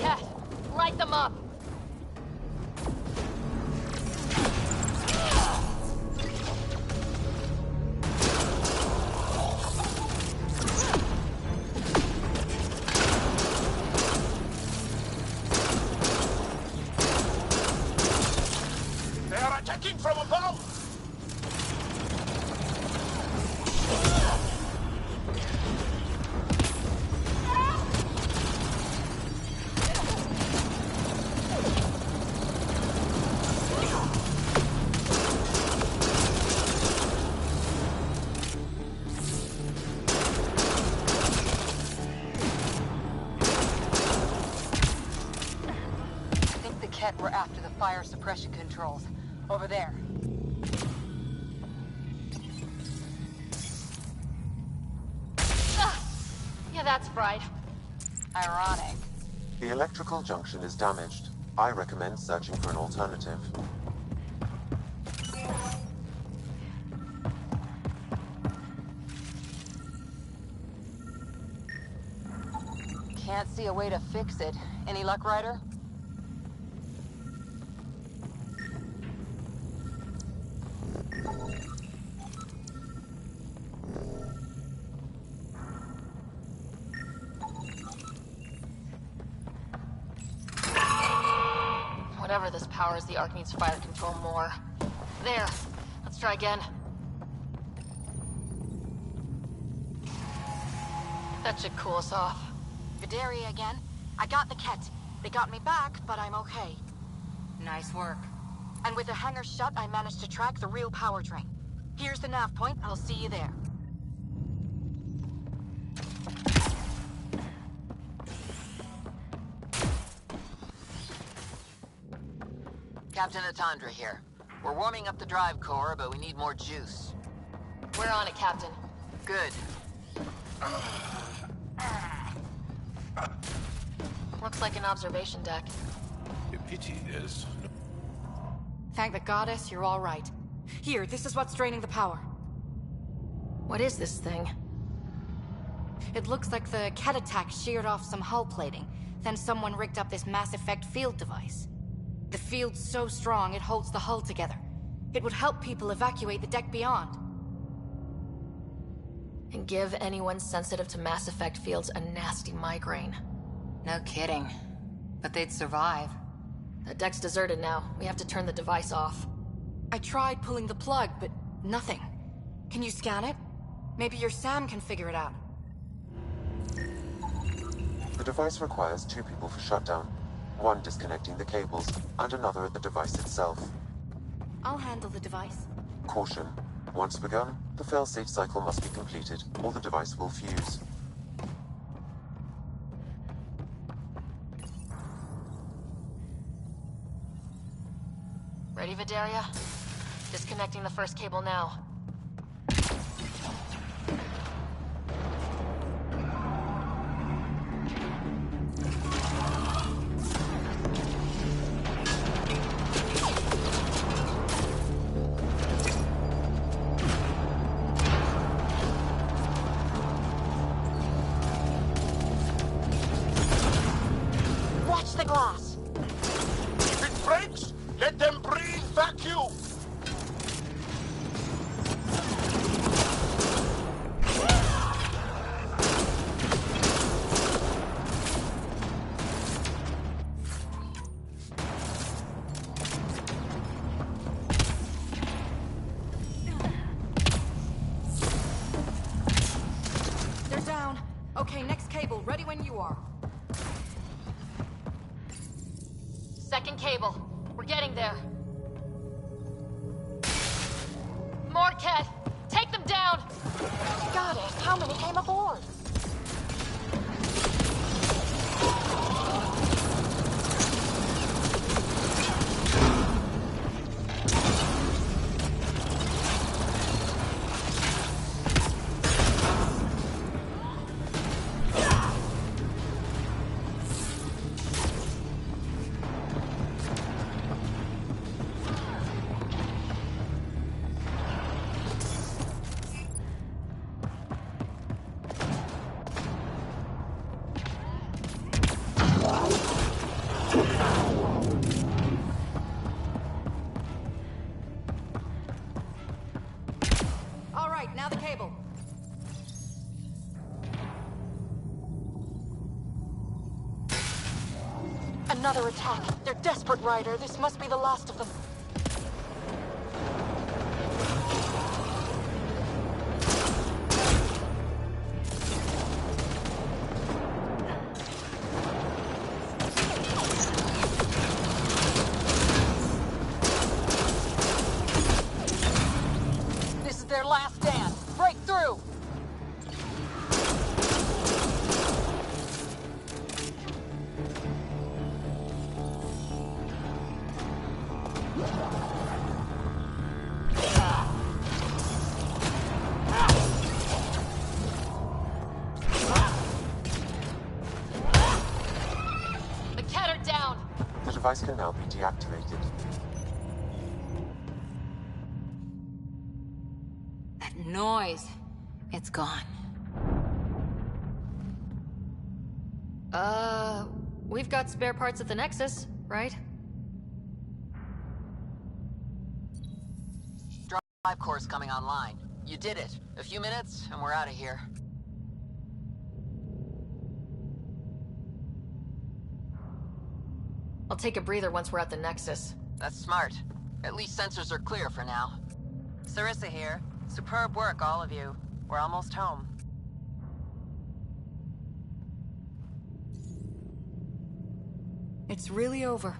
Ket, light them up!
They are attacking from above!
Kett were after the fire suppression controls. Over there.
Yeah, that's fried.
Ironic.
The electrical junction is damaged. I recommend searching for an alternative.
Can't see a way to fix it. Any luck, Ryder?
Whatever this powers, the Ark needs fire control more. There. Let's try again. That should cool us off.
Vidaria again. I got the Kett. They got me back, but I'm okay.
Nice work.
And with the hangar shut, I managed to track the real power drain. Here's the nav point. I'll see you there.
Captain Atandra here. We're warming up the drive core, but we need more juice.
We're on it, Captain.
Good.
Looks like an observation deck.
A pity there's no...
Thank the goddess, you're all right. Here, this is what's draining the power.
What is this thing?
It looks like the Kett attack sheared off some hull plating. Then someone rigged up this Mass Effect field device. The field's so strong, it holds the hull together. It would help people evacuate the deck beyond.
And give anyone sensitive to Mass Effect fields a nasty migraine.
No kidding. But they'd survive.
The deck's deserted now. We have to turn the device off.
I tried pulling the plug, but nothing. Can you scan it? Maybe your Sam can figure it out.
The device requires 2 people for shutdown. 1 disconnecting the cables, and another at the device itself.
I'll handle the device.
Caution. Once begun, the failsafe cycle must be completed, or the device will fuse.
Ready, Vidaria? Disconnecting the first cable now.
Watch the glass!
If it breaks, let them breathe vacuum!
They're down. Okay, next cable, ready when you are.
Second cable. We're getting there. More Kett! Take them down!
Goddess, how many came aboard? All right, now the cable. Another attack. They're desperate, Ryder. This must be the last of them. This is their last stand. Break through!
down!
The device can now be deactivated.
That noise. It's gone.
We've got spare parts at the Nexus, right?
Drive core's coming online. You did it. A few minutes, and we're out of here.
I'll take a breather once we're at the Nexus.
That's smart. At least sensors are clear for now. Sarissa here. Superb work, all of you. We're almost home.
It's really over.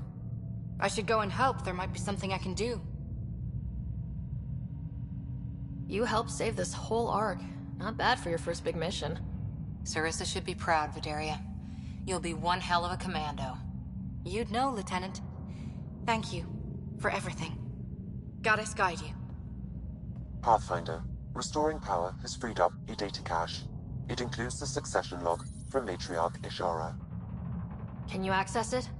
I should go and help. There might be something I can do.
You helped save this whole arc. Not bad for your first big mission.
Sarissa should be proud, Vidaria. You'll be one hell of a commando.
You'd know, Lieutenant. Thank you for everything. Goddess guide you.
Pathfinder, restoring power has freed up a data cache. It includes the succession log from Matriarch Ishara.
Can you access it?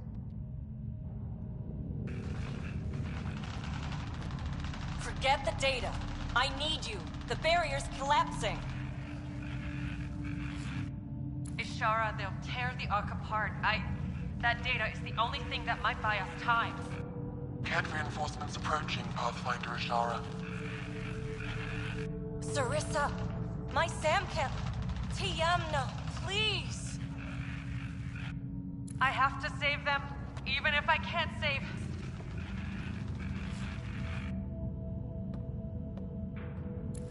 Forget the data. I need you. The barrier's collapsing.
Ishara, they'll tear the Ark apart. That data is the only thing that might buy us time.
Cat reinforcements approaching, Pathfinder Ishara.
Sarissa! My Samcat! Tiamna, please!
I have to save them, even if I can't save...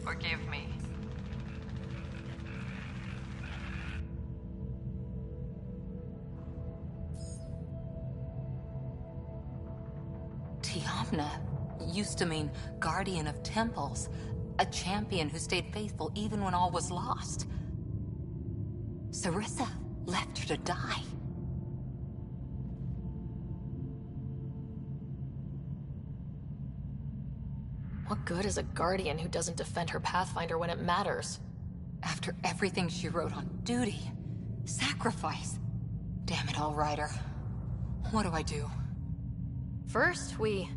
Forgive me.
Tiamna used to mean guardian of temples, a champion who stayed faithful even when all was lost. Sarissa left her to die.
What good is a guardian who doesn't defend her Pathfinder when it matters?
After everything she wrote on duty, sacrifice. Damn it all, Ryder. What do I do?
First, we...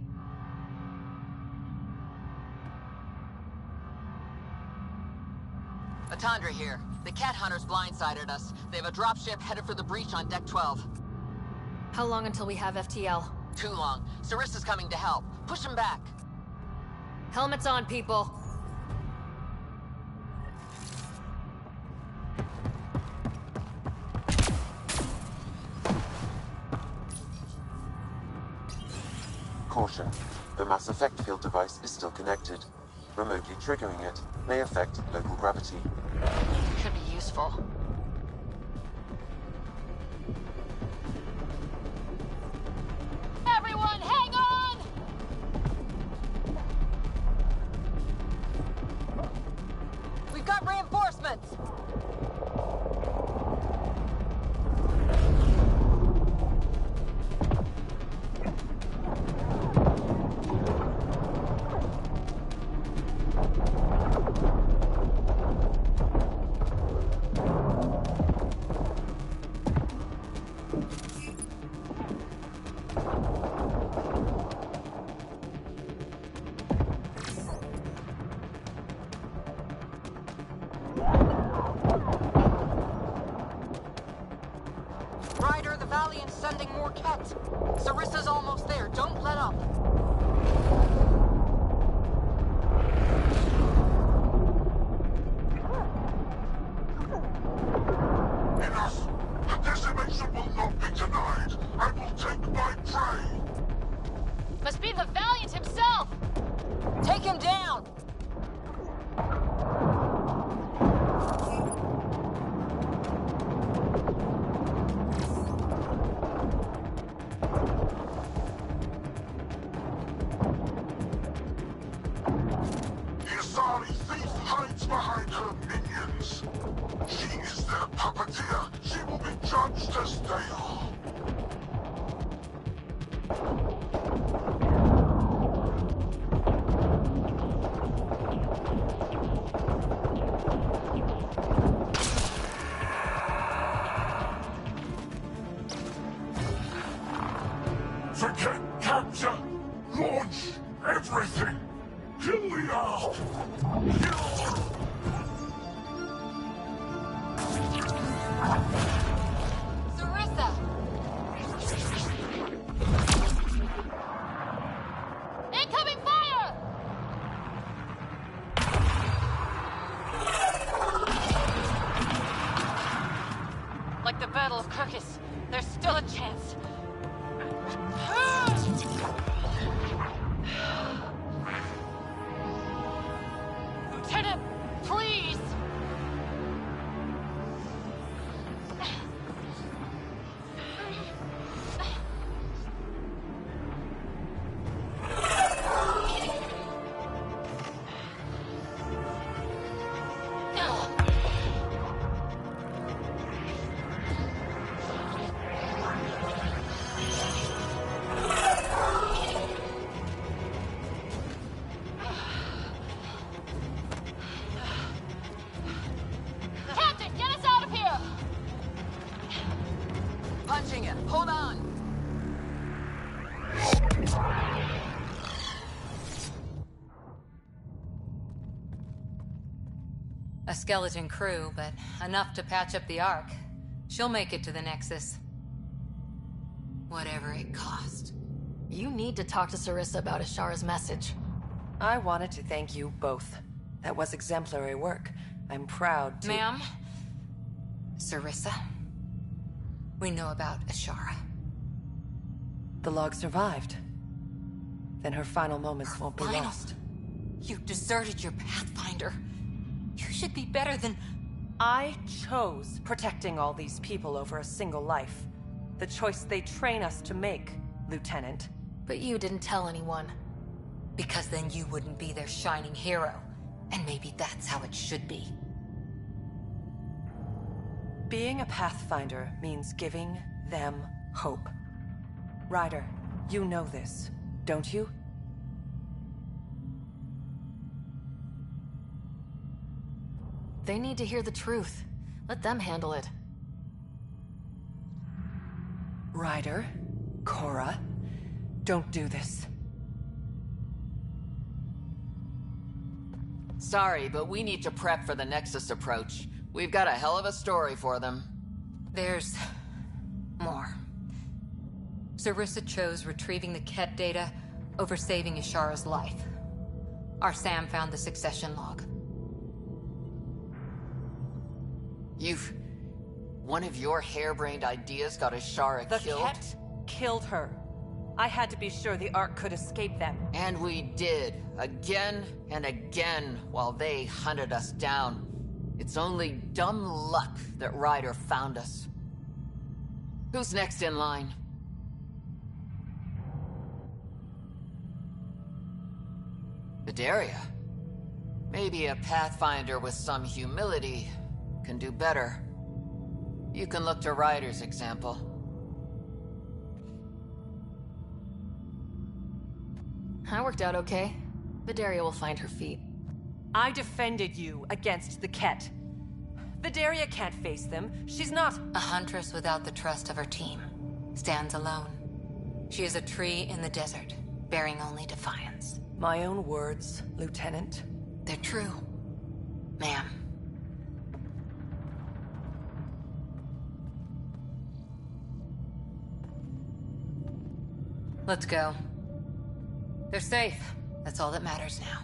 Atandra here. The cat hunters blindsided us. They have a dropship headed for the breach on Deck 12.
How long until we have FTL?
Too long. Sarissa's coming to help. Push him back.
Helmets on, people.
Caution. The mass effect field device is still connected. Remotely triggering it may affect local gravity.
Could be useful.
Everyone, hang on!
We've got reinforcements! Ryder, the Valiant's sending more Kett. Sarissa's almost there. Don't let up.
Enough! The decimation will not be denied. I will take my prey.
Must be the Valiant himself!
Take him down!
The Asari thief hides behind her minions. She is their puppeteer. She will be judged as they are.
Forget capture! Launch everything! Kill the owl!
Sarissa! Incoming fire!
Like the Battle of Kirkus, there's still a chance. Lieutenant, please!
Captain, get us out of here!
Punching it. Hold on.
A skeleton crew, but enough to patch up the Ark. She'll make it to the Nexus. Whatever it cost.
You need to talk to Sarissa about Ashara's message.
I wanted to thank you both. That was exemplary work. I'm proud to—
Ma'am? Sarissa? We know about Ashara.
The log survived. Then her final moments won't be
Final?
lost.
You deserted your Pathfinder. You should be better than...
I chose protecting all these people over a single life. The choice they train us to make, Lieutenant.
But you didn't tell anyone.
Because then you wouldn't be their shining hero. And maybe that's how it should be.
Being a Pathfinder means giving them hope. Ryder, you know this, don't you?
They need to hear the truth. Let them handle it.
Ryder, Cora, don't do this.
Sorry, but we need to prep for the Nexus approach. We've got a hell of a story for them.
There's... more. Sarissa chose retrieving the Ket data over saving Ashara's life. Our Sam found the succession log.
One of your harebrained ideas got Ashara killed?
The Ket killed her. I had to be sure the Ark could escape them.
And we did. Again and again, while they hunted us down. It's only dumb luck that Ryder found us. Who's next in line? Vidaria. Maybe a Pathfinder with some humility can do better. You can look to Ryder's example.
That worked out okay. Vidaria will find her feet.
I defended you against the Ket. Vidaria can't face them. She's not—
A huntress without the trust of her team. Stands alone. She is a tree in the desert, bearing only defiance.
My own words, Lieutenant.
They're true, ma'am. Let's go. They're safe. That's all that matters now.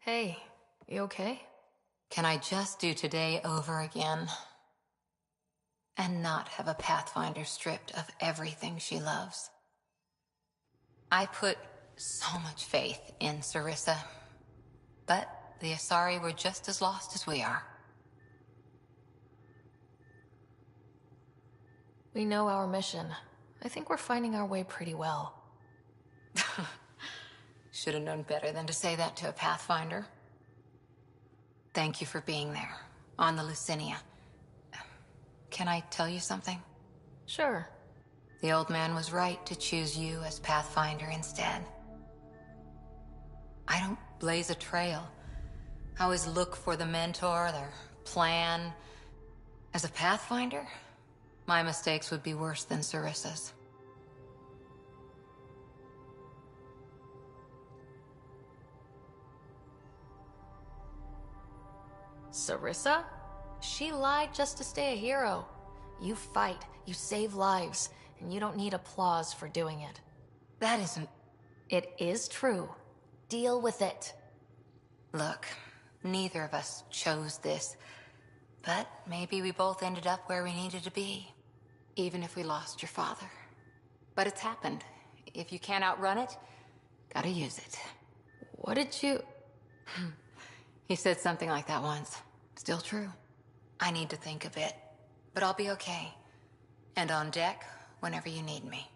Hey, you okay?
Can I just do today over again? And not have a Pathfinder stripped of everything she loves? I put so much faith in Sarissa. But the Asari were just as lost as we are.
We know our mission. I think we're finding our way pretty well.
Should have known better than to say that to a Pathfinder. Thank you for being there, on the Lucinia. Can I tell you something?
Sure.
The old man was right to choose you as Pathfinder instead. I don't blaze a trail. I always look for the mentor, their plan. As a Pathfinder, my mistakes would be worse than Sarissa's.
Sarissa? She lied just to stay a hero. You fight, you save lives, and you don't need applause for doing it.
That isn't...
It is true. Deal with it.
Look, neither of us chose this, but maybe we both ended up where we needed to be, even if we lost your father. But it's happened. If you can't outrun it, gotta use it.
What did you...
He said something like that once. Still true. I need to think a bit, but I'll be okay. And on deck whenever you need me.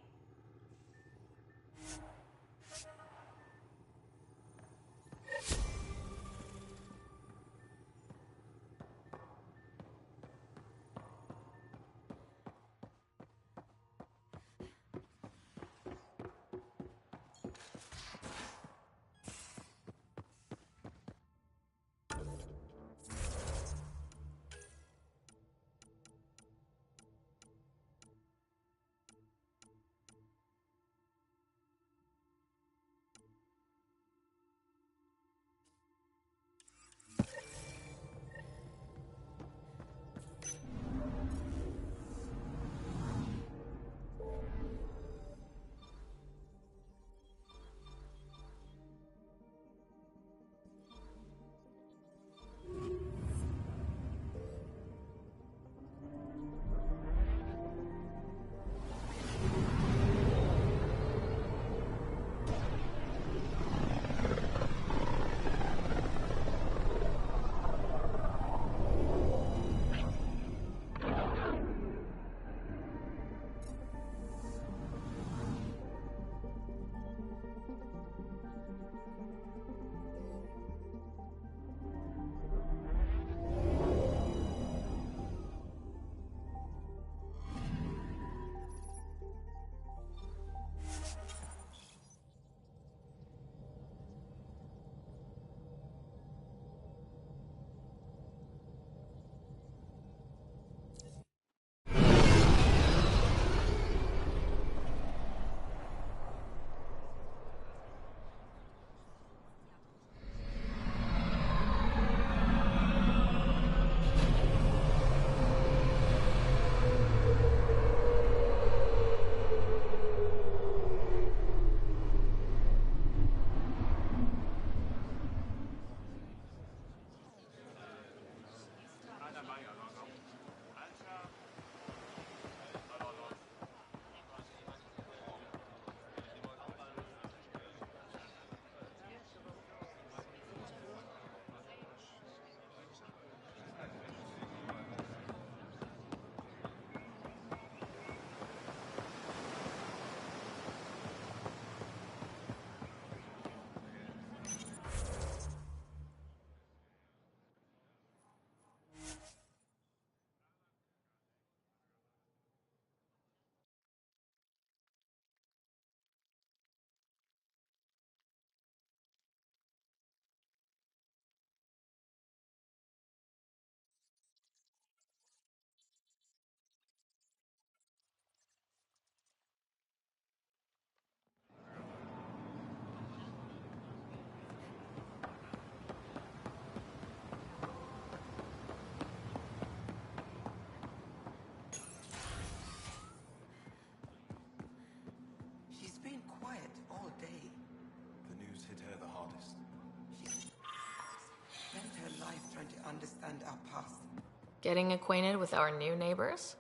Getting acquainted with our new neighbors?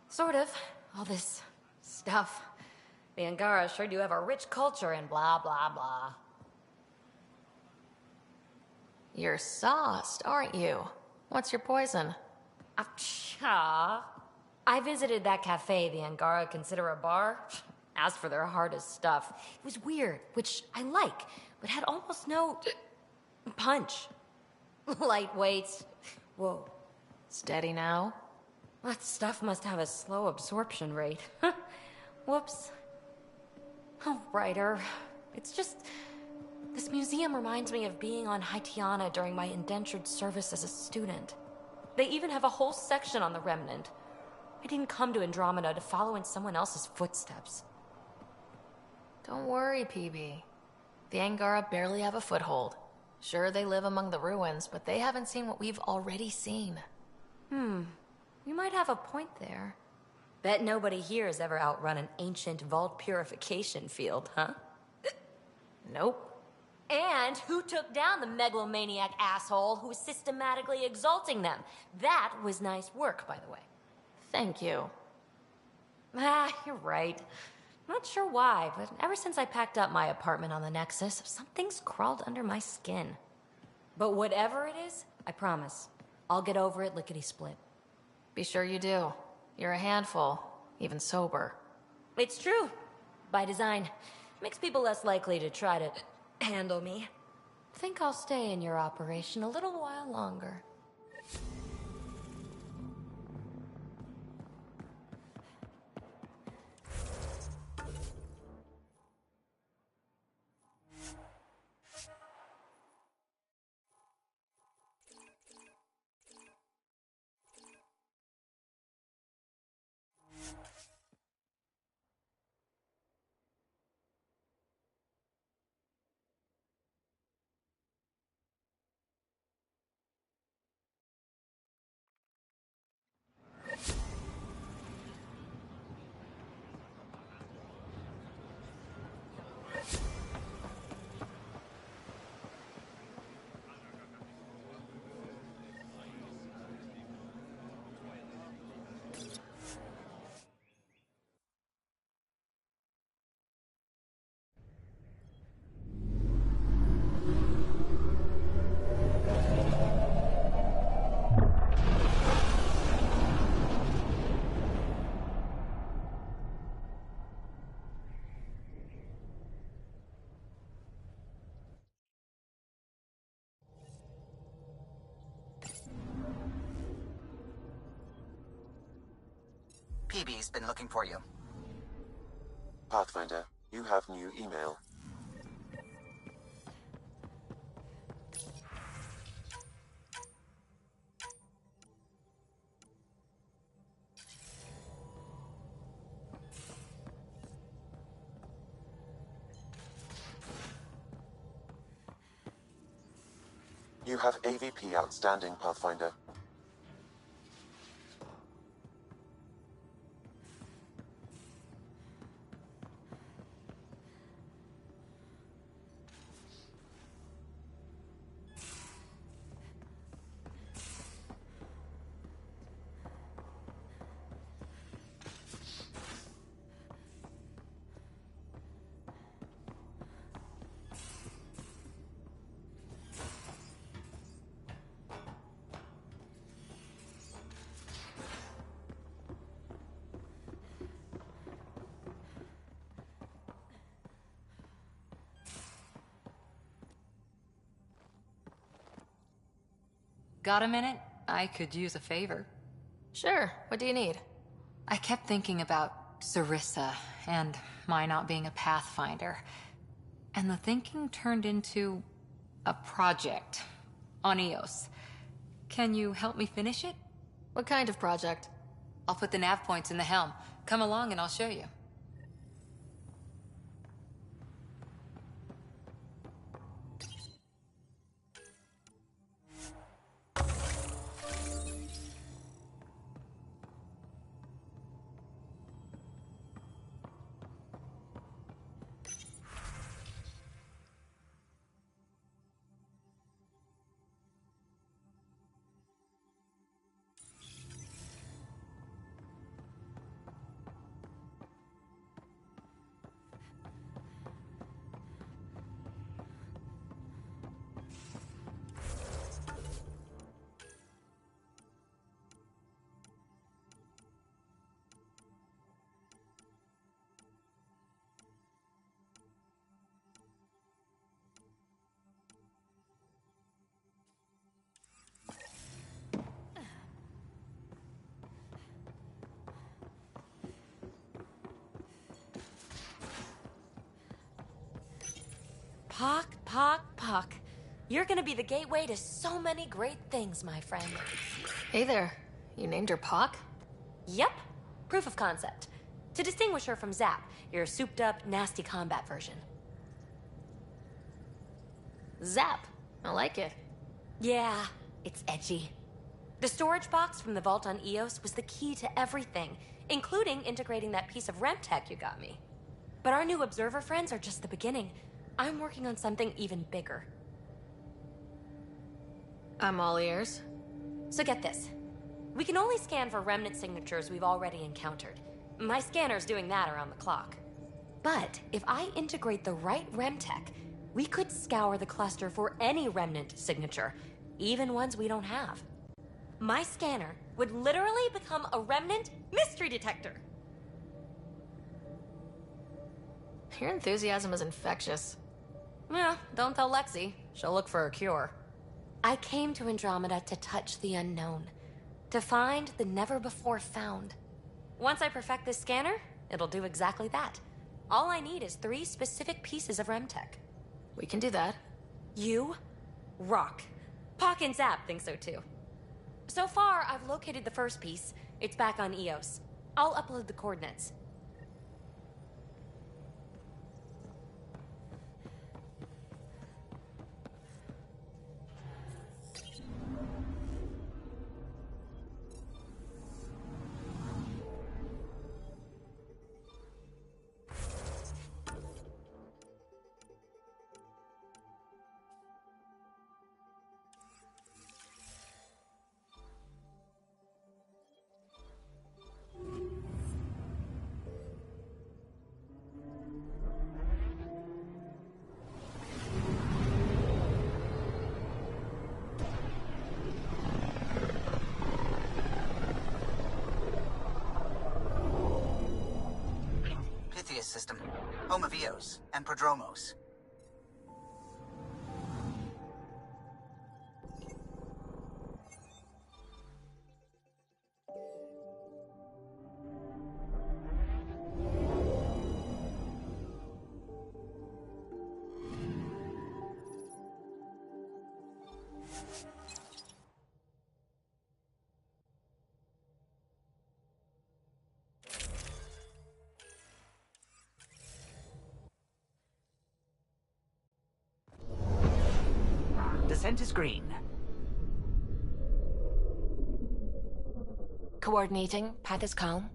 Sort of. All this stuff. The Angara sure do have a rich culture and blah, blah, blah.
You're sauced, aren't you? What's your poison?
I I visited that cafe the Angara consider a bar. Asked for their hardest stuff. It was weird, which I like, but had almost no punch. Lightweight. Whoa.
Steady now?
That stuff must have a slow absorption rate. Whoops. Oh, Ryder. It's just... This museum reminds me of being on Haitiana during my indentured service as a student. They even have a whole section on the Remnant. I didn't come to Andromeda to follow in someone else's footsteps.
Don't worry, PB. The Angara barely have a foothold. Sure, they live among the ruins, but they haven't seen what we've already seen.
You might have a point there. Bet nobody here has ever outrun an ancient vault purification field, huh?
Nope.
And who took down the megalomaniac asshole who was systematically exalting them? That was nice work, by the way.
Thank you.
You're right. Not sure why, but ever since I packed up my apartment on the Nexus, something's crawled under my skin. But whatever it is, I promise, I'll get over it lickety-split.
Be sure you do. You're a handful, even sober.
It's true. By design. Makes people less likely to try to handle me. Think I'll stay in your operation a little while longer.
PB's been looking for you.
Pathfinder, you have new email. You have AVP outstanding, Pathfinder.
Got a minute? I could use a favor.
Sure, what do you need?
I kept thinking about Sarissa and my not being a Pathfinder. And the thinking turned into a project on Eos. Can you help me finish it?
What kind of project?
I'll put the nav points in the helm. Come along and I'll show you.
Puck. You're gonna be the gateway to so many great things, my friend.
Hey there. You named her Pock?
Yep. Proof of concept. To distinguish her from Zap, your souped-up, nasty combat version.
Zap. I like it.
Yeah, it's edgy. The storage box from the vault on Eos was the key to everything, including integrating that piece of REM tech you got me. But our new observer friends are just the beginning. I'm working on something even bigger.
I'm all ears.
So get this. We can only scan for remnant signatures we've already encountered. My scanner's doing that around the clock. But if I integrate the right REM tech, we could scour the cluster for any remnant signature, even ones we don't have. My scanner would literally become a remnant mystery detector.
Your enthusiasm is infectious.
Yeah, don't tell Lexi. She'll look for a cure. I came to Andromeda to touch the unknown, to find the never-before-found. Once I perfect this scanner, it'll do exactly that. All I need is 3 specific pieces of REM tech.
We can do that.
You rock. Pock and Zap think so too. So far, I've located the first piece. It's back on Eos. I'll upload the coordinates.
System, home of Eos and Prodromos. Descent is green.
Coordinating. Path is calm.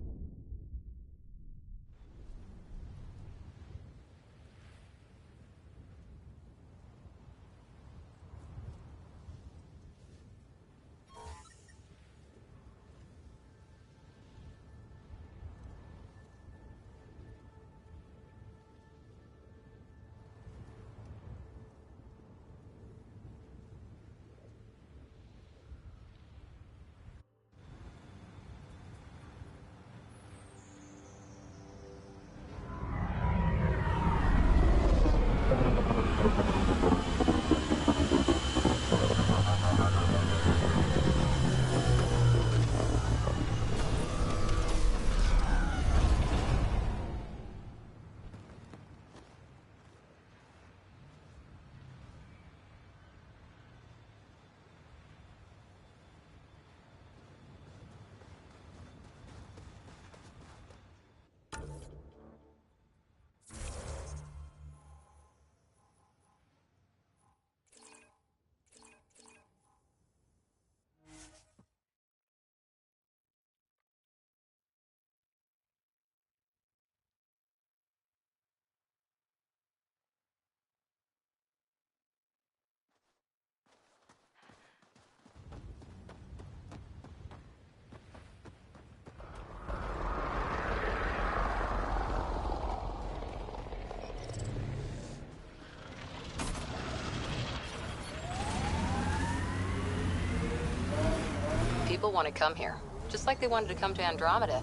People want to come here, just like they wanted to come to Andromeda.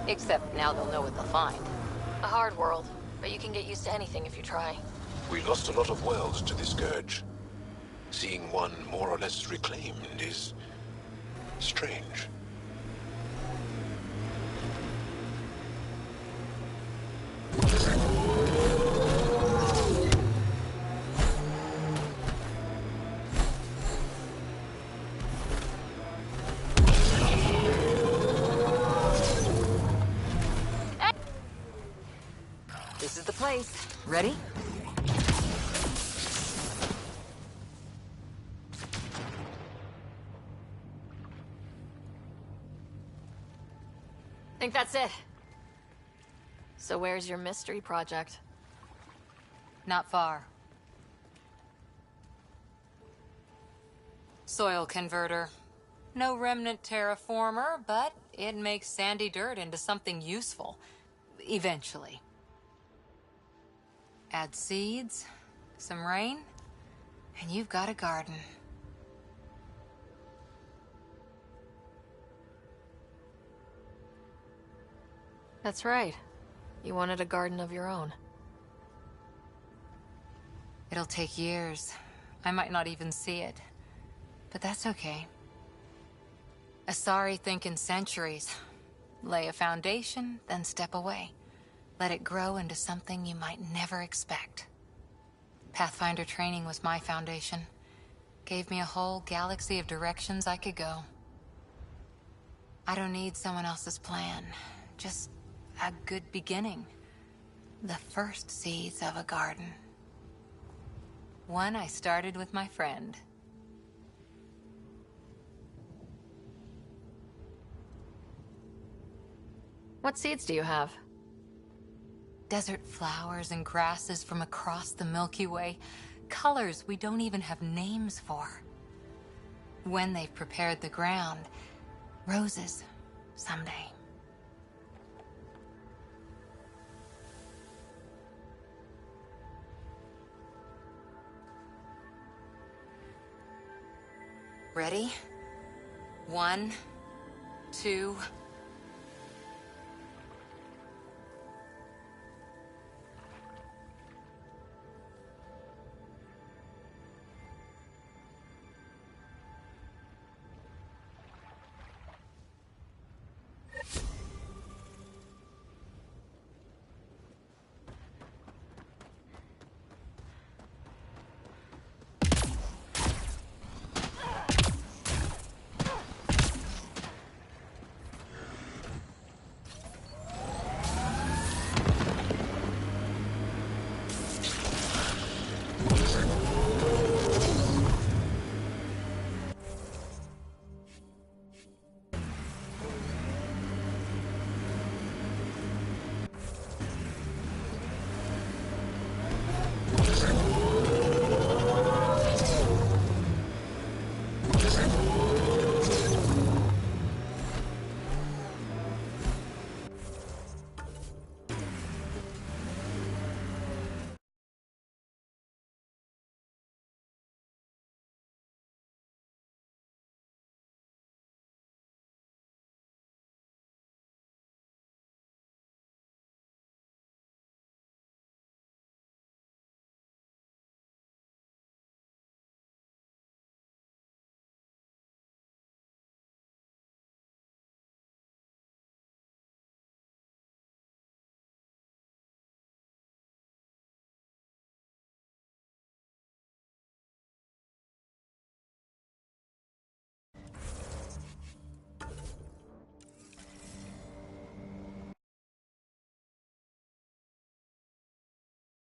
Except now they'll know what they'll find.
A hard world, but you can get used to anything if you try.
We lost a lot of worlds to the Scourge. Seeing one more or less reclaimed is strange.
place. Ready?
Think that's it. So where's your mystery project?
Not far. Soil converter. No remnant terraformer, but it makes sandy dirt into something useful. Eventually. Add seeds, some rain, and you've got a garden.
That's right. You wanted a garden of your own.
It'll take years. I might not even see it. But that's okay. Asari think in centuries. Lay a foundation, then step away. Let it grow into something you might never expect. Pathfinder training was my foundation. Gave me a whole galaxy of directions I could go. I don't need someone else's plan. Just a good beginning. The first seeds of a garden. One I started with my friend.
What seeds do you have?
Desert flowers and grasses from across the Milky Way. Colors we don't even have names for. When they've prepared the ground, roses someday. Ready? 1, 2,